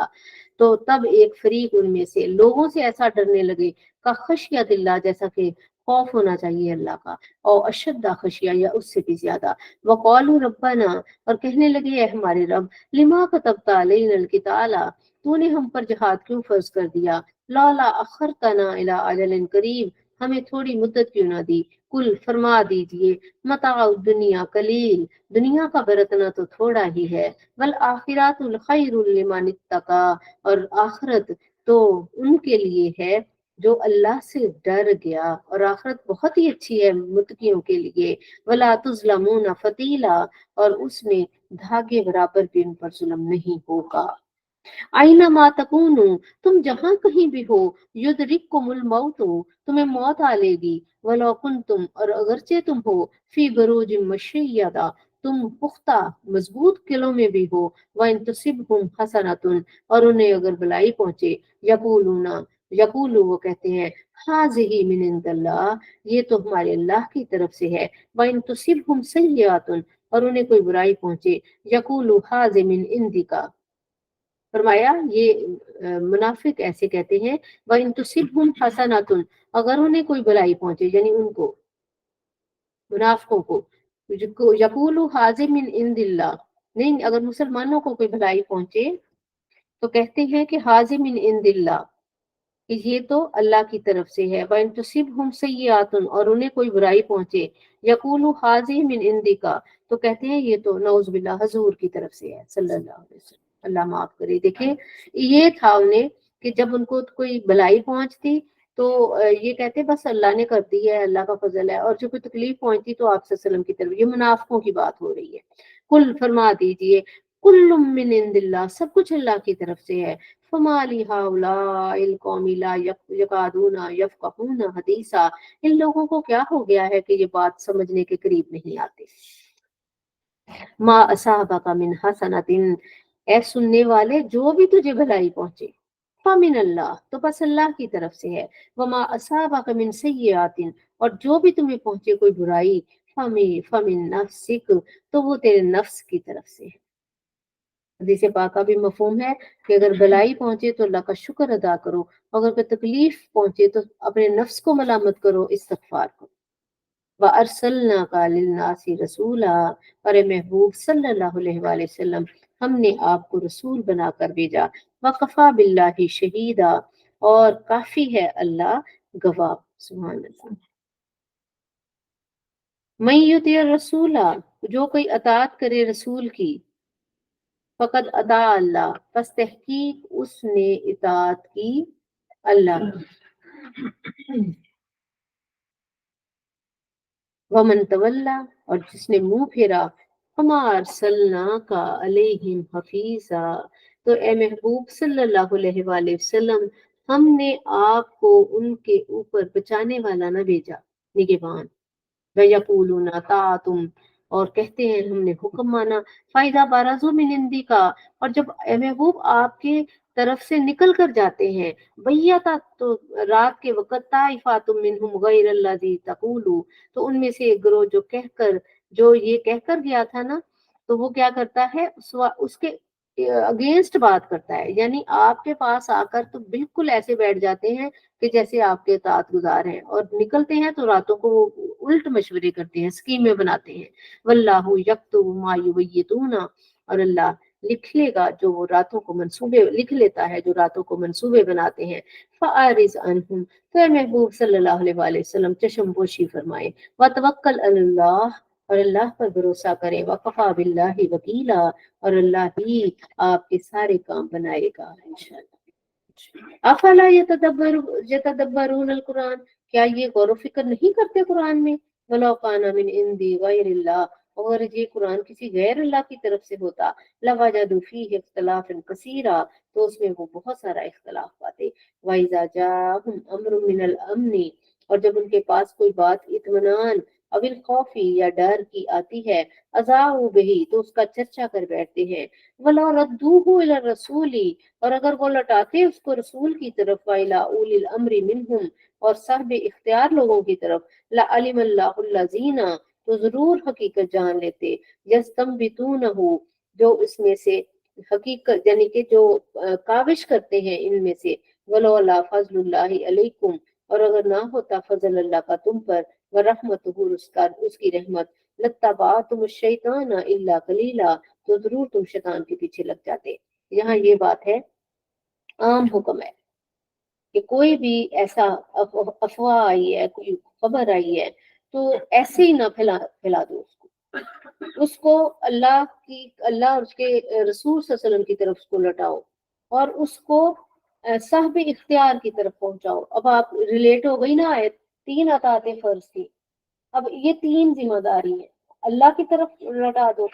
تو تب ایک فریق ان میں سے لوگوں سے ایسا ڈرنے لگے کا خشیت اللہ جیسا کہ خوف ہونا چاہیے اللہ کا، اور اشد خشیہ یا اس سے بھی زیادہ، وقالوا ربنا اور کہنے لگے اے ہمارے رب لما كتبت علینا القتال تو نے ہم پر جہاد کیوں فرض کر دیا، لالا اخرتنا الی اجل قریب ہمیں تھوڑی مدت کیوں نہ دی، کل فرما دیجئے متاع الدنیا قلیل دنیا کا برتنا تو تھوڑا ہی ہے، والآخرات الخیر لمن اتقى اور آخرت تو ان کے لیے ہے جو اللہ سے ڈر گیا، اور آخرت بہت ہی اچھی ہے متقیوں کے لیے، ولا تظلمون فتیلا اور اس میں دھاگے برابر بھی ان پر ظلم نہیں ہوگا۔ اینما تکونو تم جہاں کہیں بھی ہو، یدرککم الموت تمہیں موت آ لے گی، ولو کنتم اور اگرچہ تم ہو فی بروج مشیدہ تم پختہ مضبوط قلعوں میں بھی ہو، وَإِن تُصِبْهُمْ حَسَنَةٌ اور انہیں اگر بلائی پہنچے، یقولو وہ کہتے ہیں ہذہ من عند اللہ یہ تو ہمارے اللہ کی طرف سے ہے، وَإِن تُصِبْهُمْ سیئۃ اور انہیں کوئی برائی پہنچے، یقولو ہذہ من عندک فرمایا یہ منافق ایسے کہتے ہیں وَإِن تُصِبْهُمْ حَسَنَةٌ اگر انہیں کوئی بلائی پہنچے یعنی ان کو منافقوں کو، یقولو حاضر من عند اللہ نہیں اگر مسلمانوں کو کوئی بھلائی پہنچے تو کہتے ہیں کہ حاضر من عند اللہ کہ یہ تو اللہ کی طرف سے ہے، وَإِن تُصِبْهُمْ سَیِّئَةٌ اور انہیں کوئی برائی پہنچے، یقولو حاضر من عندک تو کہتے ہیں یہ تو نعوذ باللہ حضور کی طرف سے ہے صلی اللہ علیہ وسلم، اللہ معاف کرے۔ دیکھیں یہ تھا انہیں کہ جب ان کو کوئی بلائی پہنچتی تو یہ کہتے بس اللہ نے کر دی ہے، اللہ کا فضل ہے، اور جو کوئی تکلیف پہنچتی تو آپ صلی اللہ علیہ وسلم کی طرف، یہ منافقوں کی بات ہو رہی ہے۔ کل فرما دیجئے کل من عند اللہ سب کچھ اللہ کی طرف سے ہے، فما لهؤلاء القوم لا يكادون يفقهون حدیثا ان لوگوں کو کیا ہو گیا ہے کہ یہ بات سمجھنے کے قریب نہیں آتے۔ ما اصابک من حسنۃ اے سننے والے جو بھی تجھے بھلائی پہنچے، فمن اللہ تو بس اللہ کی طرف سے ہے، وما اصابک من سیئات اور جو بھی تمہیں پہنچے کوئی برائی، فمن نفسک تو وہ تیرے نفس کی طرف سے ہے۔ حدیث پاک کا بھی مفہوم ہے کہ اگر بلائی پہنچے تو اللہ کا شکر ادا کرو، اگر کوئی تکلیف پہنچے تو اپنے نفس کو ملامت کرو، استغفار کرو۔ وَأَرْسَلْنَاكَ لِلنَّاسِ رَسُولًا اور اے محبوب صلی اللہ علیہ وآلہ وسلم ہم نے آپ کو رسول بنا کر بھیجا، وَكَفَى بِاللَّهِ شَهِيدًا اور کافی ہے اللہ گواہ۔ سبحان اللہ۔ مَن یُطِعِ الرَّسُولَ جو کوئی اطاعت کرے رسول کی فقط اطاع اللہ، پس تحقیق اس نے اطاعت کی اللہ کی۔ ومن تولا، اور جس نے منہ پھیرا، فما ارسلناک علیہم حفیظا، تو اے محبوب صلی اللہ علیہ وآلہ وسلم ہم نے آپ کو ان کے اوپر بچانے والا نہ بھیجا، نگہبان۔ وَيَقُولُونَ طَاعَةٌ، اور کہتے ہیں ہم نے حکم مانا، فَإِذَا بَرَزُوا مِنْ عِنْدِكَ، اور جب اے محبوب آپ کے طرف سے نکل کر جاتے ہیں، بیاتا، تو رات کے وقت، طائفات منہم غیر الذی تقولوا، تو ان میں سے ایک گروہ جو یہ کہہ کر گیا تھا نا، تو وہ کیا کرتا ہے، اس کے اگینسٹ بات کرتا ہے، یعنی آپ کے پاس آ کر تو بالکل ایسے بیٹھ جاتے ہیں کہ جیسے آپ کے اطاعت گزار ہیں، اور نکلتے ہیں تو راتوں کو وہ الٹ مشورے کرتے ہیں، اسکیمیں بناتے ہیں۔ واللہ یکتب ما یبیتون، اور اللہ لکھ لے گا جو وہ راتوں کو منصوبے لکھ لیتا ہے، جو راتوں کو منصوبے بناتے ہیں۔ فاعرض عنہم، تو اے محبوب صلی اللہ علیہ وآلہ وسلم چشم پوشی فرمائے، وتوکل علی اللہ، اور اللہ پر بھروسہ کرے، وکفی باللہ وکیلا، اور اللہ ہی آپ کے سارے کام بنائے گا انشاءاللہ۔ افلا یتدبرون القرآن، کیا یہ غور و فکر نہیں کرتے قرآن میں؟ ولو کان من عند غیر اللہ، اگر یہ قرآن کسی غیر اللہ کی طرف سے ہوتا، لوجدوا فیہ اختلافا کثیرا، تو اس میں وہ بہت سارا اختلاف پاتے۔ وَإِذَا جَاءَهُمْ أَمْرٌ مِّنَ الْأَمْنِ، اور جب ان کے پاس کوئی بات اطمینان او الخوف یا ڈر کی آتی ہے، اذاعوا بہ، تو اس کا چرچا کر بیٹھتے ہیں۔ وَلَوْ رَدُّوهُ إِلَى الرَّسُولِ، اور اگر وہ لوٹاتے اس کو رسول کی طرف، وَإِلَىٰ أُولِي الْأَمْرِ مِنْهُمْ، اور صاحب اختیار لوگوں کی طرف، لَعَلِمَ اللَّهُ الَّذِينَ، تو ضرور حقیقت جان لیتے، يَسْتَنبِطُونَهُ، جو اس میں سے حقیقت یعنی کہ جو کاوش کرتے ہیں ان میں سے، وَلَوْلَا فَضْلُ اللَّهِ عَلَيْكُمْ، اور اگر نہ ہوتا فضل اللہ کا تم پر، وَرَحْمَتُهُ، اس کی رحمت، لَاتَّبَعْتُمُ الشَّيْطَانَ إِلَّا قَلِيلًا، تو ضرور تم شیطان کے پیچھے لگ جاتے۔ یہاں یہ بات ہے، عام حکم ہے کہ کوئی بھی ایسا افواہ آئی ہے، کوئی خبر آئی ہے، تو ایسے ہی نہ پھیلا دو اس کو اللہ اور اس کے رسول صلی اللہ علیہ وسلم کی طرف اس کو لٹاؤ، اور اس کو صاحب اختیار کی طرف پہنچاؤ۔ اب آپ ریلیٹ ہو گئی نا آیت، 3 اطاعتیں فرض تھی، اب یہ 3 ذمہ داری ہیں، اللہ کی طرف لٹا دو،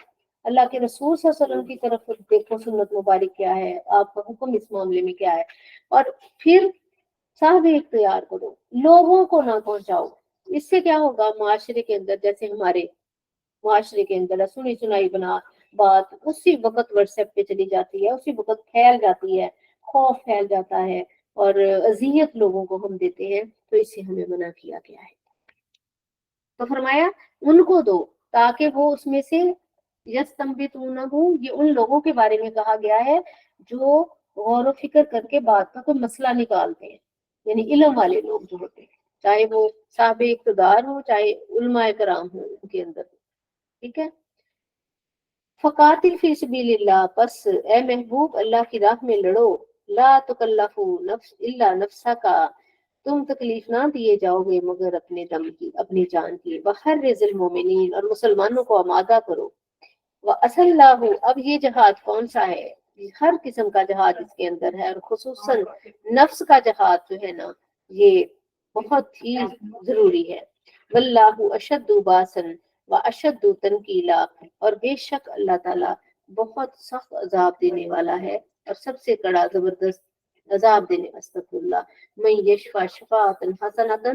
اللہ کے رسول صلی اللہ علیہ وسلم کی طرف دیکھو سنت مبارک کیا ہے، آپ کا حکم اس معاملے میں کیا ہے، اور پھر صاحب اختیار کرو، لوگوں کو نہ پہنچاؤ۔ اس سے کیا ہوگا، معاشرے کے اندر، جیسے ہمارے معاشرے کے اندر سنی سنائی بات اسی وقت واٹس ایپ پہ چلی جاتی ہے، اسی وقت پھیل جاتی ہے، خوف پھیل جاتا ہے، اور اذیت لوگوں کو ہم دیتے ہیں، تو اس سے ہمیں منع کیا گیا ہے۔ تو فرمایا ان کو دو، تاکہ وہ اس میں سے یستنبطونہ، یہ ان لوگوں کے بارے میں کہا گیا ہے جو غور و فکر کر کے بات کا کوئی مسئلہ نکالتے ہیں، یعنی علم والے لوگ جو ہوتے ہیں، چاہے وہ صاحب اقتدار ہو، چاہے علماء کرام ہو ان کے اندر، ٹھیک ہے۔ فقاتل فی سبیل اللہ، پس اے محبوب اللہ کی راہ میں لڑو، لا تکلف نفس الا نفسک، تم تکلیف نہ دیے جاؤ گے مگر اپنے دم کی، اپنی جان کی، وحرز المومنین، اور مسلمانوں کو آمادہ کرو، وَأَسَلَّ اللَّهُ، اب یہ جہاد کون سا ہے، ہر قسم کا جہاد اس کے اندر ہے، اور خصوصاً نفس کا جہاد جو ہے نا، یہ بہت ہی ضروری ہے۔ واللہ اشد باسن و اشد تنکیلا، اور بے شک اللہ تعالیٰ بہت سخت عذاب دینے والا ہے، اور سب سے کڑا زبردست عذاب دینے، استغفر اللہ، من یشفع شفاعۃ حسنۃ،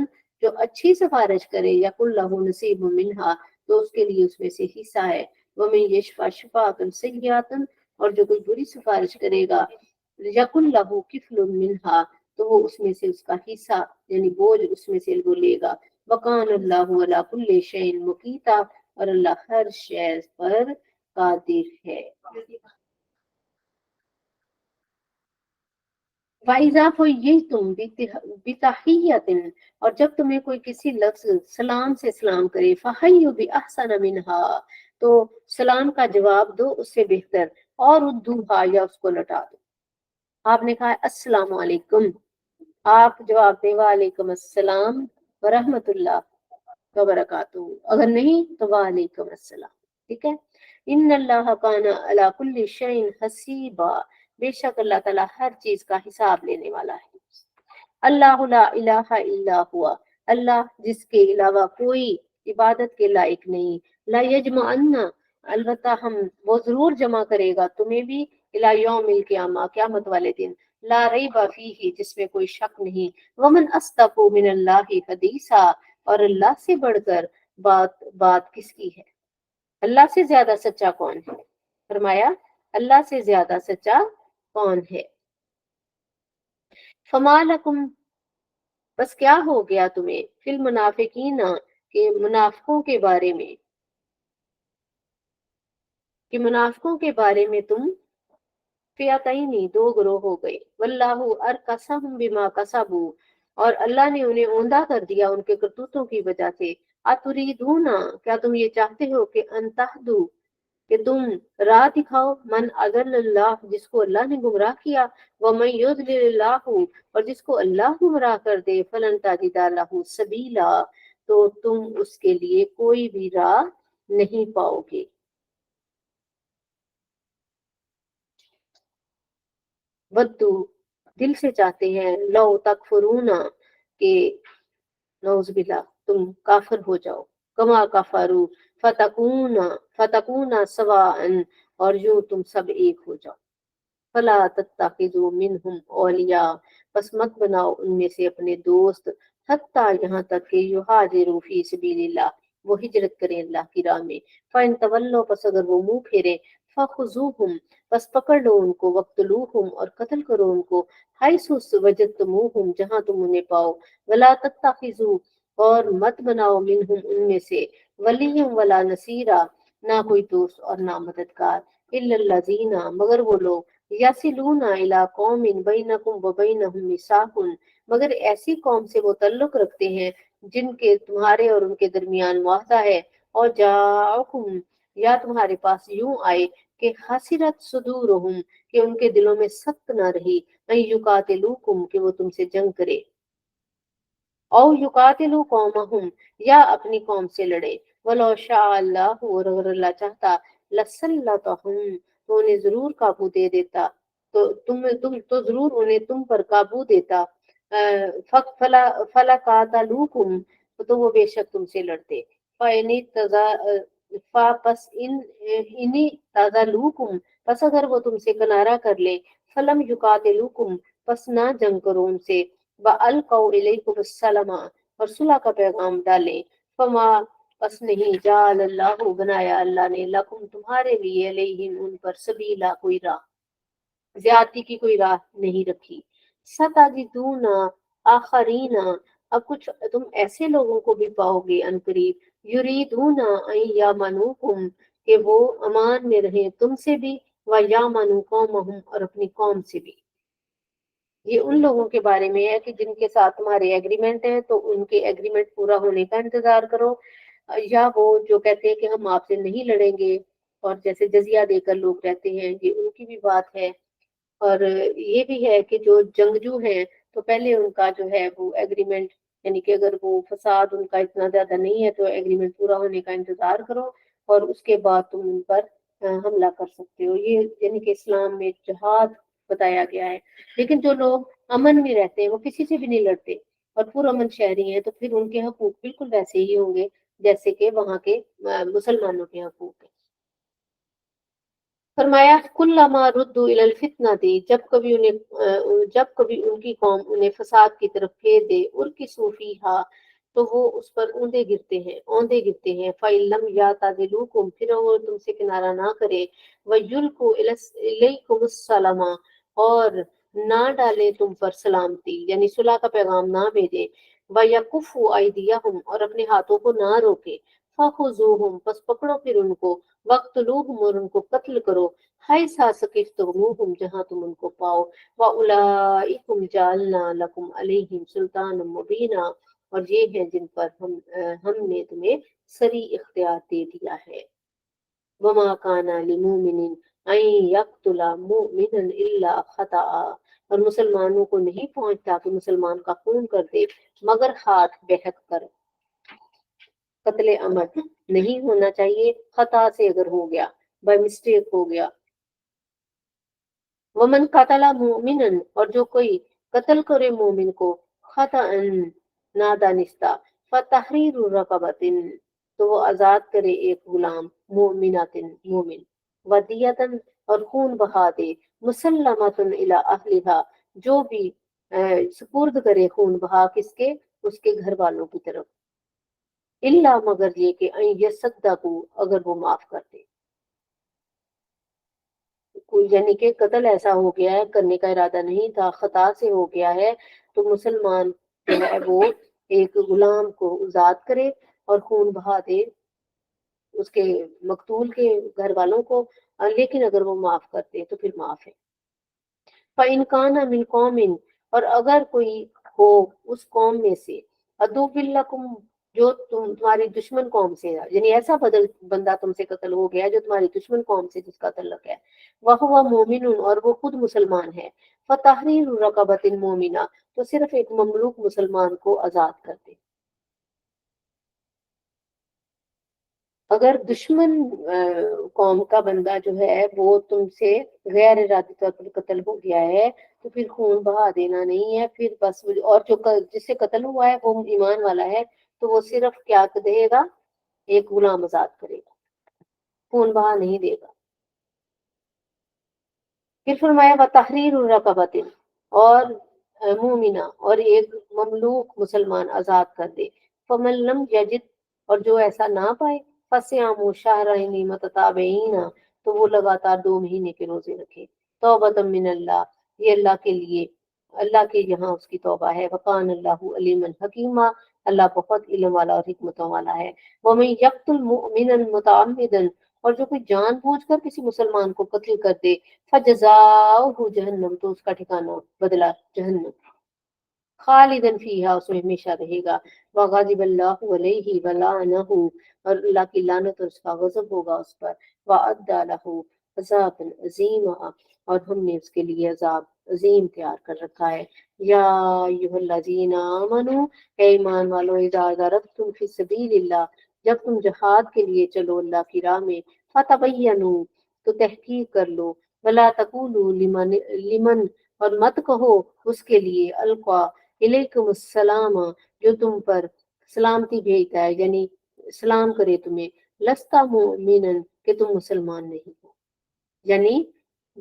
جو اچھی سفارش کرے، یقل لہ نصیب منہا، تو اس کے لیے اس میں سے حصہ ہے، ومن یشفع شفاعۃ سیئۃ، اور جو کوئی بری سفارش کرے گا، یقل لہ کفل منہا، تو وہ اس میں سے اس کا حصہ یعنی بوجھ اس میں سے وہ لے گا۔ وکان اللہ علی کل شیء مقیتا، اور اللہ ہر شے پر قادر ہے۔ وَإِذَا حَيَّيْتُم بِتَحِيَّةٍ، اور جب تمہیں کوئی کسی لفظ سلام سے سلام کرے، فَحَيُّوا بِأَحْسَنَ مِنْهَا، تو سلام کا جواب دو اس سے بہتر، اور ردوها، یا اس کو لوٹا دو۔ آپ نے کہا السلام علیکم، آپ جواب دیں وعلیکم السلام ورحمۃ اللہ وبرکاتہ، اگر نہیں تو وعلیکم السلام، ठीक है। इन्नल्लाह काना अला कुल्ली शैइन हसीबा, बेशक अल्लाह ताला हर चीज का हिसाब लेने वाला है। अल्लाहु ला इलाहा इल्ला हुआ, अल्लाह जिसके अलावा कोई इबादत के लायक नहीं। ला यजमअन्ना, अलबत्ता हम वो जरूर जमा करेगा तुम्हें भी, इला यौमिल क़ियामा, क़यामत वाले दिन। ला रैबा फीही, जिसमें कोई शक नहीं। वमन अस्दक़ु मिनल्लाहि हदीसा, और अल्लाह से बढ़कर बात बात किसकी है। अल्लाह से ज्यादा सच्चा कौन है। फरमाया अल्लाह से ज्यादा सच्चा कौन है। फमा लकुम, बस क्या हो गया तुम्हें, फिल मुनाफिकीना, के मुनाफिकों के बारे में, कि मुनाफिकों के बारे में तुम फियतैनी, दो ग्रोह हो गए। वल्लाहु अरकसहुम बिमा कसबू, और अल्लाह ने उन्हें औंधा कर दिया उनके करतूतों की वजह से। अतुरीदूना, क्या तुम ये चाहते हो कि अंतहदू, कि तुम राह दिखाओ, मन अल्लाह, जिसको अल्लाह ने गुमराह किया। व मन युद्लिल्लाहु, और जिसको अल्लाह गुमराह कर दे, फलन ताजिदा लहू सबीला, तो तुम उसके लिए कोई भी राह नहीं पाओगे। वद्दू, दिल से चाहते हैं, लो तकफुरूना, के नौजुबिल्ला तुम काफिर हो जाओ। कमा काफरू फतकूना फतकूना सवाअन, और यूं तुम सब एक हो जाओ। फला तत्ताखिजू मिनहुम औलिया, बस मत बनाओ उनमें से अपने दोस्त। हत्ता, यहाँ तक कि युहाजिरू फी सबीलिल्लाह, वो हिजरत करें अल्लाह की राह में। फ़इन तवल्लो, बस अगर वो मुंह फेरे, फखुजूहुम, बस पकड़ लो उनको। वक्तलूहुम, और कत्ल करो उनको। हाइसु वजदतमुहुम, जहाँ तुम उन्हें पाओ। वला तत्ताखिजू, और मत बनाओ मिनहुम उनमें से, वलियम वला नसीरा, ना कोई दोस्त और ना मददगार। इल्लल्लज़ीना, मगर वो लोग, यसिलूना इला कौमिन बैनकुम व बैनहुम मिसाकुन, मगर ऐसी कौम से वो ताल्लुक रखते हैं जिनके तुम्हारे और उनके दरमियान मुआहदा है। और जाओकुम, या तुम्हारे पास यूं आए कि हसिरत सुदूरहुम, कि उनके दिलों में सख्त ना रही। अन युकातिलुकुम, कि वो तुमसे जंग करे। औ युकातिलु कौमहुम, या अपनी कौम से लड़े। वलो शाअ अल्लाहु, और अगर अल्लाह चाहता, लसल्लतहुम, तो उन्हें जरूर काबू दे देता। तुम तो जरूर उन्हें तुम पर काबू देता। फक फला फला कातलुकुम, तो वो बेशक तुमसे लड़ते। फ़इनी तजा फा पस इन इनी तज़लुकुम, बस अगर वो तुमसे किनारा कर ले। फलम युकातिलुकुम, बस ना जंग करो उनसे। वअल्कौ इलैकुम अस्सलामा, और सुलह का पैगाम डालें। फमा, बस नहीं, जाल अल्लाह, बनाया अल्लाह ने, लकुम, तुम्हारे लिए, अलैहिम, उन पर, सबीला, कोई राह, ज्यादती की कोई राह नहीं रखी। सताजिदूना आखरीना, अब कुछ तुम ऐसे लोगों को भी पाओगे अनकरीब, युरीदूना अन यामनुकुम, कि वो अमान में रहें तुमसे भी, व यामनु कौमहुम, और अपनी कौम से भी। ये उन लोगों के बारे में है कि जिनके साथ तुम्हारे एग्रीमेंट है, तो उनके एग्रीमेंट पूरा होने का इंतजार करो। या वो जो कहते हैं कि हम आपसे नहीं लड़ेंगे, और जैसे जजिया देकर लोग रहते हैं, ये उनकी भी बात है। और ये भी है कि जो जंगजू हैं, तो पहले उनका जो है वो एग्रीमेंट, यानी कि अगर वो फसाद उनका इतना ज्यादा नहीं है, तो एग्रीमेंट पूरा होने का इंतजार करो, और उसके बाद तुम उन पर हमला कर सकते हो। ये यानी कि इस्लाम में जिहाद बताया गया है। लेकिन जो लोग अमन में रहते हैं, वो किसी से भी नहीं लड़ते, और पुरअमन शहरी हैं, तो फिर उनके हकूक बिल्कुल वैसे ही होंगे जैसे कि वहाँ के मुसलमानों के हकूक हैं। फरमाया कुल्लमा रुद्दू इलल फितनती, जब कभी उनकी कौम उन्हें फसाद की तरफ फेर दे, उर्की सूफीहा, तो वो उस पर औंधे गिरते हैं। फ़इल्लम यातादिलुकुम, फिर वो तुमसे किनारा ना करे। वयुल्कु इलैकुमुस्सलामा, और ना डाले तुम पर सलामती, यानी सुलह का पैगाम ना भेजे। वयकुफु अयदियहुम, और अपने हाथों को ना रोके। फखुजूहुम, बस पकड़ो फिर उनको। वक्तलूहुम, और उनको कत्ल करो। हाय सा सकिफ्तुमूहुम, जहाँ तुम उनको पाओ। व उलाइकुम जालना लकुम अलैहिम सुल्तान मुबीना, और ये हैं जिन पर हमने तुम्हें सरी इख्तियार दे दिया है। वमा काना लिमुमिनिन अन यक्तुला मुमिनन इल्ला खताआ, और मुसलमानों को नहीं पहुंचता कि मुसलमान का खून कर दे, मगर हाथ बहक कर। قتل عمد نہیں ہونا چاہیے، خطا سے اگر ہو گیا، بائی مسٹیک ہو گیا. ومن قتل مومنا اور جو کوئی قتل کرے مومن کو خطا نادانستہ فتحریر رقبۃ تو وہ آزاد کرے ایک غلام مومنات مومن ودیتن اور خون بہا دے مسلمۃ الی اہلھا جو بھی سپرد کرے خون بہا کس کے، اس کے گھر والوں کی طرف، الا مگر یہ کہ ان یصدقوا اگر وہ معاف کر دے. یعنی کہ قتل ایسا ہو گیا ہے، کرنے کا ارادہ نہیں تھا، خطا سے ہو گیا ہے، تو مسلمان جو ہے وہ ایک غلام کو آزاد کرے اور خون بہا دے اس کے مقتول کے گھر والوں کو، لیکن اگر وہ معاف کرتے تو پھر معاف ہے. فَإِنْ كَانَ مِنْ قَوْمٍ اور اگر کوئی ہو اس قوم میں سے عَدُوٍّ لَكُمْ جو تمہاری دشمن قوم سے ہے، یعنی ایسا بندہ تم سے قتل ہو گیا جو تمہاری دشمن قوم سے جس کا تعلق ہے، وَهُوَ مُؤْمِنٌ اور وہ خود مسلمان ہے، فَتَحْرِيرُ رَقَبَةٍ مُؤْمِنَةٍ تو صرف ایک مملوک مسلمان کو آزاد کر دے. اگر دشمن قوم کا بندہ جو ہے وہ تم سے غیر ارادی طور پر قتل ہو گیا ہے تو پھر خون بہا دینا نہیں ہے، پھر بس اور جو جس سے قتل ہوا ہے وہ ایمان والا ہے تو وہ صرف کیا دے گا، ایک غلام آزاد کرے گا، خون بہا نہیں دے گا. پھر فرمایا وتحریر رقبۃ اور مومنہ اور ایک مملوک مسلمان آزاد کر دے. فمن لم یجد اور جو ایسا نہ پائے فصیام شہرین متتابعین تو وہ لگاتار 2 مہینے کے روزے رکھے. توبۃ من اللہ یہ اللہ کے لیے، اللہ کے یہاں اس کی توبہ ہے. وقان اللہ علیما حکیما اللہ بہت علم والا اور حکمتوں والا ہے. ومن یقتل مؤمنا متعمدا اور جو کوئی جان بوجھ کر کسی مسلمان کو قتل کر دے فجزاؤہ جہنم تو اس کا ٹھکانہ بدلہ جہنم خالدن فیہا اس میں ہمیشہ رہے گا. وغضب اللہ علیہ ولعنہ اور اللہ کی لعنت اور اس کا غضب ہوگا اس پر. وَأَعَدَّ لَهُ عَذَابًا عَظِیمًا اور ہم نے اس کے لیے عذاب عظیم تیار کر رکھا ہے. یا ایھا الذین آمنوا اے ایمان والو اذا ضربتم فی سبیل اللہ جب تم جہاد کے لیے چلو اللہ کی راہ میں فتبینوا تو تحقیق کر لو. ولا تقولوا لمن اور مت کہو اس کے لیے القا الیکم السلام جو تم پر سلامتی بھیجتا ہے، یعنی سلام کرے تمہیں، لستا مومنا کہ تم مسلمان نہیں ہو. یعنی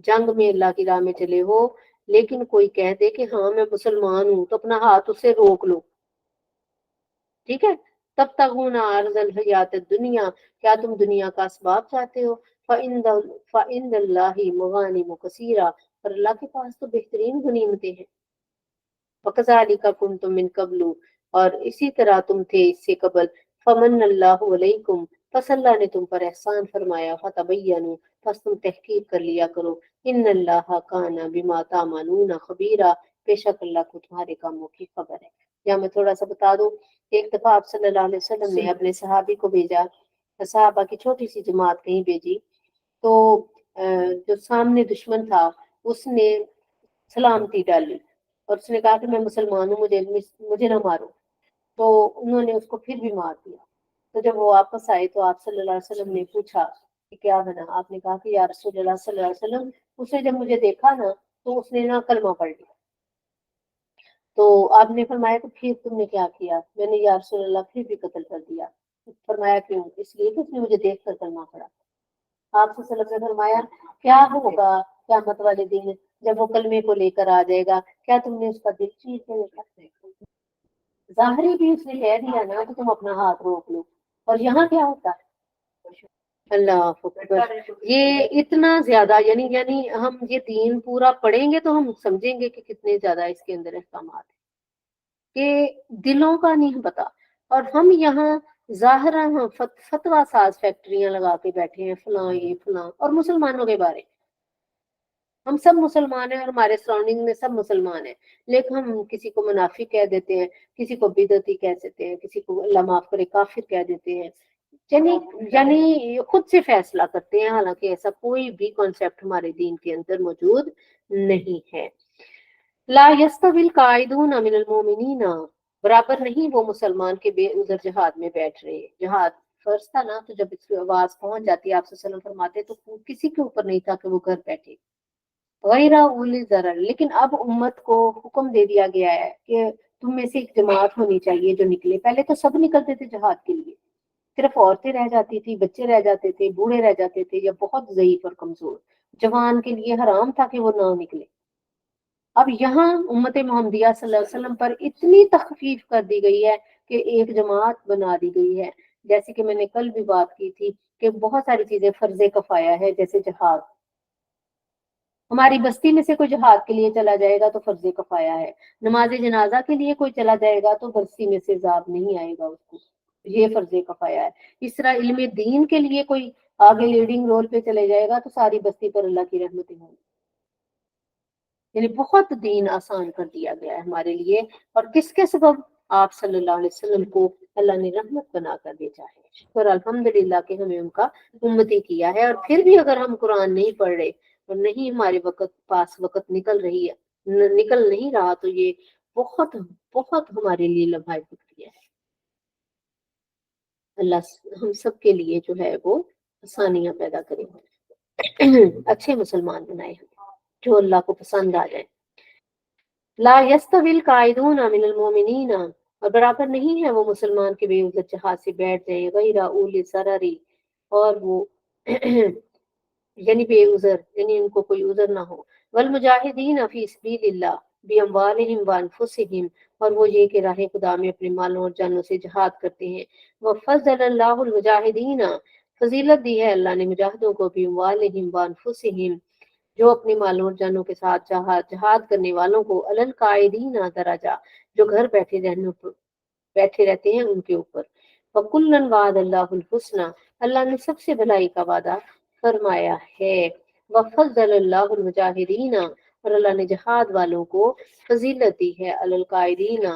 جنگ میں اللہ کی راہ میں چلے ہو لیکن کوئی کہہ دے کہ ہاں میں مسلمان ہوں تو اپنا ہاتھ اسے روک لو، ٹھیک ہے. تب تغون عرض الحیات الدنیا کیا تم دنیا کا اسباب چاہتے ہو. فعند اللہ مغانم کثیرہ اور اللہ کے پاس تو بہترین غنیمتیں ہیں. وَكَذَلِكَ كُنْتُم مِّن قَبْلُ اور اسی طرح تم تھے اس سے قبل. فَمَنَّ اللَّهُ عَلَيْكُمْ پس اللہ نے تم پر احسان فرمایا. فَتَبَيَّنُوا پس تم تحقیق کر لیا کرو. إِنَّ اللَّهَ كَانَ بِمَا تَعْمَلُونَ خَبِيرًا بے شک اللہ کو تمہارے کاموں کی خبر ہے. یا میں تھوڑا سا بتا دوں، ایک دفعہ آپ صلی اللہ علیہ وسلم نے اپنے صحابی کو بھیجا، صحابہ کی چھوٹی سی جماعت کہیں بھیجی تو جو سامنے دشمن تھا اس نے سلامتی ڈالی اور اس نے کہا کہ میں مسلمان ہوں، مجھے نہ مارو. تو انہوں نے اس کو پھر بھی مار دیا. تو جب وہ واپس آئے تو آپ صلی اللہ علیہ وسلم نے پوچھا کہ کیا بنا. آپ نے کہا کہ یا رسول اللہ صلی اللہ علیہ وسلم اس نے جب مجھے دیکھا نا تو اس نے نا کلمہ پڑھ لیا. تو آپ نے فرمایا کہ پھر تم نے کیا کیا. میں نے یا رسول اللہ پھر بھی قتل کر دیا. فرمایا کیوں؟ اس لیے کہ اس نے مجھے دیکھ کر کلمہ پڑھا. آپ صلی اللہ علیہ وسلم نے فرمایا کیا ہوگا قیامت والے دن جب وہ کلمے کو لے کر آ جائے گا، کیا تم نے اس کا دل چیر کے دیکھا؟ ظاہری بھی اس نے کہہ دیا نا کہ تم اپنا ہاتھ روک لو. اور یہاں کیا ہوتا ہے؟ اللہ اکبر. یہ اتنا زیادہ یعنی ہم یہ دین پورا پڑھیں گے تو ہم سمجھیں گے کہ کتنے زیادہ اس کے اندر احکامات ہیں کہ دلوں کا نہیں پتا. اور ہم یہاں ظاہرا فتویٰ ساز فیکٹریاں لگا کے بیٹھے ہیں، فلاں یہ فلاں، اور مسلمانوں کے بارے ہم سب مسلمان ہیں اور ہمارے سراؤنڈنگ میں سب مسلمان ہیں، لیکن ہم کسی کو منافق کہہ دیتے ہیں، کسی کو بدعتی کہہ دیتے ہیں، کسی کو اللہ معاف کرے کافر کہہ دیتے ہیں. یعنی خود سے فیصلہ کرتے ہیں، حالانکہ ایسا کوئی بھی کانسیپٹ ہمارے دین کے اندر موجود نہیں ہے. لا يستوي القاعدون من المؤمنین बराबर नहीं वो मुसलमान के बेउज़र जहाद में बैठ रहे। जहाद फर्ज था ना, तो जब इसकी आवाज पहुंच जाती, आप सल्लल्लाहु अलैहि वसल्लम फरमाते तो किसी के ऊपर नहीं था कि वो घर बैठे गैरा उली ज़रर। लेकिन अब उम्मत को हुक्म दे दिया गया है कि तुम में से एक जमात होनी चाहिए जो निकले। पहले तो सब निकलते थे जहाद के लिए, सिर्फ औरतें रह जाती थी, बच्चे रह जाते थे, बूढ़े रह जाते थे, या बहुत ज़ईफ और कमजोर। जवान के लिए हराम था कि वो ना निकले। अब यहाँ उम्मत मोहम्मदिया सल्लल्लाहु अलैहि वसल्लम पर इतनी तखफीफ कर दी गई है कि एक जमात बना दी गई है। जैसे कि मैंने कल भी बात की थी कि बहुत सारी चीजें फर्ज कफाया है, जैसे जहाज। हमारी बस्ती में से कोई जहाद के लिए चला जाएगा तो फर्ज कफाया है। नमाज जनाजा के लिए कोई चला जाएगा तो बस्ती में से जाब नहीं आएगा उसको, ये फर्ज कफाया है। इस तरह इल्म दीन के लिए कोई आगे लीडिंग रोल पे चले जाएगा तो सारी बस्ती पर अल्लाह की रहमतें होंगी। यानी बहुत दीन आसान कर दिया गया है हमारे लिए। और किसके सबब? आप सल्लल्लाहु अलैहि वसल्लम को अल्लाह ने रहमत बना कर भेजा है। शुक्र अल्हम्दुलिल्लाह कि हमें उनका उम्मती किया है। और फिर भी अगर हम कुरान नहीं पढ़ रहे और नहीं हमारे वक्त पास वक्त निकल रही है, निकल नहीं रहा, तो ये बहुत बहुत हमारे लिए लम्हा फिक्रिया है। अल्लाह हम सब के लिए जो है वो आसानियां पैदा करें, अच्छे मुसलमान बनाए हमें, जो अल्लाह को पसंद आ जाए। ला यस्तविल कायदून मिनल मोमिनीना, और बराबर नहीं है वो मुसलमान के बेउज़र जहाज से बैठ जाए, गैरा उली ज़ररी, और वो यानी बेउज़र, यानी उनको कोई उज़र ना हो। वल मुजाहिदीन फी सबीलिल्लाह बिअमवालिहिम व अनफुसिहिम, और वो ये कि राह खुदा में अपने मालों और जानों से जहाद करते हैं। व फज़्ज़लल्लाहुल मुजाहिदीन, फजीलत दी है अल्लाह ने मुजाहिदों को, बिअमवालिहिम व अनफुसिहिम, जो अपने मालों और जानों के साथ जहाद जहाद करने वालों को, अलल कायदीन दराजा, जो घर बैठे रहते हैं उनके ऊपर। वकुल्लन वादल्लाहुल हुस्ना, अल्लाह ने सबसे भलाई का वादा फरमाया है। वफज़्ज़लल्लाहुल मुजाहिदीना, और अल्लाह ने जहाद वालों को फजीलत दी है, अलल कायदीना,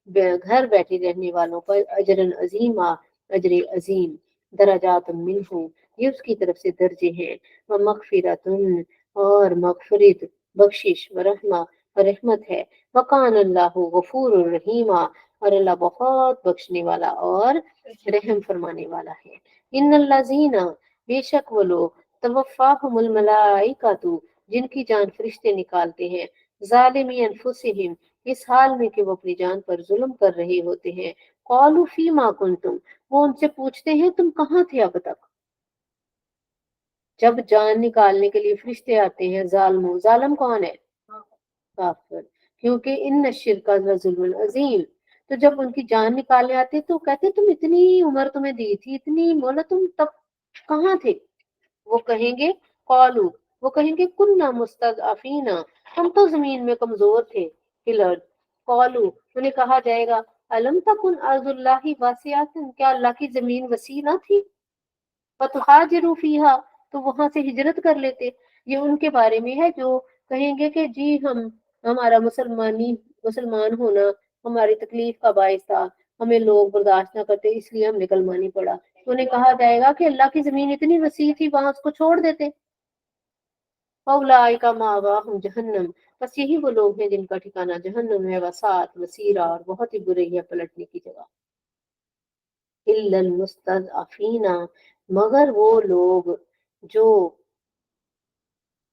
घर बैठे रहने वालों पर, अजरन अजीमा, अजर अजीम, दराजात मिन्हु, ये उसकी तरफ से दर्जे हैं। व मगफिरतुन, और मगफिरत, बख्शिश, व रहमा, और रहमत है। वकान अल्लाह गफूर रहीमा, और अल्लाह बहुत बख्शने वाला और रहम फरमाने वाला है। इन लजीना, बेशक वो लोग, तवफ़ाहुमुल मलाइकातु, जिनकी जान फरिश्ते निकालते हैं, ज़ालिमी अनफुसिहिम, इस हाल में कि वो अपनी जान पर जुल्म कर रहे होते हैं। कौलू फीमा कुंतुम, वो उनसे पूछते हैं तुम कहाँ थे अब तक। जब जान निकालने के लिए फरिश्ते आते हैं, जालिम, जालिम कौन है? काफिर। क्योंकि इन शिरका जुल्मुन अजीम, तो जब उनकी जान निकालने आते तो कहते तुम इतनी उम्र तुम्हें दी थी, इतनी मोहलत, तुम तब कहाँ थे? वो कहेंगे कौलू, वो कहेंगे कुन्ना मुस्तज़अफीना, हम तो जमीन में कमजोर थे, फिलर्द। कौलू, उन्हें कहा जाएगा अलम तकुन अर्जुल्लाहि वासियातन, क्या अल्लाह की जमीन वसी ना थी? फतहाजिरू फीहा, तो वहां से हिजरत कर लेते। ये उनके बारे में है जो कहेंगे कि जी हम, हमारा मुसलमान होना हमारी तकलीफ का बायस था, हमें लोग बर्दाश्त ना करते इसलिए हमने कलमा नहीं पड़ा। तो उन्हें कहा जाएगा कि अल्लाह की जमीन इतनी वसी थी, वहां उसको छोड़ देते। फौलाइका मावाहुम जहन्नम, बस यही वो लोग हैं जिनका ठिकाना जहन्नम है, वसात वसीरा, और बहुत ही बुरी है पलटने की जगह। इल्लल मुस्तज़अफीना, मगर वो लोग जो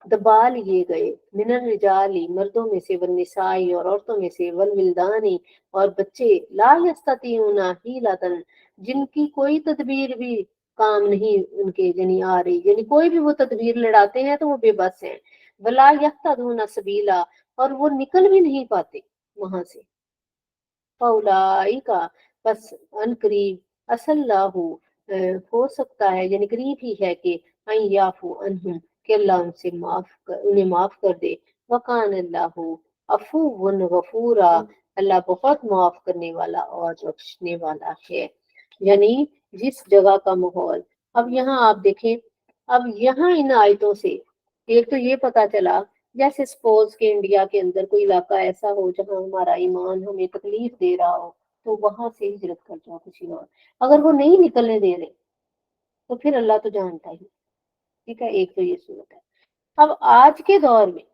दबा लिए गए, मिनर रिजाली, मर्दों में से, वन्निसाई, और औरतों में से, वल विल्दानी, और बच्चे, ला यस्ततीउना हीलतन, जिनकी कोई तदबीर भी काम नहीं उनके यानी आ रही, यानी कोई भी वो तदबीर लड़ाते हैं तो वो बेबस हैं। वला यहतदूना सबीला, और वो निकल भी नहीं पाते वहां से। फौलाइका, बस अनकरीब, असल्लाहु, हो सकता है यानी करीब ही है कि अन याफू अनहुम, कि अल्लाह उनसे उन्हें माफ कर दे। वकान अल्लाहु अफूवन गफूरा, अल्लाह बहुत माफ करने वाला और बख्शने वाला है। यानी जिस जगह का माहौल, अब यहाँ आप देखें, अब यहाँ इन आयतों से एक तो ये पता चला, जैसे सपोज के इंडिया के अंदर कोई इलाका ऐसा हो जहाँ हमारा ईमान हमें तकलीफ दे रहा हो, तो वहां से हिजरत कर जाओ किसी और। अगर वो नहीं निकलने दे रहे तो फिर अल्लाह तो जानता ही। ठीक है, एक तो ये सूरत है। अब आज के दौर में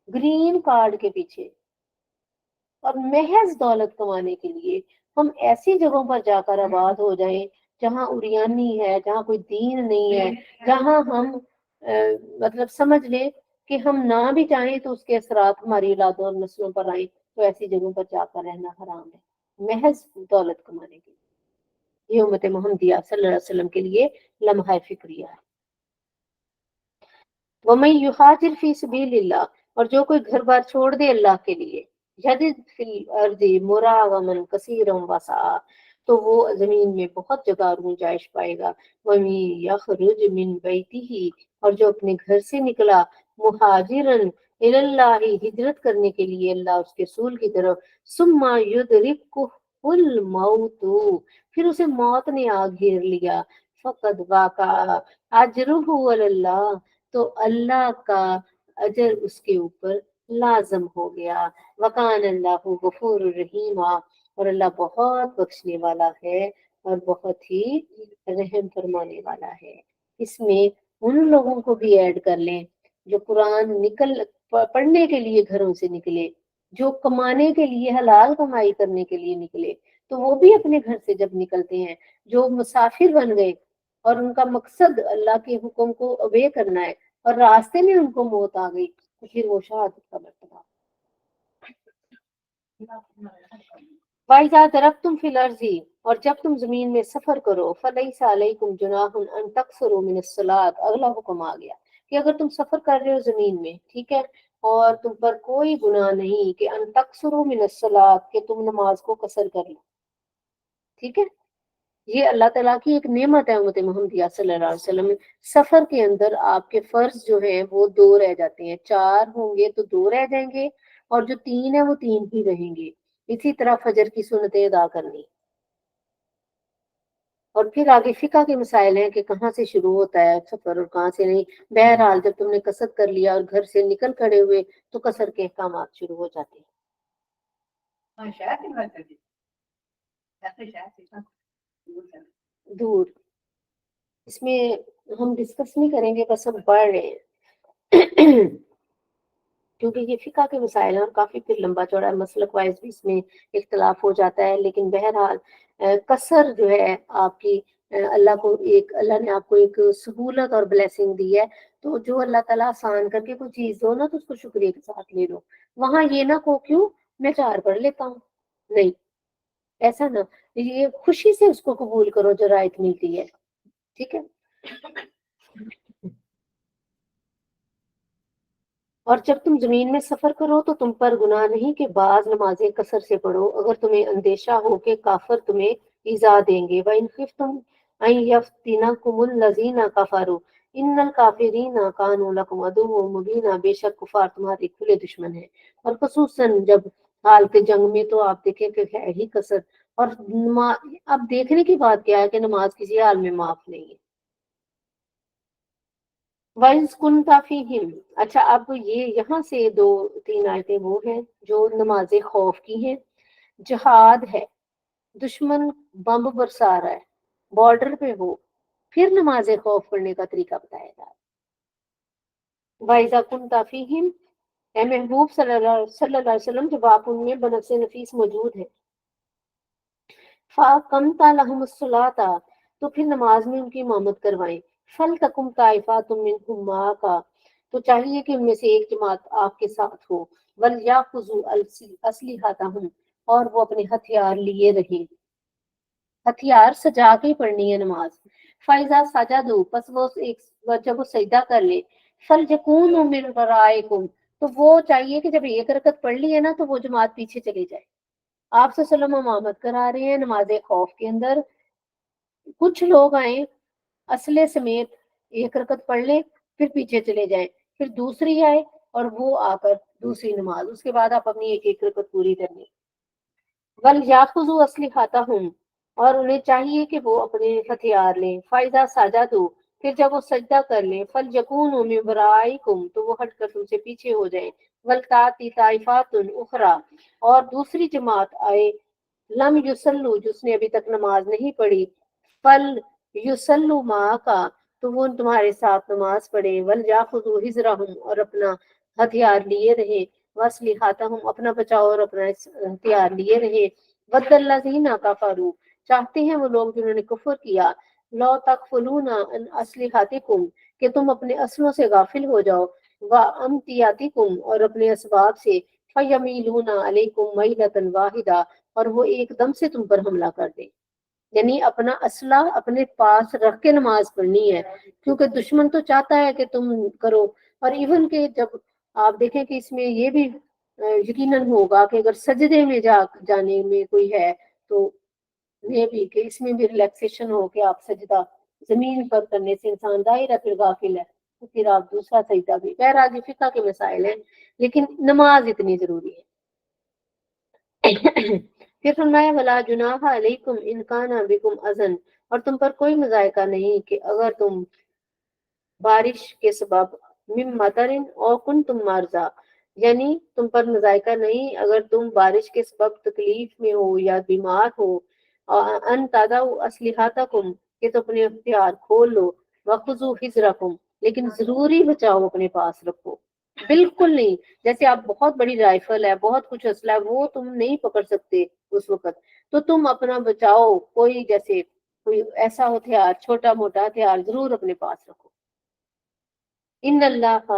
ग्रीन कार्ड के पीछे اور محض دولت کمانے کے لیے ہم ایسی جگہوں پر جا کر آباد ہو جائیں جہاں اریانی ہے، جہاں کوئی دین نہیں ہے، جہاں ہم مطلب سمجھ لیں کہ ہم نہ بھی چاہیں تو اس کے اثرات ہماری اولادوں اور نسلوں پر آئیں، تو ایسی جگہوں پر جا کر رہنا حرام ہے محض دولت کمانے کے لیے۔ یہ امت محمدیہ صلی اللہ علیہ وسلم کے لیے لمحہ فکریہ ہے۔ وَمَن يُهَاجِرْ فِي سَبِيلِ اللَّهِ، اور جو کوئی گھر بار چھوڑ دے اللہ کے لیے، يَجِدْ فِي الْأَرْضِ مُرَاغَمًا كَثِيرًا وَسَعًا، تو وہ زمین میں بہت جگہ اور گنجائش پائے گا۔ وَمَن يَخْرُجْ مِن بَيْتِهِ، اور جو اپنے گھر سے نکلا، مہاجرًا إِلَى اللَّهِ، ہجرت کرنے کے لیے اللہ اس کے رسول کی طرف، ثُمَّ يُدْرِكْهُ الْمَوْتُ، پھر اسے موت نے آ گھیر لیا، فقد واقع اجرہ علی اللہ، تو اللہ کا اجر اس کے اوپر لازم ہو گیا۔ وکان اللہ غفور الرحیم، اور اللہ بہت بخشنے والا ہے اور بہت ہی رحم فرمانے والا ہے۔ اس میں ان لوگوں کو بھی ایڈ کر لیں جو قرآن پڑھنے کے لیے گھروں سے نکلے، جو کمانے کے لیے حلال کمائی کرنے کے لیے نکلے، تو وہ بھی اپنے گھر سے جب نکلتے ہیں، جو مسافر بن گئے اور ان کا مقصد اللہ کے حکم کو اوبے کرنا ہے اور راستے میں ان کو موت آ گئی، تو پھر وہ شہادت کا مرتبہ۔ وَإِذَا ضَرَبْتُمْ فِي الْأَرْضِ، اور جب تم زمین میں سفر کرو، فَلَيْسَ عَلَيْكُمْ جُنَاحٌ أَن تَقْصُرُوا مِنَ الصَّلَاةِ، اگلا حکم آ گیا کہ اگر تم سفر کر رہے ہو زمین میں، ٹھیک ہے، اور تم پر کوئی گناہ نہیں کہ ان تقصروا من الصلاۃ، کہ تم نماز کو قصر کر لو، ٹھیک ہے۔ یہ اللہ تعالیٰ کی ایک نعمت ہے امت محمدیہ صلی اللہ علیہ وسلم میں۔ سفر کے اندر آپ کے فرض جو ہیں وہ 2 رہ جاتے ہیں، 4 ہوں گے تو 2 رہ جائیں گے، اور جو 3 ہیں وہ 3 ہی رہیں گے۔ اسی طرح فجر کی سنتیں ادا کرنی، اور پھر آگے فقہ کے مسائل ہیں کہ کہاں سے شروع ہوتا ہے سفر اور کہاں سے نہیں۔ بہرحال جب تم نے قصر کر لیا اور گھر سے نکل کھڑے ہوئے تو قصر کے احکامات شروع ہو جاتے ہیں۔ دور، اس میں ہم ڈسکس نہیں کریں گے، بس ہم پڑھ رہے ہیں کیونکہ یہ فقہ کے مسائل ہیں اور کافی پھر لمبا چوڑا مسلک وائز بھی اس میں اختلاف ہو جاتا ہے، لیکن بہرحال قصر جو ہے آپ کی اللہ نے آپ کو ایک سہولت اور بلیسنگ دی ہے، تو جو اللہ تعالیٰ آسان کر کے کوئی چیز دو نا تو اس کو شکریہ کے ساتھ لے لو۔ وہاں یہ نہ کو کیوں میں 4 پڑھ لیتا ہوں، نہیں، ایسا نہ، یہ خوشی سے اس کو قبول کرو جو رائت ملتی ہے، ٹھیک ہے۔ اور جب تم زمین میں سفر کرو تو تم پر گناہ نہیں کہ بعض نمازیں قصر سے پڑھو، اگر تمہیں اندیشہ ہو کہ کافر تمہیں ایذا دیں گے۔ وَإِنْ خِفْتُمْ أَنْ يَفْتِنَكُمُ الَّذِينَ كَفَرُوا إِنَّ الْكَافِرِينَ كَانُوا لَكُمْ عَدُوًّا مُبِينًا، بے شک کفار تمہارے کھلے دشمن ہیں، اور خصوصاً جب حالت جنگ میں تو آپ دیکھیں کہ ہے ہی قصر، اور اب دیکھنے کی بات کیا ہے کہ نماز کسی حال میں معاف نہیں ہے۔ وَإِذْ كُنْتَ فِيهِمْ، اچھا اب یہ یہاں سے 2-3 آیتیں وہ ہیں جو نماز خوف کی ہیں۔ جہاد ہے، دشمن بمب برسا رہا ہے، بارڈر پہ ہو، پھر نماز خوف پڑھنے کا طریقہ بتایا جا رہا ہے۔ وَإِذَا كُنْتَ فِيهِمْ، اے محبوب صلی اللہ علیہ وسلم، جب آپ ان میں بنفس نفیس موجود ہیں، فَأَقَمْتَ لَهُمُ الصَّلَاةَ، تو پھر نماز میں ان کی امامت کروائیں۔ فَلْتَكُمْ طَائِفَةٌ مِّنْهُمْ مَعَكَ، تو چاہیے کہ ان میں سے ایک جماعت آپ کے ساتھ ہو۔ وَلْيَأْخُذُوا أَسْلِحَتَهُمْ، اور وہ اپنے ہتھیار لیے رہیں، ہتھیار سجا کے پڑھنی ہے نماز۔ فَإِذَا سَجَدُوا، پس جب وہ سجدہ کر لے، فَلْيَكُونُوا مِنْ وَرَائِكُمْ، تو وہ چاہیے کہ جب ایک رکعت پڑھ لی ہے نا تو وہ جماعت پیچھے چلی جائے۔ آپ صلی اللہ علیہ وسلم امامت کرا رہے ہیں نماز خوف کے اندر، کچھ لوگ آئیں اسلحے سمیت، ایک رکعت پڑھ لیں پھر پیچھے چلے جائیں، پھر دوسری آئے اور وہ آ کر دوسری نماز، اس کے بعد آپ اپنی ایک رکعت پوری کرنی۔ وَلْيَأْخُذُوا أَسْلِحَتَهُمْ، اور انہیں چاہیے کہ وہ اپنے ہتھیار لیں۔ فَإِذَا سَجَدُوا، پھر جب وہ سجدہ کر لیں، فَلْيَكُونُوا مِنْ وَرَائِكُمْ، تو وہ ہٹ کر تم سے پیچھے ہو جائیں۔ وَلْتَأْتِ طَائِفَةٌ أُخْرَىٰ، اور دوسری جماعت آئے، لم یصلوا، جس نے ابھی تک نماز نہیں پڑھی، فل یصلوا معک، تو وہ تمہارے ساتھ نماز پڑھے۔ ولیأخذوا حذرهم، اور اپنا ہتھیار لیے رہے۔ वस्लिहातहुम, अपना बचाव और अपना हथियार लिए रहे। वद्दल्लज़ीना कफरू, चाहते हैं वो लोग जिन्होंने कुफ्र किया, लौ तकफुलूना अन अस्लिहातिकुम, कि तुम अपने असलों से गाफिल हो जाओ, व अमतियातिकुम, और अपने असबाब से, फयमीलूना अलैकुम मैलतन वाहिदा, और वो एकदम से तुम पर हमला कर दे। यानी अपना असला अपने पास रख के नमाज पढ़नी है, क्योंकि दुश्मन तो चाहता है कि तुम करो। और इवन के जब आप देखें कि इसमें ये भी यकीनन होगा कि अगर सजदे में जाने में कोई है, तो ये भी कि इसमें भी रिलैक्सेशन हो कि आप सजदा जमीन पर करने से इंसान दायरा फिर गाफिल है, तो फिर आप दूसरा सजदा भी। बहरहाल ये फिक़्ह के मसाइल हैं, लेकिन नमाज इतनी जरूरी है। फिर फरमाया वला जुनाहा अलैकुम इन काना बिकुम अज़न, और तुम पर कोई मज़ायका नहीं कि अगर तुम बारिश के सबब मिम मतरिन और कुन तुम मारजा, यानी तुम पर मज़ायका नहीं अगर तुम बारिश के सबब तकलीफ में हो या बीमार हो। अन तादाउ असलिहातकुम, कि तो अपने हथियार खोल लो। वखुजू हिजरकुम, लेकिन जरूरी बचाओ अपने पास रखो, बिल्कुल नहीं। जैसे आप बहुत बड़ी राइफल है, बहुत कुछ असला है, वो तुम नहीं पकड़ सकते उस वक्त, तो तुम अपना बचाओ, कोई जैसे कोई ऐसा हथियार, छोटा मोटा हथियार जरूर अपने पास रखो। इन अल्लाह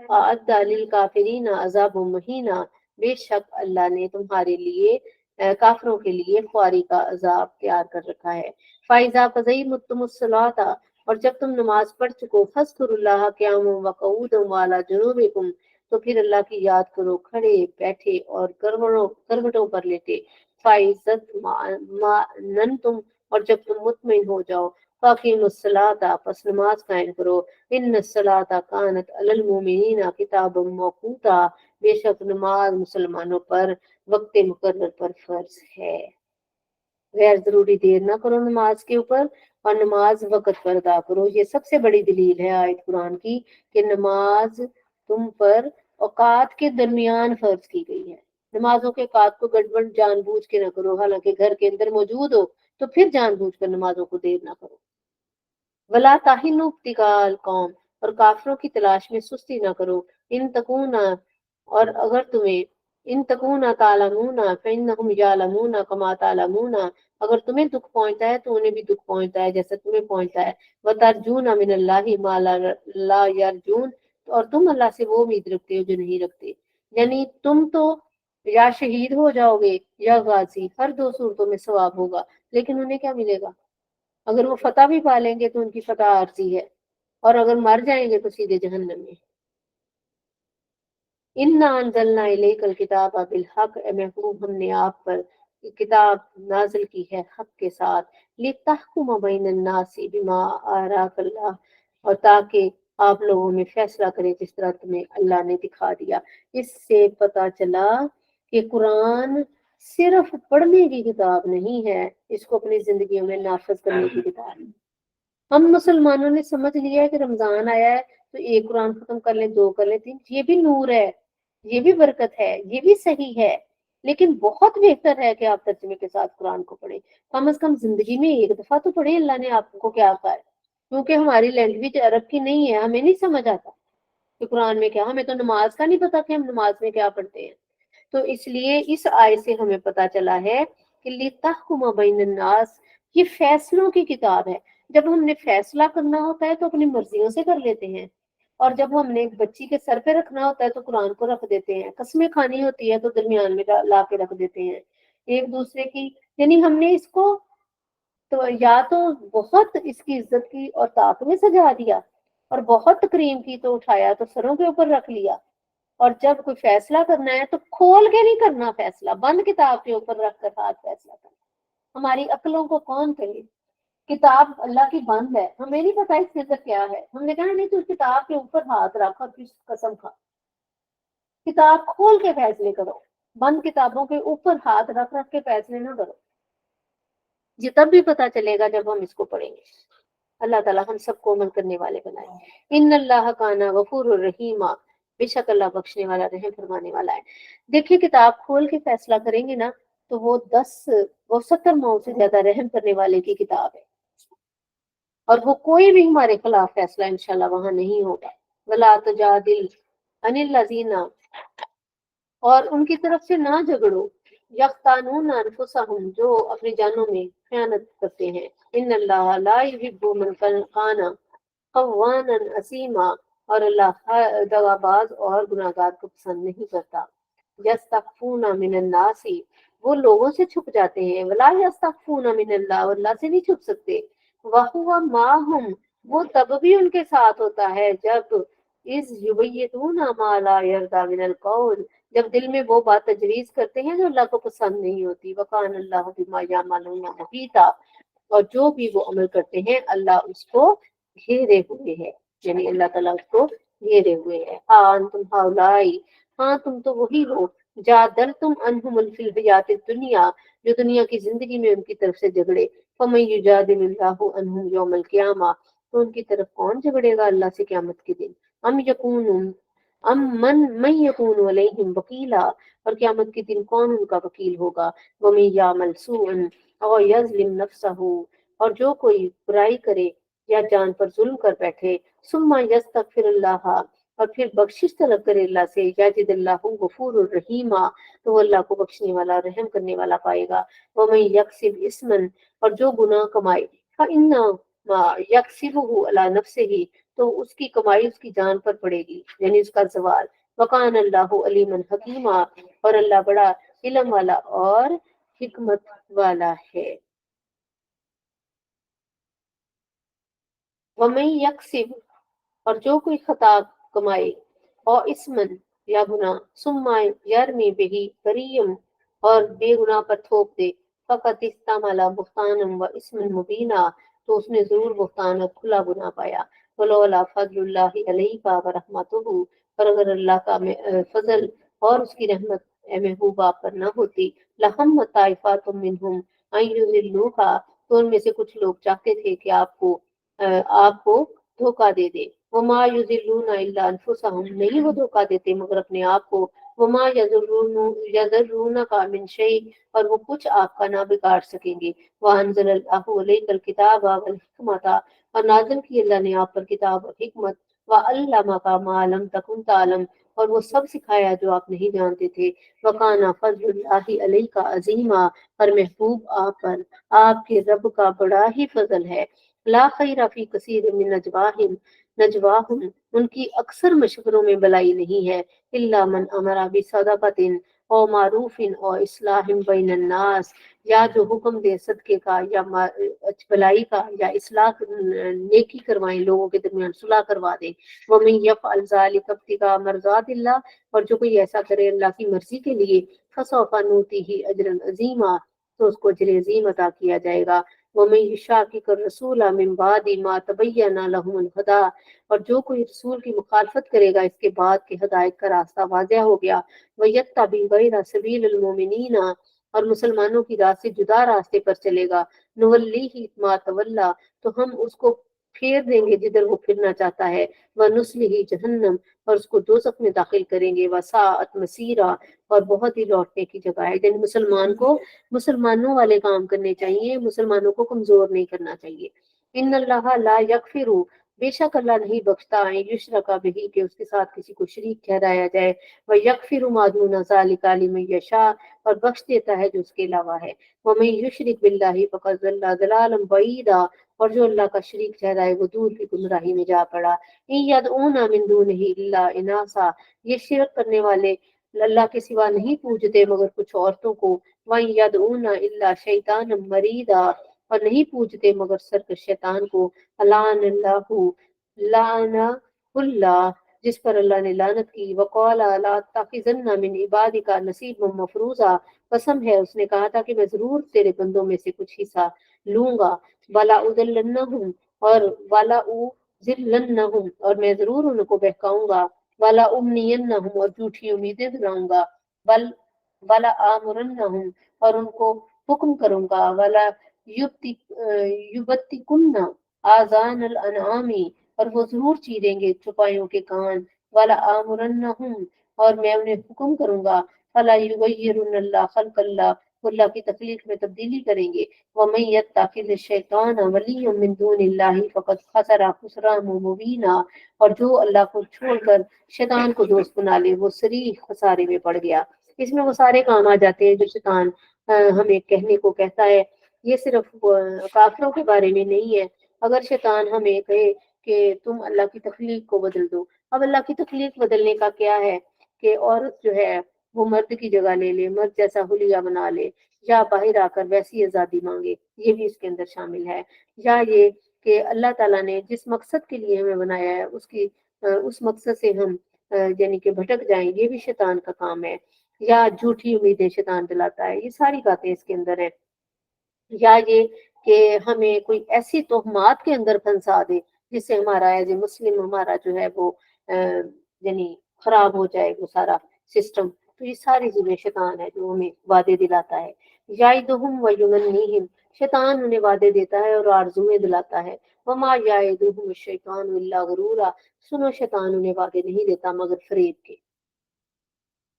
अअद्दा लिल काफिरीन अज़ाब महीना, बेशक अल्लाह ने तुम्हारे लिए काफिरों के लिए ख्वारी का अजाब तैयार कर रखा है। फाइजा क़ज़य्यिमुस्सलाता, और जब तुम नमाज पढ़ चुको, फज़्कुरुल्लाह क़ियामन व क़ुऊदन व अला जुनूबिकुम, तो फिर अल्लाह की याद करो खड़े बैठे और करवटों पर लेटे। फाइज़त नंतुम, और जब तुम मुतमिन हो जाओ, फ़ाक़िमुस्सलाता, पस नमाज कायम करो। इन सलाता कानत अलल मोमिनीना किताबम मौक़ूता, बेशक नमाज मुसलमानों पर वक्त मुकर्रर पर फर्ज है। गैर जरूरी देर ना करो नमाज के ऊपर, और नमाज वक्त पर अदा करो। ये सबसे बड़ी दलील है आयत कुरान की कि नमाज तुम पर औकात के दरमियान फर्ज की गई है। नमाजों के औकात को गड़बड़ जानबूझ के ना करो, हालांकि घर के अंदर मौजूद हो तो फिर जानबूझ कर नमाजों को देर ना करो। वला ताहिनु इब्तिगाल कौम, और काफिरों की तलाश में सुस्ती ना करो। इन तकूना, और अगर तुम्हें, इन तकूना तालमूना फ़इन्नहुम यालमूना कमा तालमूना, अगर तुम्हें दुख पहुंचता है तो उन्हें भी दुख पहुंचता है जैसा तुम्हें पहुंचता है। व तरजूना मिनल्लाहि मा ला यरजून, और तुम अल्लाह से वो उम्मीद रखते हो जो नहीं रखते। यानी तुम तो या शहीद हो जाओगे या गाजी, हर दो सूरतों में सवाब होगा, लेकिन उन्हें क्या मिलेगा? अगर वो फतह भी पा लेंगे तो उनकी फतह आरजी है, और अगर मर जाएंगे तो सीधे जहन्नम में। इन्ना अंज़लना इलैकल किताब बिल हक, ए महबूब हमने आप पर किताब नाजिल की है हक के साथ। लितहकुम बैनन नासी बिमा अराकल्लाह, और ताकि आप लोगों में फैसला करें जिस तरह तुम्हें अल्लाह ने दिखा दिया। इससे पता चला कि कुरान सिर्फ पढ़ने की किताब नहीं है, इसको अपनी जिंदगी में नाफिज करने की किताब है। हम मुसलमानों ने समझ लिया है कि रमजान आया है तो एक कुरान खत्म कर ले, दो कर ले, तीन, ये भी नूर है, ये भी बरकत है, ये भी सही है, लेकिन बहुत बेहतर है कि आप तर्जुमे के साथ कुरान को पढ़े। कम से कम जिंदगी में एक दफा तो पढ़े। अल्लाह ने आपको क्या कहा है? क्योंकि हमारी लैंग्वेज अरब की नहीं है, हमें नहीं समझ आता कि कुरान में क्या, हमें तो नमाज का नहीं पता कि हम नमाज में क्या पढ़ते हैं। तो इसलिए इस आयत से हमें पता चला है कि लितहकुम बैनन नास, ये फैसलों की किताब है। जब हमने फैसला करना होता है तो अपनी मर्जियों से कर लेते हैं, और जब हमने एक बच्ची के सर पे रखना होता है तो कुरान को रख देते हैं। कस्में खानी होती है तो दरमियान में ला के रख देते हैं एक दूसरे की। यानी हमने इसको तो या तो बहुत इसकी इज्जत की और ताक में सजा दिया, और बहुत तकरीम की तो उठाया तो सरों के ऊपर रख लिया। और जब कोई फैसला करना है तो खोल के नहीं करना फैसला, बंद किताब के ऊपर रख कर हाथ फैसला करना। हमारी अक्लों को कौन कहे? किताब अल्लाह की बंद है, हमें नहीं पता इसके अंदर क्या है, हमने कहा नहीं तू किताब के ऊपर हाथ रख और फिर कसम खा। किताब खोल के फैसले करो, बंद किताबों के ऊपर हाथ रख रख के फैसले ना करो। ये तब भी पता चलेगा जब हम इसको पढ़ेंगे। अल्लाह ताला हम सबको अमल करने वाले बनाए। इन अल्लाह काना गफूर रहीमा, बेशक अल्लाह बख्शने वाला रहम फरमाने वाला है। देखिए किताब खोल के फैसला करेंगे ना तो वो 70 मौत से ज्यादा रहम करने वाले की किताब है, और वो कोई भी हमारे खिलाफ फैसला इंशाल्लाह वहां नहीं होगा। वला तुजादिल अनिल लजीना اور ان کی طرف سے نہ جھگڑو، یختانون انفسہم، جو اپنی جانوں میں خیانت کرتے ہیں، ان اللہ لا یحب من کان قوانا اسیما، اور اللہ دغا باز اور گناہ گار کو پسند نہیں کرتا۔ یستخفون من الناس، وہ لوگوں سے چھپ جاتے ہیں، ولا یستخفون من اللہ، اور اللہ سے نہیں چھپ سکتے، وہو معہم، وہ تب بھی ان کے ساتھ ہوتا ہے جب از یبیتون ما لا یرضی من القول، جب دل میں وہ بات تجویز کرتے ہیں جو اللہ کو پسند نہیں ہوتی، وکان اللہ بما یعملون محیطا، اور جو بھی وہ عمل کرتے ہیں اللہ اس کو گھیرے ہوئے ہے، یعنی اللہ تعالیٰ اس کو گھیرے ہوئے ہے۔ ہاں انتم ہاؤلائی، ہاں تم تو وہی ہو، جادلتم عنہم فی الحیات الدنیا، جو دنیا کی زندگی میں ان کی طرف سے جھگڑے، فمن یجادل اللہ عنہم یوم القیامہ، تو ان کی طرف کون جھگڑے گا اللہ سے قیامت کے دن، ام یکون ام من یکون علیہم وکیلا، اور قیامت کے دن کون ان کا وکیل ہوگا، ومن یعمل سوءا او یظلم نفسہ، اور جو کوئی برائی کرے یا جان پر ظلم کر بیٹھے، ثم یستغفر اللہ، اور پھر بخشش طلب کرے اللہ سے، یجد اللہ غفور الرحیم، تو وہ اللہ کو بخشنے والا رحم کرنے والا پائے گا۔ ومن یکسب اسما، اور جو گناہ کمائے، فانما یکسبہ علی نفسہ، تو اس کی کمائی اس کی جان پر پڑے گی، یعنی اس کا زوال۔ وکان اللہ علیما حکیما، اور اللہ بڑا علم والا اور حکمت والا ہے۔ ومن یکسب، اور جو کوئی خطا کمائے، اور اسمن یا گناہ، ثم یرمی بہی بریم، اور بے گناہ پر تھوپ دے، فقط استعمل بہتانا و اسم مبینہ، تو اس نے ضرور بہتان اور کھلا گناہ پایا۔ ولولا فضل اللہ علیہ و رحمتہ، اور اگر اللہ کا فضل اور اس کی رحمت اے محبوب آپ پر نہ ہوتی، لہم طائفات منہم ان یضلوک، تو ان میں سے کچھ لوگ چاہتے تھے کہ آپ کو دھوکہ دے دے۔ وما یضلون الا انفسهم، نہیں وہ دھوکہ دیتے مگر اپنے آپ کو۔ وما یضرونک من شیء، اور وہ کچھ آپ کا نہ بگاڑ سکیں گے۔ وانزل اللہ علیک الکتاب والحکمۃ، اور نازل کی اللہ نے آپ پر کتاب اور حکمت، وعلمک ما لم تکن تعلم، اور وہ سب سکھایا جو آپ نہیں جانتے تھے۔ وکان فضل اللہ علیک عظیما، اور محبوب آپ پر آپ کے رب کا بڑا ہی فضل ہے۔ لا خیر فی کثیر من نجواہم، ان کی اکثر مشوروں میں بلائی نہیں ہے، الا من امر بصدقۃ او معروف او اصلاح بین الناس، یا جو حکم دے صدقے کا یا بلائی کا یا اصلاح نیکی کروائیں، لوگوں کے درمیان صلح کروا دیں۔ ومن یفعل ذلک ابتغاء مرضات اللہ، اور جو کوئی ایسا کرے اللہ کی مرضی کے لیے، فسوف نؤتیہ اجرا عظیما، تو اس کو اجر عظیم عطا کیا جائے گا۔ ومن یشاقق الرسول من بعد ما تبین لهم الہدی، اور جو کوئی رسول کی مخالفت کرے گا اس کے بعد کہ ہدایت کا راستہ واضح ہو گیا، ویتبع غیر سبیل المؤمنین، اور مسلمانوں کی راہ سے جدا راستے پر چلے گا، نولیہ ما تولی، تو ہم اس کو پھیر دیں گے جدھر وہ پھرنا چاہتا ہے، ونصلہ جہنم، اور اس کو دوزخ میں داخل کریں گے، وساءت مصیرا، اور بہت ہی لوٹنے کی جگہ ہے۔ یعنی مسلمان کو مسلمانوں والے کام کرنے چاہیے، مسلمانوں کو کمزور نہیں کرنا چاہیے۔ ان اللہ لا یغفر، بے شک اللہ نہیں بخشتا، یشرک بہ، کہ اس کے ساتھ کسی کو شریک ٹھہرایا جائے، ویغفر ما دون ذلک لمن یشاء، اور بخش دیتا ہے جو اس کے علاوہ ہے۔ ومن یشرک باللہ فقد ضل ضلالا بعیدا، اور جو اللہ کا شریک ٹھہرائے وہ دور کی گمراہی میں جا پڑا۔ ان یدعون من دونہ الا اناسا، یہ شرک کرنے والے اللہ کے سوا نہیں پوجتے مگر کچھ عورتوں کو، وَإِن يَدْعُونَ إِلَّا شَيْطَانًا مَرِيدًا، اور نہیں پوجتے مگر سرکش شیطان کو، لعن اللہ، لعنہ اللہ، جس پر اللہ نے لعنت کی، وقال لا تتخذن من عبادک نصیبا مفروضا، قسم ہے اس نے کہا تھا کہ میں ضرور تیرے بندوں میں سے کچھ حصہ لوں گا، ولا اضلنہم، اور ولا اضلنہم، اور میں ضرور ان کو بہکاؤں گا، ولا امنینہم، اور جھوٹی امیدیں دلاؤں گا، بل ولا آمرنہم، اور ان کو حکم کروں گا، ولا یبتکن آذان الانعام، اور وہ ضرور چیریں گے چوپایوں کے کان، ولا آمرنہم، اور میں انہیں حکم کروں گا، فلا یغیرن اللہ خلق اللہ، वो अल्लाह की तकलीफ में तब्दीली करेंगे। वमन यत्तखिज़ शैतान वलिय्यन मिन दूनिल्लाहि फ़क़द ख़सरा ख़ुसरान मुबीना, और जो अल्लाह को छोड़कर शैतान को दोस्त बना ले वो सरी खसारे में पड़ गया। इसमें वो सारे काम आ जाते हैं जो शैतान हमें कहने को कहता है। ये सिर्फ काफिरों के बारे में नहीं है। अगर शैतान हमें कहे कि तुम अल्लाह की तख्लीक को बदल दो, अब अल्लाह की तख्लीक बदलने का क्या है कि औरत जो है वो मर्द की जगह ले ले, मर्द जैसा हुलिया बना ले, या बाहर आकर वैसी आज़ादी मांगे, ये भी इसके अंदर शामिल है। या ये कि अल्लाह ताला ने जिस मकसद के लिए हमें बनाया है उस मकसद से हम यानी कि भटक जाएं, ये भी शैतान का काम है। या झूठी उम्मीदें शैतान दिलाता है, ये सारी बातें इसके अंदर है। या ये कि हमें कोई ऐसी तोहमात के अंदर फंसा दे जिससे हमारा एज ए मुस्लिम हमारा जो है वो यानी खराब हो जाए वो सारा सिस्टम। तो ये सारी चीजें शैतान है जो हमें वादे दिलाता है। याइदुहुम व युमन्नीहिम, शैतान उन्हें वादे देता है और आरजुएं दिलाता है। वमा याइदुहुम शैतान इल्ला गुरूरा, सुनो शैतान उन्हें वादे नहीं देता मगर फरेब के।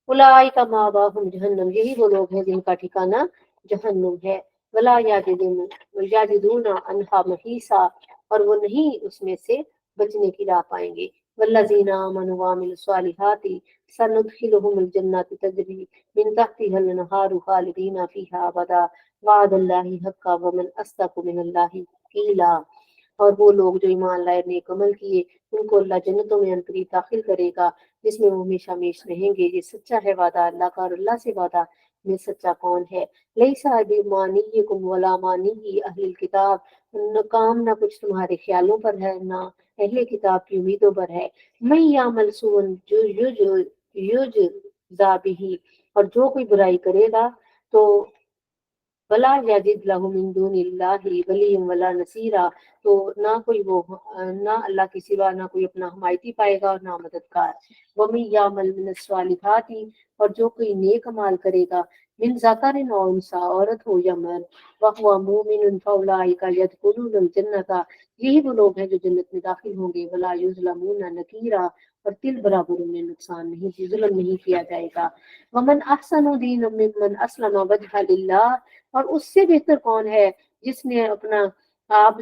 उलाई का मावाहुम जहन्नम, यही वो लोग हैं जिनका ठिकाना जहन्नुम है। वला याजिदूना अनहा महीसा, और वो नहीं उसमें से बचने की राह पाएंगे। वल्लजीना आमनु व अमिलु स्वालिहाति सनुदखिलुहुमुल जन्नति तजरी मिन तहतिहा अल-अनहारु खालिदीना फीहा अबदा वअदल्लाहि हक्का व मन अस्दक़ु मिनल्लाहि क़ीला। और वो लोग जो ईमान लाए नेक अमल किए उनको अल्लाह जन्नतों में अंतरी दाखिल करेगा जिसमें वो हमेशा हमेश रहेंगे। ये सच्चा है वादा अल्लाह का, और अल्लाह से वादा में सच्चा कौन है। लैसा बिमानियकुम वला मानी अहल किताब, न काम ना कुछ तुम्हारे ख्यालों पर है ना अहले किताब की उम्मीदों पर है। मैं यामल सुन जो युज जाबिही, और जो कोई बुराई करेगा तो वला यजिद लहु मिन दूनिल्लाहि वलिय्यन वला नसीरा, तो ना कोई वो ना अल्लाह के सिवा ना कोई अपना हमायती पाएगा और ना मददगार। वमी यामल मिन स्वालिहाती, और जो कोई नेक अमाल करेगा मिन ज़करिन औ उनसा, औरत हो या मर्द, वहुवा मुमिनुन फउलाइका यदखुलूनल जन्नता, यही वो लोग हैं जो जन्नत में दाखिल होंगे। वला युज़लमूना नकीरा, और तिल बराबर उन्हें नुकसान नहीं, जुल्म नहीं किया जाएगा। वमन अहसनु दीन मिम्मन अस्लमा वजह लिल्लाह, और उससे बेहतर कौन है जिसने अपना आप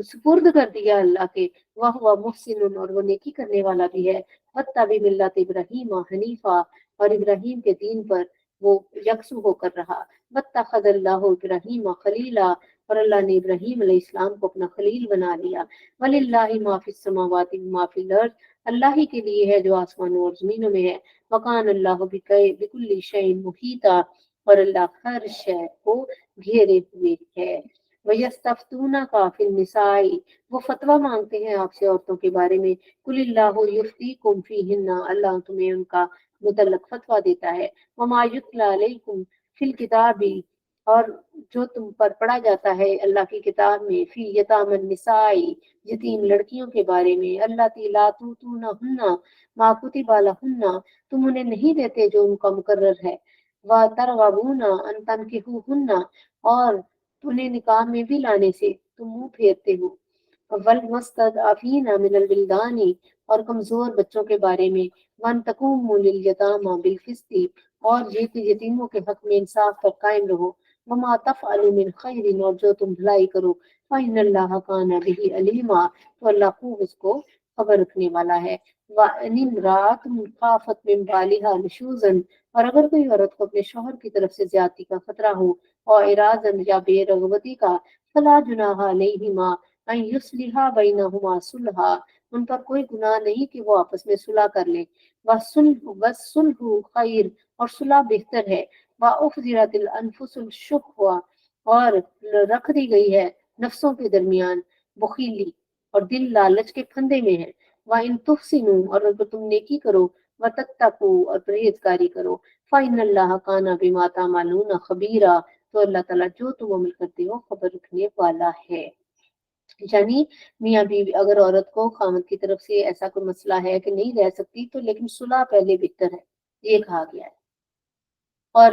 सुपुर्द कर दिया अल्लाह के। वह हुआ मुहसिन, और वो नेकी करने वाला भी है। वत्तबि मिल्लत इब्राहीम हनीफा, और इब्राहीम के दीन पर वो यकसू होकर रहा। वत्तखज़ल्लाहु इब्राहीम खलीला, और अल्लाह ने इब्राहीम अलैहिस्सलाम को अपना खलील बना लिया। वलिल्लाहि मा फिस समावाति व मा फिल अर्ज़, अल्लाह ही के लिए है जो आसमानों और जमीनों में है। वकान अल्लाहु बिकुल्लि शैइन मुहीता, और अल्लाह हर शय को घेरे हुए है। वयस्तफ्तूना का फिल निसाई, वो फतवा मांगते हैं आपसे औरतों के बारे में। कुलिल्लाहु युफ्तीकुम फीहिन्ना, अल्लाह तुम्हें उनका मुतल्लक फतवा देता है। वमा युतला अलैकुम फिल किताबी, और जो तुम पर पढ़ा जाता है अल्लाह की किताब में, फी यतामन निसाई, यतीम लड़कियों के बारे में। अल्लाह ला तूतूना हुन्ना मा कुतिबा लहुन्ना, तुम उन्हें नहीं देते जो उनका मुकर्रर है। व तरगबूना अन तनकिहुहुन्ना, और उन्हें निकाह में भी लाने से तुम मुंह फेरते हो। वल मुस्तदअफीना मिनल विल्दानी, और कमजोर बच्चों के बारे में। वन तकूमु लिल यतामा बिल क़िस्ति, और ये कि यतीमों के हक में इंसाफ पर कायम रहो। वमा तफ़अलु मिन खैरिन, और जो तुम भलाई करो, फ़इन्नल्लाह कान बिही अलीमा, तो अल्लाह खूब उसको खबर रखने वाला है। व इनिम्राअतुन खाफत मिन बालिहा नुशूज़न, और अगर कोई औरत को अपने शौहर की तरफ से ज्यादती का खतरा हो और इरादन या बेरगबती का, फला जुनाहा अलैहिमा अन युस्लिहा बैनहुमा सुलहा, उन पर कोई गुनाह नहीं कि वो आपस में सुलह कर ले। वसुल्हु खैर, और सुलह बेहतर है। व उखजिरतिल अनफुसुल शुह, और रख दी गई है नफ्सों के दरमियान बखीली, और दिल लालच के फंदे में है। व इन तुहसिनु, और अगर तुम नेकी करो, व तत्तकू, और परहेजगारी करो, फ़इन्नल्लाह काना बिमा तामलून खबीरा, तो अल्लाह ताला जो तुम अमल करते हो खबर रखने वाला है। यानी मियाँ बीवी, अगर औरत को खामद की तरफ से ऐसा कोई मसला है कि नहीं रह सकती तो लेकिन सुलह पहले बेहतर है, ये कहा गया है। और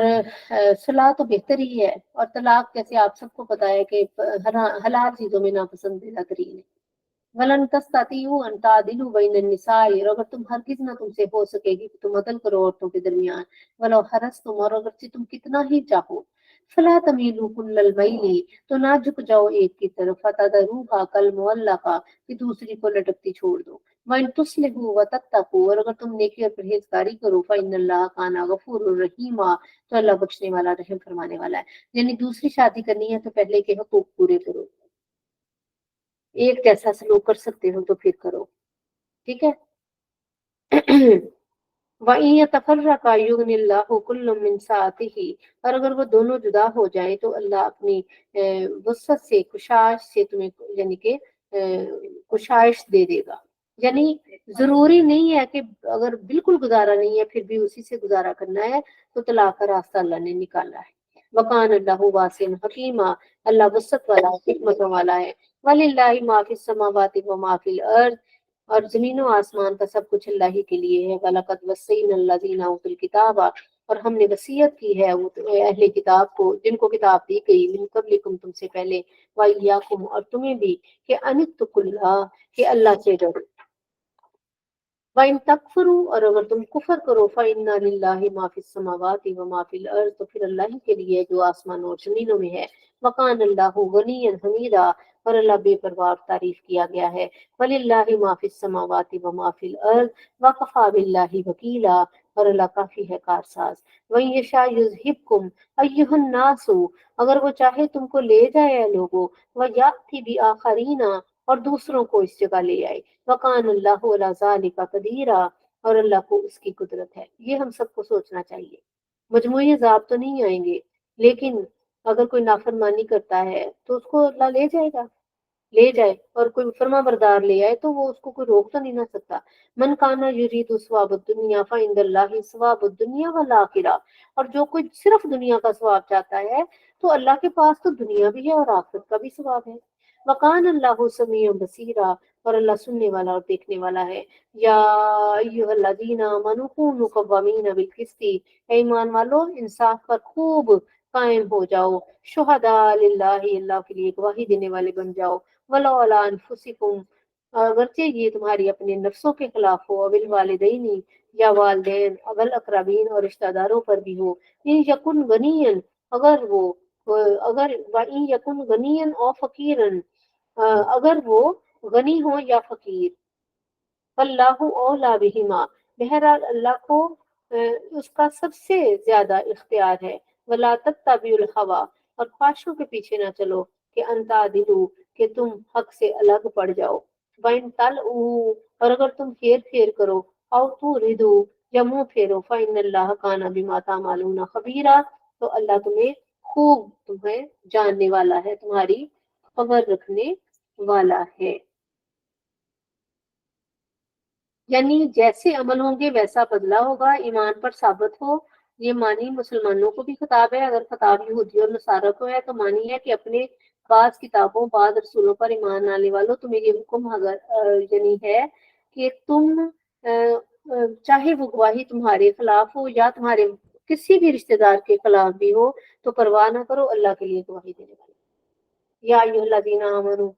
सुलह तो बेहतर ही है। और तलाक जैसे आप सबको पता है कि हलाल चीजों में नापसंदीदा तरीन है। वलन तस्तातियु अन तादिलु बैनन निसाई, और अगर तुम हरगिज ना तुमसे हो सकेगी कि तुम अदल करो औरतों के दरमियान। वलो हरस तुम, और अगर तुम कितना ही चाहो, फला तमीलू कुल्लल मैली, तो ना झुक जाओ एक की तरफ, फतदरूहा कल मुअल्लका, कि दूसरी को लटकती छोड़ दो। वइन तुस्लिहू व तत्तकू, और अगर तुम नेकी और परहेजगारी करो, फइन्नल्लाह काना गफूरुर रहीमा, तो अल्लाह बख्शने वाला रहम फरमाने वाला है। यानी दूसरी शादी करनी है तो पहले के हकूक पूरे करो, एक जैसा सलूक कर सकते हो तो फिर करो, ठीक है। वहीं यतफर्रका युगनिल्लाहु कुल्लुम मिन साअतिही, और अगर वो दोनों जुदा हो जाए तो अल्लाह अपनी वसअत से, कुशाश से तुम्हें, यानी कि कुशाइश दे देगा। यानी जरूरी नहीं है कि अगर बिल्कुल गुजारा नहीं है फिर भी उसी से गुजारा करना है, तो तलाक का रास्ता अल्लाह ने निकाला है। वकान अल्लाहु वासिअन हकीमा, अल्लाह वसअत वाला हिकमतों वाला है। वलिल्लाहि मा फिस समावाति व मा फिल अर्द, और जमीन और आसमान का सब कुछ अल्लाह ही के लिए है। वलकद वस्सैना अल्लज़ीना उतुल किताबा, और हमने वसीयत की है वो अहले किताब को, जिनको किताब दी गई, मिन कब्लिकुम, तुमसे पहले, व इय्याकुम, और तुम्हें भी, कि अनित्तकुल्लाह, कि अल्लाह से डरो। वाइन तकफुरु, और अगर तुम कुफर करो, फइन्ना लिल्लाहि मा फिस समावाति व मा फिल अर्द, तो फिर अल्लाह ही के लिए है जो आसमान और जमीनों में है। वकान अल्लाहु गनिय्यन हमीदा, और अल्लाह बेपरवाह तारीफ किया गया है। वलिल्लाहि मा फिस समावाति व मा फिल अर्द, वकफा बिल्लाहि वकीला, और अल्लाह काफी है कारसाज। वइन यशा युज़हिबकुम अय्युहन नासु, अगर वो चाहे तुमको ले जाए लोगों, व याति बि आखरीना, और दूसरों को इस जगह ले आए। वकान अल्लाह अला ज़ालिका कदीरा, और अल्लाह को उसकी कुदरत है। ये हम सबको सोचना चाहिए। मजमूई अजाब तो नहीं आएंगे, लेकिन अगर कोई नाफरमानी करता है तो उसको अल्लाह ले जाएगा, ले जाए, और कोई फर्मा बरदार ले आए तो वो उसको कोई रोक तो नहीं ना सकता। मन काना युरीदु सवाब दुनिया फइंदल्लाहि सवाब दुनिया वल आखिरा, और जो कोई सिर्फ दुनिया का सवाब चाहता है तो अल्लाह के पास तो दुनिया भी है और आखिरत का भी सवाब है। वकान अल्लाह समीउ बसीरा, और अल्लाह सुनने वाला और देखने वाला है। या अय्युहल्लज़ीना आमनू कूनू कव्वामीना बिल क़िस्ति, ऐ ईमान वालो इंसाफ पर खूब कायम हो जाओ। शुहदा लिल्लाहि, अल्लाह के लिए गवाही देने वाले बन जाओ। वलो अला अनफुसिकुम, अगरचे ये तुम्हारी अपने नफ्सों के खिलाफ हो, अविल वालिदैनी, या वालदैन, अवल अकरबीन, और रिश्तेदारों पर भी हो। इन यकुन गनियन, अगर वो अगर इन यकुन गनियन और फकीरन, अगर वो गनी हो या फकीर, अल्लाहु औला बिहिमा, बहरहाल अल्लाह को उसका सबसे ज्यादा इख्तियार है। वला तत्तबिउल हवा, और ख्वाहिशों के पीछे ना चलो, कि अंता दिलू, कि तुम हक से अलग पड़ जाओ। वाइन तल और अगर तुम हेर फेर करो, औ तू रिदू, या मुंह फेरो, फाइन अल्लाह काना बिमा तामालूना खबीरा, तो अल्लाह तुम्हें जानने वाला है, तुम्हारी खबर रखने वाला है। यानी जैसे अमल होंगे वैसा बदला होगा, ईमान पर साबित हो। ये मानी मुसलमानों को भी खिताब है, अगर खिताब यहूदी और नसारा को है तो मानी है कि अपने बाज किताबों, बाज रसूलों पर ईमान आने वालों, तुम्हें ये हुक्म अगर यानी है कि तुम चाहे वो गवाही तुम्हारे खिलाफ हो या तुम्हारे किसी भी रिश्तेदार के खिलाफ भी हो, तो परवाह ना करो, अल्लाह के लिए गवाही देने वाले। या अय्युहल्लज़ीना आमनू,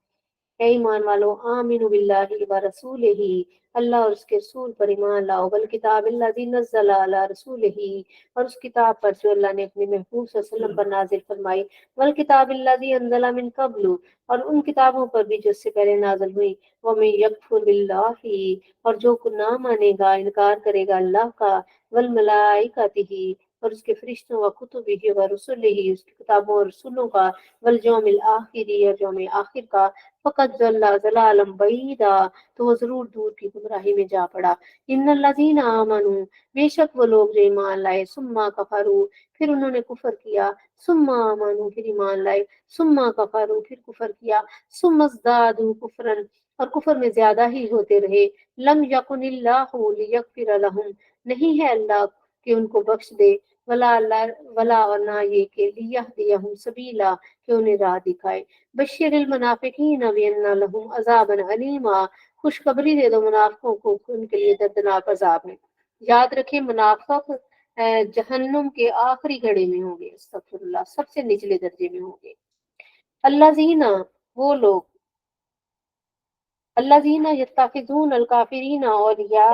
ऐ ईमान वालो, आमिनु बिल्लाहि व रसूलिही, अल्लाह और उसके रसूल पर ईमान लाओ। वल किताब अल्लज़ी नज़्ज़ला अला रसूलिही, और उस किताब पर जो अल्लाह ने अपने महबूब सल्लल्लाहु अलैहि वसल्लम पर नाजिल फरमाई। वल किताब अल्लज़ी अंज़ला मिन क़ब्लु, और उन किताबों पर भी जो इससे पहले नाजिल हुई। व मैं यकफुर बिल्लाहि, और जो ना मानेगा, इनकार करेगा अल्लाह का, वल मलाइकतिही, और उसके फरिश्तों, व कुतुबिही व रुसुलिही, उसकी किताबों और रसूलों का, वल यौमिल आखिरी, और यौम आखिर का, फ़क़द ज़ल्ला ज़लालन बईदा, तो वो जरूर दूर की गुमराही में जा पड़ा। इन्नल्लज़ीना आमनू, बेशक वो लोग जो ईमान लाए, सुम्मा कफरू, फिर उन्होंने कुफर किया, सुम्मा आमनू, फिर ईमान लाए, सुम्मा कफरू, फिर कुफर किया, सुम्मा ज़दादू कुफरन, और कुफर में ज्यादा ही होते रहे। लम यकुनिल्लाहु लियगफिर लहुम, नहीं है अल्लाह कि उनको बख्श दे, वला वला, और ना ये कि लियहदियहुम सबीला, कि उन्हें राह दिखाए। बशीरिल मुनाफिकीन बिअन्ना लहुम अज़ाबन अलीमा, खुशखबरी दे दो मुनाफिकों को कि उनके लिए दर्दनाक अजाब है। याद रखें, मुनाफिक जहन्नुम के आखिरी घड़े में होंगे, अस्तगफिरुल्लाह, सबसे निचले दर्जे में होंगे। अल्लाज़ीना, वो लोग, अल्लाज़ीना यत्तखिज़ून अल काफिरीना औलिया,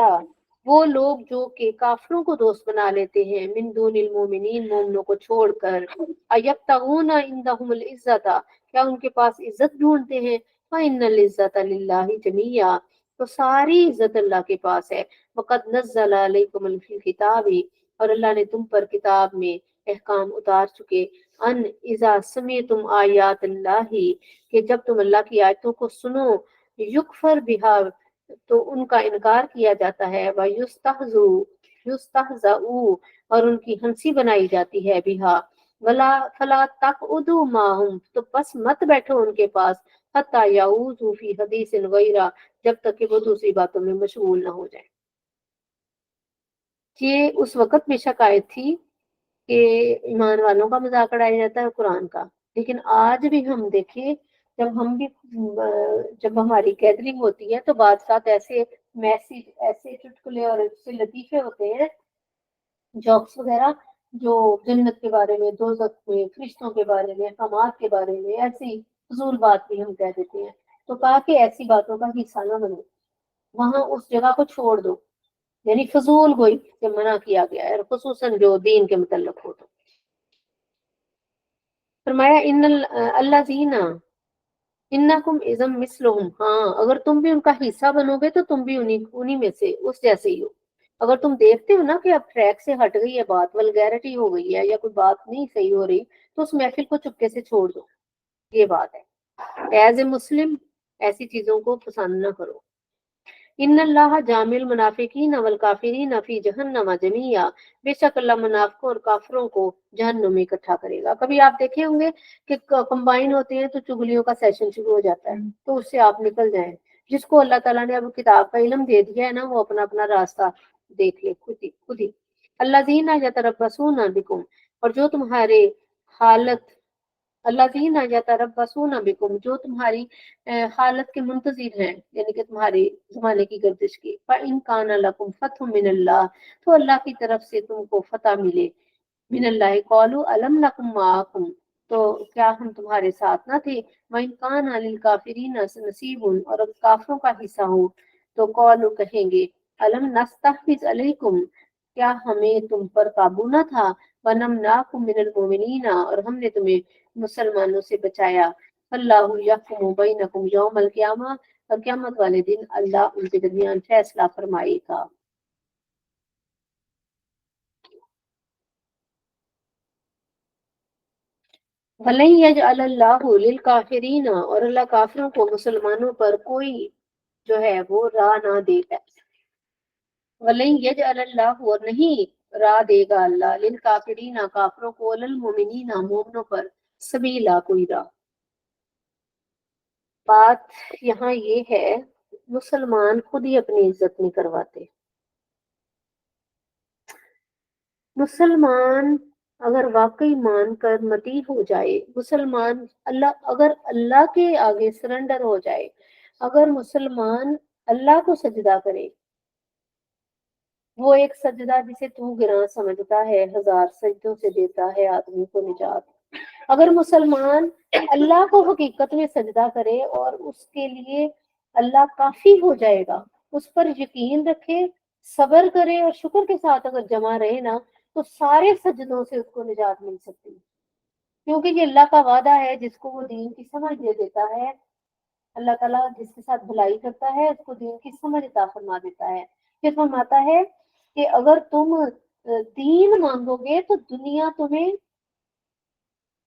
وہ لوگ جو کہ کافروں کو دوست بنا لیتے ہیں، من دون المومنین، مومنوں کو چھوڑ کر، ایبتغون عندهم العزت، کیا ان کے پاس عزت ڈھونڈتے ہیں، فإن العزت للہ جمیعا، تو ساری عزت اللہ کے پاس ہے، وقد نزل علیکم الکتاب، اور اللہ نے تم پر کتاب میں احکام اتار چکے، ان اذا سمعتم آیات اللہ، کہ جب تم اللہ کی آیتوں کو سنو، یکفر بہا، تو ان کا انکار کیا جاتا ہے، یستہزؤ، اور ان کی ہنسی بنائی جاتی ہے، بہا، ولا فلا تقعدوا معهم، تو بس مت بیٹھو ان کے پاس، حتی یعوذوا فی حدیث غیرہ، جب تک کہ وہ دوسری باتوں میں مشغول نہ ہو جائیں۔ یہ اس وقت بے شک آیت تھی کہ ایمان والوں کا مذاق اڑایا جاتا ہے قرآن کا، لیکن آج بھی ہم دیکھیں، جب ہم بھی جب ہماری گیدرنگ ہوتی ہے تو بعض ساتھ ایسے میسج، ایسے چٹکلے اور ایسے لطیفے ہوتے ہیں، جوکس وغیرہ، جو جنت کے بارے میں، دوزخ میں، فرشتوں کے بارے میں، حماد کے بارے میں، ایسی فضول بات بھی ہم کہہ دیتے ہیں، تو کہا کہ ایسی باتوں کا حصہ نہ بنو، وہاں اس جگہ کو چھوڑ دو، یعنی فضول گوئی سے منع کیا گیا ہے، اور خصوصاً جو دین کے متعلق ہو۔ تو فرمایا ان الذین انکم اذا مثلہم، ہاں اگر تم بھی ان کا حصہ بنو گے تو تم بھی انہی میں سے، اس جیسے ہی ہو۔ اگر تم دیکھتے ہو نا کہ اب ٹریک سے ہٹ گئی ہے بات، ولگیرٹی ہو گئی ہے، یا کوئی بات نہیں صحیح ہو رہی، تو اس محفل کو چپکے سے چھوڑ دو، یہ بات ہے۔ ایز اے مسلم ایسی چیزوں کو پسند نہ کرو۔ ان اللہ جامع المنافقین والکافرین فی جہنم جمیعا، بے شک اللہ منافقوں اور کافروں کو جہنم میں اکٹھا کرے گا۔ کبھی آپ دیکھے ہوں گے کہ کمبائن ہوتے ہیں تو چگلیوں کا سیشن شروع ہو جاتا ہے، تو اس سے آپ نکل جائیں۔ جس کو اللہ تعالیٰ نے اب کتاب کا علم دے دیا ہے نا، وہ اپنا اپنا راستہ دیکھ لے خود ہی۔ الذین یتربصون بکم، اور جو تمہارے حالت، الذین یتربصون بکم، جو تمہاری حالت کے منتظر ہیں، یعنی کہ تمہارے زمانے کی گردش کی، فَإِن كَانَ لَكُمْ فَتْحٌ مِّنَ اللَّهِ، تو اللہ کی طرف سے تم کو فتح ملے، من اللہ، قالوا أَلَمْ نَكُن مَّعَكُمْ، تو کیا ہم تمہارے ساتھ نہ تھے، وَإِن كَانَ لِلْكَافِرِينَ نَصِيبٌ، اور اگر کافروں کا حصہ ہو، تو قالوا کہیں گے، أَلَمْ نَسْتَحْوِذْ عَلَيْكُمْ، کیا ہمیں تم پر قابو نہ تھا، وَنَمْنَعْكُمْ مِنَ الْمُؤْمِنِينَ، اور ہم نے تمہیں مسلمانوں سے بچایا، اللہ یحکم بینکم یوم القیامہ، اور قیامت والے دن اللہ ان کے درمیان فیصلہ فرمائے گا۔ وَلَن یجعل اللہ للکافرین، اور اللہ کافروں کو مسلمانوں پر کوئی جو ہے وہ راہ نہ دے گا۔ وَلَن یجعل اللہ، اور نہیں راہ دے گا اللہ، للکافرین کافروں کو، للمؤمنین مومنوں پر، سبیلا کوئی راہ۔ بات یہاں یہ ہے، مسلمان خود ہی اپنی عزت نہیں کرواتے۔ مسلمان اگر واقعی مان کر مطیع ہو جائے، مسلمان اگر اللہ کے آگے سرنڈر ہو جائے، اگر مسلمان اللہ کو سجدہ کرے، وہ ایک سجدہ جسے تو گراں سمجھتا ہے، ہزار سجدوں سے دیتا ہے آدمی کو نجات۔ اگر مسلمان اللہ کو حقیقت میں سجدہ کرے اور اس کے لیے اللہ کافی ہو جائے گا، اس پر یقین رکھے، صبر کرے اور شکر کے ساتھ اگر جمع رہے نا، تو سارے سجدوں سے اس کو نجات مل سکتی ہے، کیونکہ یہ اللہ کا وعدہ ہے، جس کو وہ دین کی سمجھ دے دیتا ہے، اللہ تعالیٰ جس کے ساتھ بھلائی کرتا ہے اس کو دین کی سمجھ عطا فرما دیتا ہے۔ یہ فرماتا ہے کہ اگر تم دین مانگو گے تو دنیا تمہیں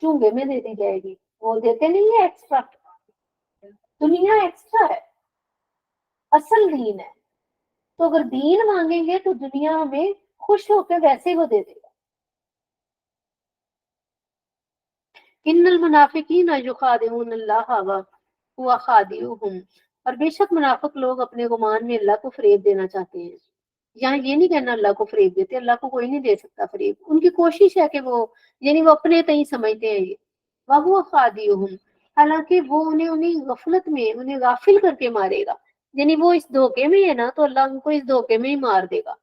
چونگے میں دے دی جائے گی، وہ دیتے نہیں ہے ایکسٹرا، دنیا ایکسٹرا ہے، اصل دین ہے۔ تو اگر دین مانگیں گے تو دنیا ہمیں خوش ہو کے ویسے ہی وہ دے دے گا۔ ان المنافقین یخادعون اللہ وهو خادعهم، اور بے شک منافق لوگ اپنے گمان میں اللہ کو فریب دینا چاہتے ہیں۔ یہاں یہ نہیں کہنا اللہ کو فریب دیتے، اللہ کو کوئی نہیں دے سکتا فریب، ان کی کوشش ہے کہ وہ، یعنی وہ اپنے تئیں سمجھتے ہیں یہ، وهو خادعهم، حالانکہ وہ انہیں غفلت میں، انہیں غافل کر کے مارے گا، یعنی وہ اس دھوکے میں ہے نا، تو اللہ ان کو اس دھوکے میں ہی مار دے گا۔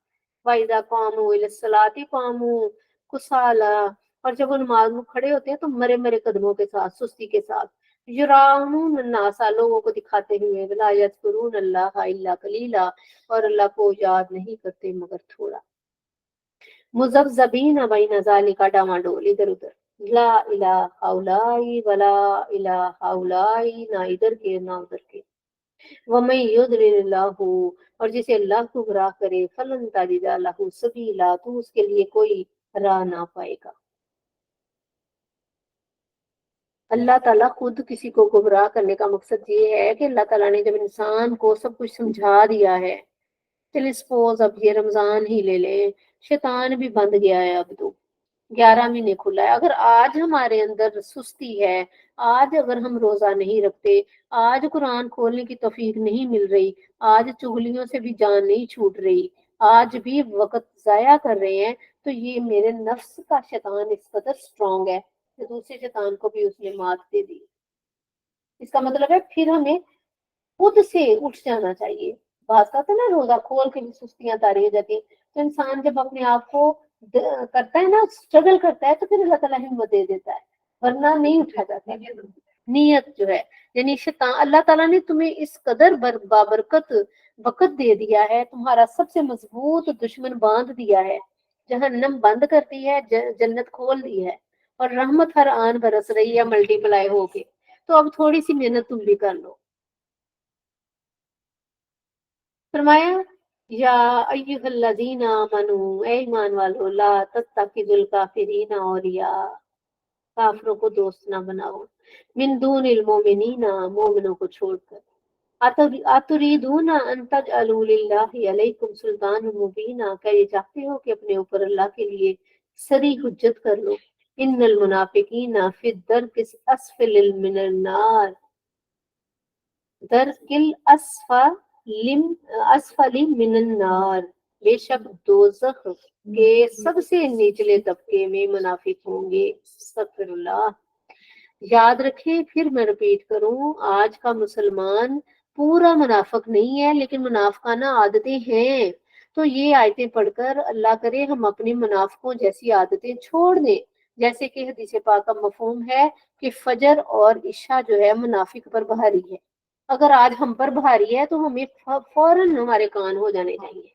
وَإِذَا قَامُوا إِلَى الصَّلَاةِ قَامُوا كُسَالَىٰ، اور جب وہ نماز میں کھڑے ہوتے ہیں تو مرے مرے قدموں کے ساتھ، سستی کے ساتھ۔ युराउन अन्नासा, लोगों को दिखाते हुए, वला यज़कुरून अल्लाह इल्ला कलीला, और अल्लाह को याद नहीं करते मगर थोड़ा। मुज़ब्ज़बीन बैन ज़ालिका, डामाडोल इधर उधर, ला इलाहा हाउलाई वला इलाहा हाउलाई, ना इधर के ना उधर के। वमन युद्लिल्लाहु, और जिसे अल्लाह गुमराह करे, फलन ताजिदा लहू सबीला, तो उसके लिए कोई राह ना पाएगा। अल्लाह ताला खुद किसी को गुमराह करने का मकसद ये है कि अल्लाह ताला ने जब इंसान को सब कुछ समझा दिया है, चलिए सपोज अब ये रमजान ही ले ले, शैतान भी बंद गया है, अब तो 11 महीने खुला है। अगर आज हमारे अंदर सुस्ती है, आज अगर हम रोजा नहीं रखते, आज कुरान खोलने की तौफीक नहीं मिल रही, आज चुगलियों से भी जान नहीं छूट रही, आज भी वक्त जाया कर रहे हैं, तो ये मेरे नफ्स का शैतान इस कदर स्ट्रांग है कि दूसरे शैतान को भी उसने मात दे दी। इसका मतलब है फिर हमें खुद से उठ जाना चाहिए। बात करते हैं ना, रोजा खोल के भी सुस्तियां तारी हो जाती है, तो इंसान जब अपने आप को करता है ना, स्ट्रगल करता है, तो फिर अल्लाह ताला हिम्मत दे देता है, वरना नहीं उठा जाता। नियत जो है, यानी शैतान, अल्लाह ताला ने तुम्हें इस कदर बाबरकत वक़्त दे दिया है, तुम्हारा सबसे मजबूत दुश्मन बांध दिया है, जहन्नम बंद कर दी है, जन्नत खोल दी है, और रहमत हर आन बरस रही है मल्टीप्लाई होके। तो अब थोड़ी सी मेहनत तुम भी कर लो। फरमाया, या अय्युहल्लज़ीना आमनू, ए ईमान वालो, ला तत्तखिजुल काफिरीना औलिया, काफिरों को दोस्त ना बनाओ, मिन दूनिल मोमिनीना, मोमिनों को छोड़कर। अतुरीदूना अन तजअलू लिल्लाहि अलैकुम सुल्तान मुबीना, क्या ये चाहते हो कि अपने ऊपर अल्लाह के लिए सरी हुज्जत कर लो। इन्नल मुनाफिकीना फी दरकिस अस्फलिल मिनन नार, दरकिल असफली मिनन नार, बेशक दोजख के सबसे निचले तबके में मुनाफिक होंगे। अस्तगफिरुल्लाह। याद रखें, फिर मैं रिपीट करूं, आज का मुसलमान पूरा मुनाफिक नहीं है, लेकिन मुनाफिकाना आदतें हैं। तो ये आयतें पढ़कर अल्लाह करे हम अपनी मुनाफिकों जैसी आदतें छोड़ दें। जैसे कि हदीस पाक का मफहूम है कि फजर और इशा जो है मुनाफिक पर भारी है। अगर आज हम पर भारी है, तो हमें फौरन हमारे कान हो जाने चाहिए।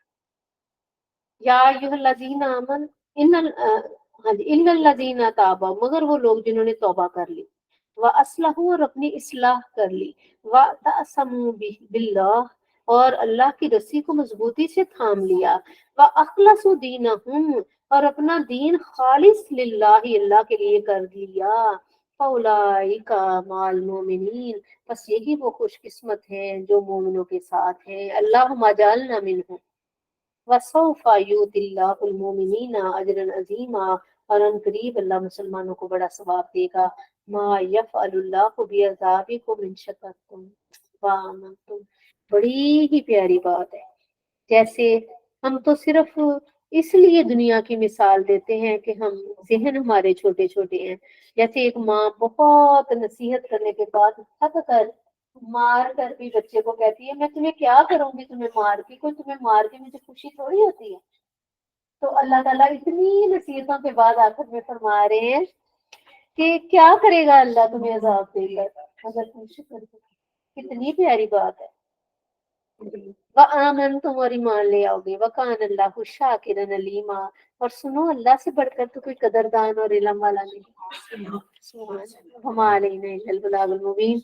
या अय्युहल्लज़ीना आमन, हाँ जी, इन्नल्लज़ीना ताबा, मगर वो लोग जिन्होंने तौबा कर ली, व अस्लहू, और अपनी इस्लाह कर ली, व तअसमू बिल्लाह, और अल्लाह की रस्सी को मजबूती से थाम लिया, व अखलसू दीनहुम, और अपना दीन खालिस लिल्लाहि, अल्लाह के लिए कर दिया। फौलाइका माल मोमिनीन, बस यही वो खुशकिस्मत हैं जो मोमिनों के साथ हैं। अल्लाह मजालना मिनहुम वसौफा युतिल्लाहुल मोमिनीना अजरन अजीमा, और अनकरीब अल्लाह मुसलमानों को बड़ा सवाब देगा। मा यफअलुल्लाहु बिअज़ाबिकुम इन शकरतुम व आमनतुम, बड़ी ही प्यारी बात है। जैसे हम तो सिर्फ इसलिए दुनिया की मिसाल देते हैं कि हम जहन हमारे छोटे छोटे हैं। जैसे एक माँ बहुत नसीहत करने के बाद थक कर मार कर भी बच्चे को कहती है, मैं तुम्हें क्या करूंगी, तुम्हें मार के, कोई तुम्हें मार के मुझे खुशी थोड़ी होती है। तो अल्लाह ताला इतनी नसीहतों के बाद आखिर में फरमा रहे हैं कि क्या करेगा अल्लाह तुम्हें अजाब देकर अगर तुम शुक्र करो। कितनी प्यारी बात है। व आमन, तुम और ईमान ले आओगे, व कान अल्लाह शाकिरन अलीमा, और सुनो, अल्लाह से बढ़कर तो कोई कदरदान और इल्म वाला नहीं। सुभान अल्लाह। वमा अलैना इल्लल बलागुल मुबीन।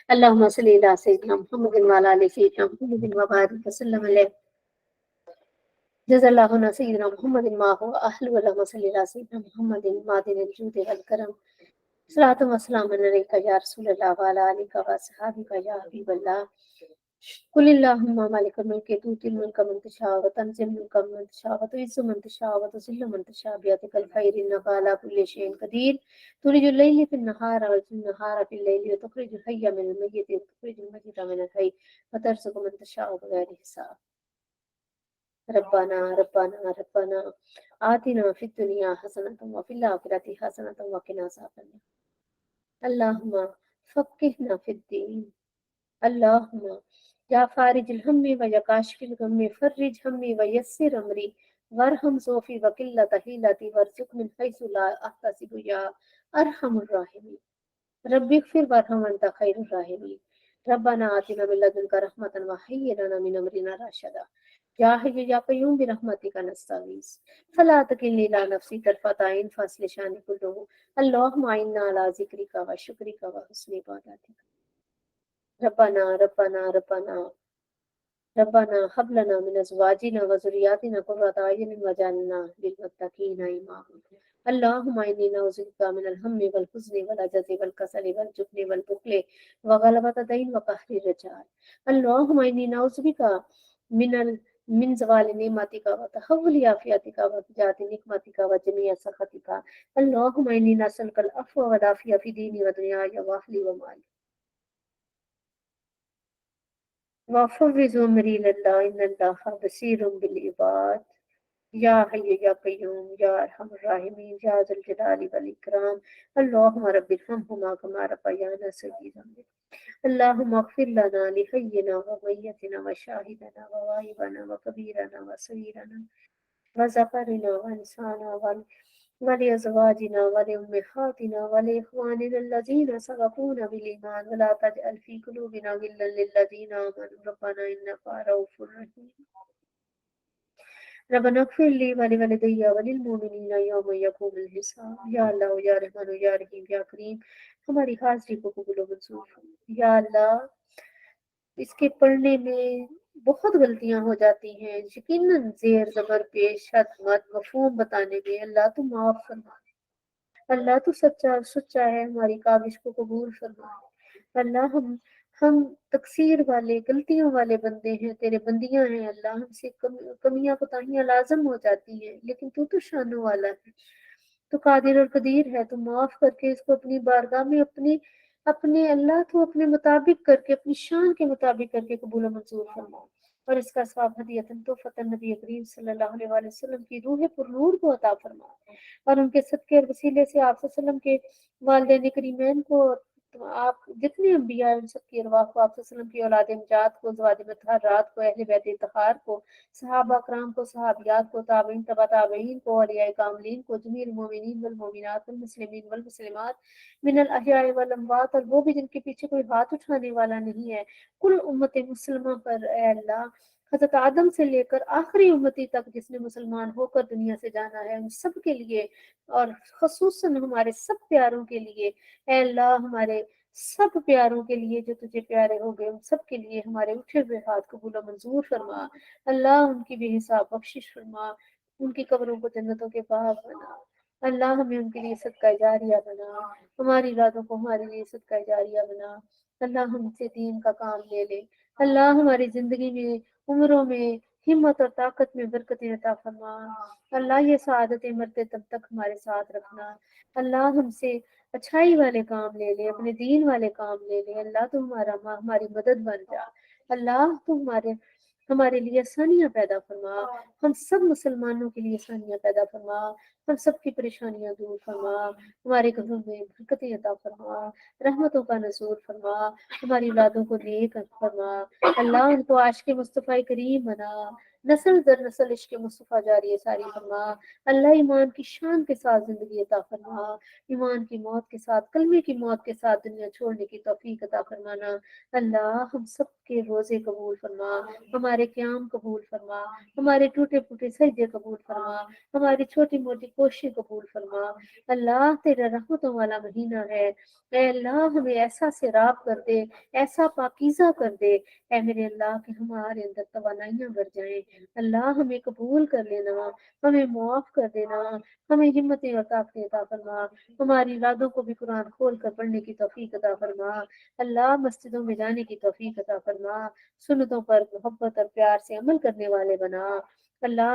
अल्लाहुम्मा सल्ली अला सय्यिदिना मुहम्मदिन व अला आलि सय्यिदिना मुहम्मदिन व बारिक वसल्लम अलैहि। जज़ाल्लाहुना सय्यिदिना मुहम्मदिन मा हुवा अहलु, व अल्लाहुम्मा सल्ली अला सय्यिदिना मुहम्मदिन मादिनिल जूदि वल करम। सलातु व सलामुन अलैका या रसूलल्लाह व अला आलिका व अस्हाबिका या हबीबल्लाह। कुलिल्लाहुम्मा मालिकल मुल्क तुतिल मुल्का मन तशा व तंजिल मुल्का मन तशा व तुइज्जु मन तशा व तुज़िल्लु मन तशा बियदिकल खैर, इन्नका अला कुल्लि शैइन कदीर। तुलिजुल लैला फिन नहार व तुलिजुन नहार फिल लैल व तुखरिजुल हय्य मिनल मय्यित व तुखरिजुल मय्यिता मिनल हय्य व तर्ज़ुकु मन तशा बिगैरि हिसाब। रब्बाना रब्बाना रब्बाना आतिना फिद दुनिया हसनतम व फिल आखिरति हसनतम व क़िना अज़ाबन्नार। अल्लाहुम्मा फ़क़्क़िहना फ़िद्दीन। अल्लाहुम्मा या फ़ारिजल हम्मी व या काशिफ़िल गम्मी, फ़र्रिज हम्मी व यस्सिर अमरी, वरहम ज़ौफ़ी व क़िल्लत हिलती, वरज़ुक़ मिन हैसु ला अहतसिबु या अरहमुर राहिमीन। रब्बि इग़फ़िर वरहम अंत खैरुर राहिमीन। रब्बना आतिना मिन लदुनका रहमतन व हय्यि लना मिन अमरिना रशदा। या हय्यु या क़य्यूम बिरहमतिका नस्तगीस फला तकिलनी इला नफ्सी तरफ़ता ऐन फ़ास्लिह शानी कुल्लुहु अल्लाहुम्मा इन्ना अला ज़िक्रिका व शुक्रिका व हुस्नि इबादतिक। रब्बना रब्बना रब्बना रब्बना हब लना मिन अज़वाजिना व ज़ुर्रिय्यतिना क़ुर्रता अय्युनिन वजअलना लिलमुत्तक़ीना इमामा। अल्लाहुम्मा इन्नी नऊज़ु बिका मिनल हम्मि वल हुज़्नि वल अजज़ि वल कसली वल जुब्नि वल बुख़्लि व गलबति दैन व क़हरि रिजाल। अल्लाहुम्मा इन्नी नऊज़ु बिका मिनल मिन ज़वालि निअमतिका व तहव्वुलि आफ़ियतिका व फ़िजाति निक़मतिका व जमीअ सख़तिका। अल्लाहुम्मा इन्नी नस्अलुकल अफ़्व वल आफ़ियत फ़ी दीनी व दुनियाय व अहली व माली। वफ़व्विज़ु अमरी इलल्लाह इन्नल्लाहा बसीरुम बिल इबाद। या हय्यु या क़य्यूम या अरहमर राहिमीन या ज़ुल जलाली वल इकराम। अल्लाहुम्मा रब्बिरहमहुमा कमा रब्बयाना सगीरा। अल्लाहुम्मा इग़फ़िर लना लिहय्यिना व मय्यितना व शाहिदना व गाइबना व कबीरना व सगीरना व ज़करना व इंसाना वलिअज़वाजिना वलिउम्महातिना वलिइख़वानिना allज़ीना सबक़ूना बिल-ईमान वला तजअल फ़ी क़ुलूबिना ग़िल्लन लिल्लज़ीना आमनू रब्बना इन्नका रऊफ़ुर रहीम। रब्बना इग़फ़िर ली व लिवालिदैया व लिलमुमिनीना यौम यक़ूमुल हिसाब। या अल्लाह या रहमान या रहीम या करीम हमारी हाज़िरी को कबूल व मंज़ूर फरमा। या अल्लाह इसके पढ़ने में बहुत गलतियां हो जाती हैं, यकीनन ज़ेर ज़बर पेश शद मद मफ़हूम बताने में। अल्लाह तू माफ़ फरमा। अल्लाह तू सच्चा सच्चा है, हमारी काविश को कबूल फरमा। अल्लाह हम तकसीर वाले गलतियों वाले बंदे हैं, तेरे बंदियां हैं। अल्लाह हमसे कमियां कोताहियां लाजम हो जाती हैं, लेकिन तू तो शानों वाला है, तो कादिर और कदीर है। तो माफ करके इसको अपनी बारगाह में अपनी अपने अल्लाह तो अपने मुताबिक करके अपनी शान के मुताबिक करके कबूल और मंजूर फरमा। और इसका सवाब हदियतन तो फतन नबी करीम सल्लल्लाहु अलैहि वसल्लम की रूह पुरनूर को अता फरमा। और उनके सदके और वसीले से आप वसल्लम के वालिदैन करीमैन को, तो आप जितने अम्बिया हैं उन सबकी अरवाह को, आप वसल्लम की औलाद मुजात को, ज़वाज मुतहरात को, अहले बैत इत्तहार को, सहाबा कराम को, सहाबियात को, ताबईन तबा ताबईन को, औलियाए कामिलीन को, जमील मोमिनीन वल मोमिनात वल मुस्लिमीन वल मुस्लिमात मिनल अहयाए वल अमवात, और वो भी जिनके पीछे कोई हाथ उठाने वाला नहीं है, कुल उम्मत मुस्लिमा पर ए अल्लाह, हज़रत आदम से लेकर आखिरी उम्मती तक जिसने मुसलमान होकर दुनिया से जाना है, उन सब के लिए और ख़ुसूसन हमारे सब प्यारों के लिए, ए अल्लाह हमारे सब प्यारों के लिए जो तुझे प्यारे हो गए, उन सब के लिए हमारे उठे हुए हाथ कबूल और मंजूर फरमा। अल्लाह उनकी बेहिसाब बख्शिश फरमा, उनकी कब्रों को जन्नतों के बाग बना। अल्लाह हमें उनके लिए सदका जारिया बना, हमारी औलादों को हमारे लिए सदका जारिया बना। अल्लाह हमसे दीन का काम ले ले। अल्लाह हमारी जिंदगी में, उम्रों में हिम्मत और ताकत में बरकतें अता फरमा। अल्लाह ये सआदतें मरते तब तक हमारे साथ रखना। अल्लाह हमसे अच्छाई वाले काम ले ले, अपने दीन वाले काम ले ले। अल्लाह तू हमारी मदद बन जा। अल्लाह तू हमारे लिए आसानियां पैदा फरमा, हम सब मुसलमानों के लिए आसानियां पैदा फरमा, हम सब की परेशानियां दूर फरमा, हमारे घरों में बरकतें अता फरमा, रहमतों का नज़ूर फरमा, हमारी औलादों को नेक फरमा। अल्लाह उनको आशिक मुस्तफ़ा करीम बना, नस्ल दर नस्ल इश्क मुस्तफ़ा जारी सारी फरमा। अल्लाह ईमान की शान के साथ जिंदगी अता फरमा, ईमान की मौत के साथ, कलमे की मौत के साथ दुनिया छोड़ने की तौफीक अता फरमाना। अल्लाह हम सब के रोजे कबूल फरमा, हमारे क़याम कबूल फरमा, हमारे टूटे फूटे सजदे कबूल फरमा, हमारी छोटी मोटी कोशिशें कबूल फरमा। अल्लाह तेरा रहमतों वाला महीना है, ऐ अल्लाह हमें ऐसा सिराब कर दे, ऐसा पाकीज़ा कर दे, ऐ मेरे अल्लाह कि हमारे अंदर तवानाइयां भर जाएं। अल्लाह हमें कबूल कर लेना, हमें मुआफ कर देना, हमें हिम्मतें और ताकतें अता फरमा, हमारी औलादों को भी कुरान खोल कर पढ़ने की तौफीक अता फरमा। अल्लाह मस्जिदों में जाने की तौफीक अता फरमा, सुन्नतों पर मोहब्बत और प्यार से अमल करने वाले बना। अल्लाह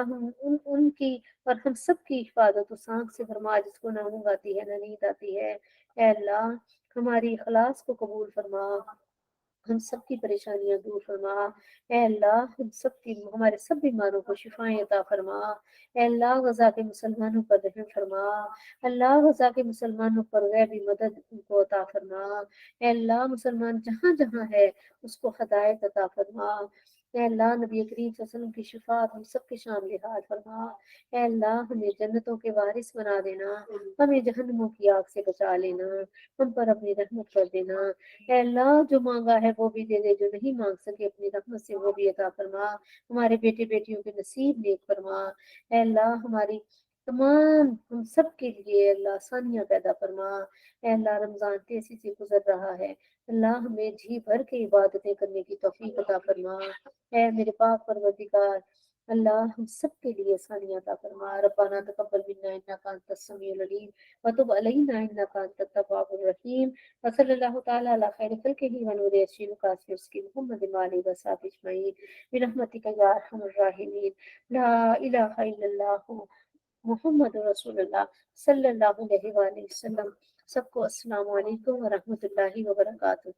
उनकी और हम सब की हिफाजत उस आँख से फरमा जिसको ना ऊँग आती है ना नींद आती है। ऐ अल्लाह हमारी इखलास को कबूल फरमा, हम सब की परेशानियां दूर फरमा। ऐ अल्लाह हम सब की हमारे सब बीमारों को शिफाएं अता फरमा। ऐ अल्लाह गजा के मुसलमानों पर रहम फरमा, अल्लाह गजा के मुसलमानों पर गैबी मदद को अता फरमा। ऐ अल्लाह मुसलमान जहाँ जहाँ है उसको हदायत अता फरमा। اے اللہ نبی کریم صلی اللہ علیہ وسلم کی شفاعت ہم سب کے شامل ہاتھ فرما، اے اللہ ہمیں جنتوں کے وارث بنا دینا، ہمیں جہنموں کی آگ سے بچا لینا، ہم پر اپنی رحمت کر دینا، اے اللہ جو مانگا ہے وہ بھی دے دے، جو نہیں مانگ سکے اپنی رحمت سے وہ بھی عطا فرما، ہمارے بیٹے بیٹیوں کے نصیب نیک فرما، اے اللہ ہماری تمام ہم سب کے لیے اللہ آسانیاں پیدا فرما، اے اللہ رمضان تیزی سے گزر رہا ہے، اللہ ہمیں جی بھر کے عبادتیں کرنے کی توفیق عطا فرما، اے میرے پاک پروردگار اللہ ہم سب کے لیے آسانیاں عطا فرما، ربنا تقبل منا انک انت السمیع العلیم وتب علینا انک انت التواب الرحیم، وصلی اللہ تعالی علی خیر خلقہ ونور عرشہ وقاصد محمد وآلہ وصحبہ اجمعین برحمتک یا ارحم الراحمین، لا الہ الا اللہ محمد رسول اللہ صلی اللہ علیہ وآلہ وسلم۔ سب کو السلام علیکم ورحمۃ اللہ وبرکاتہ۔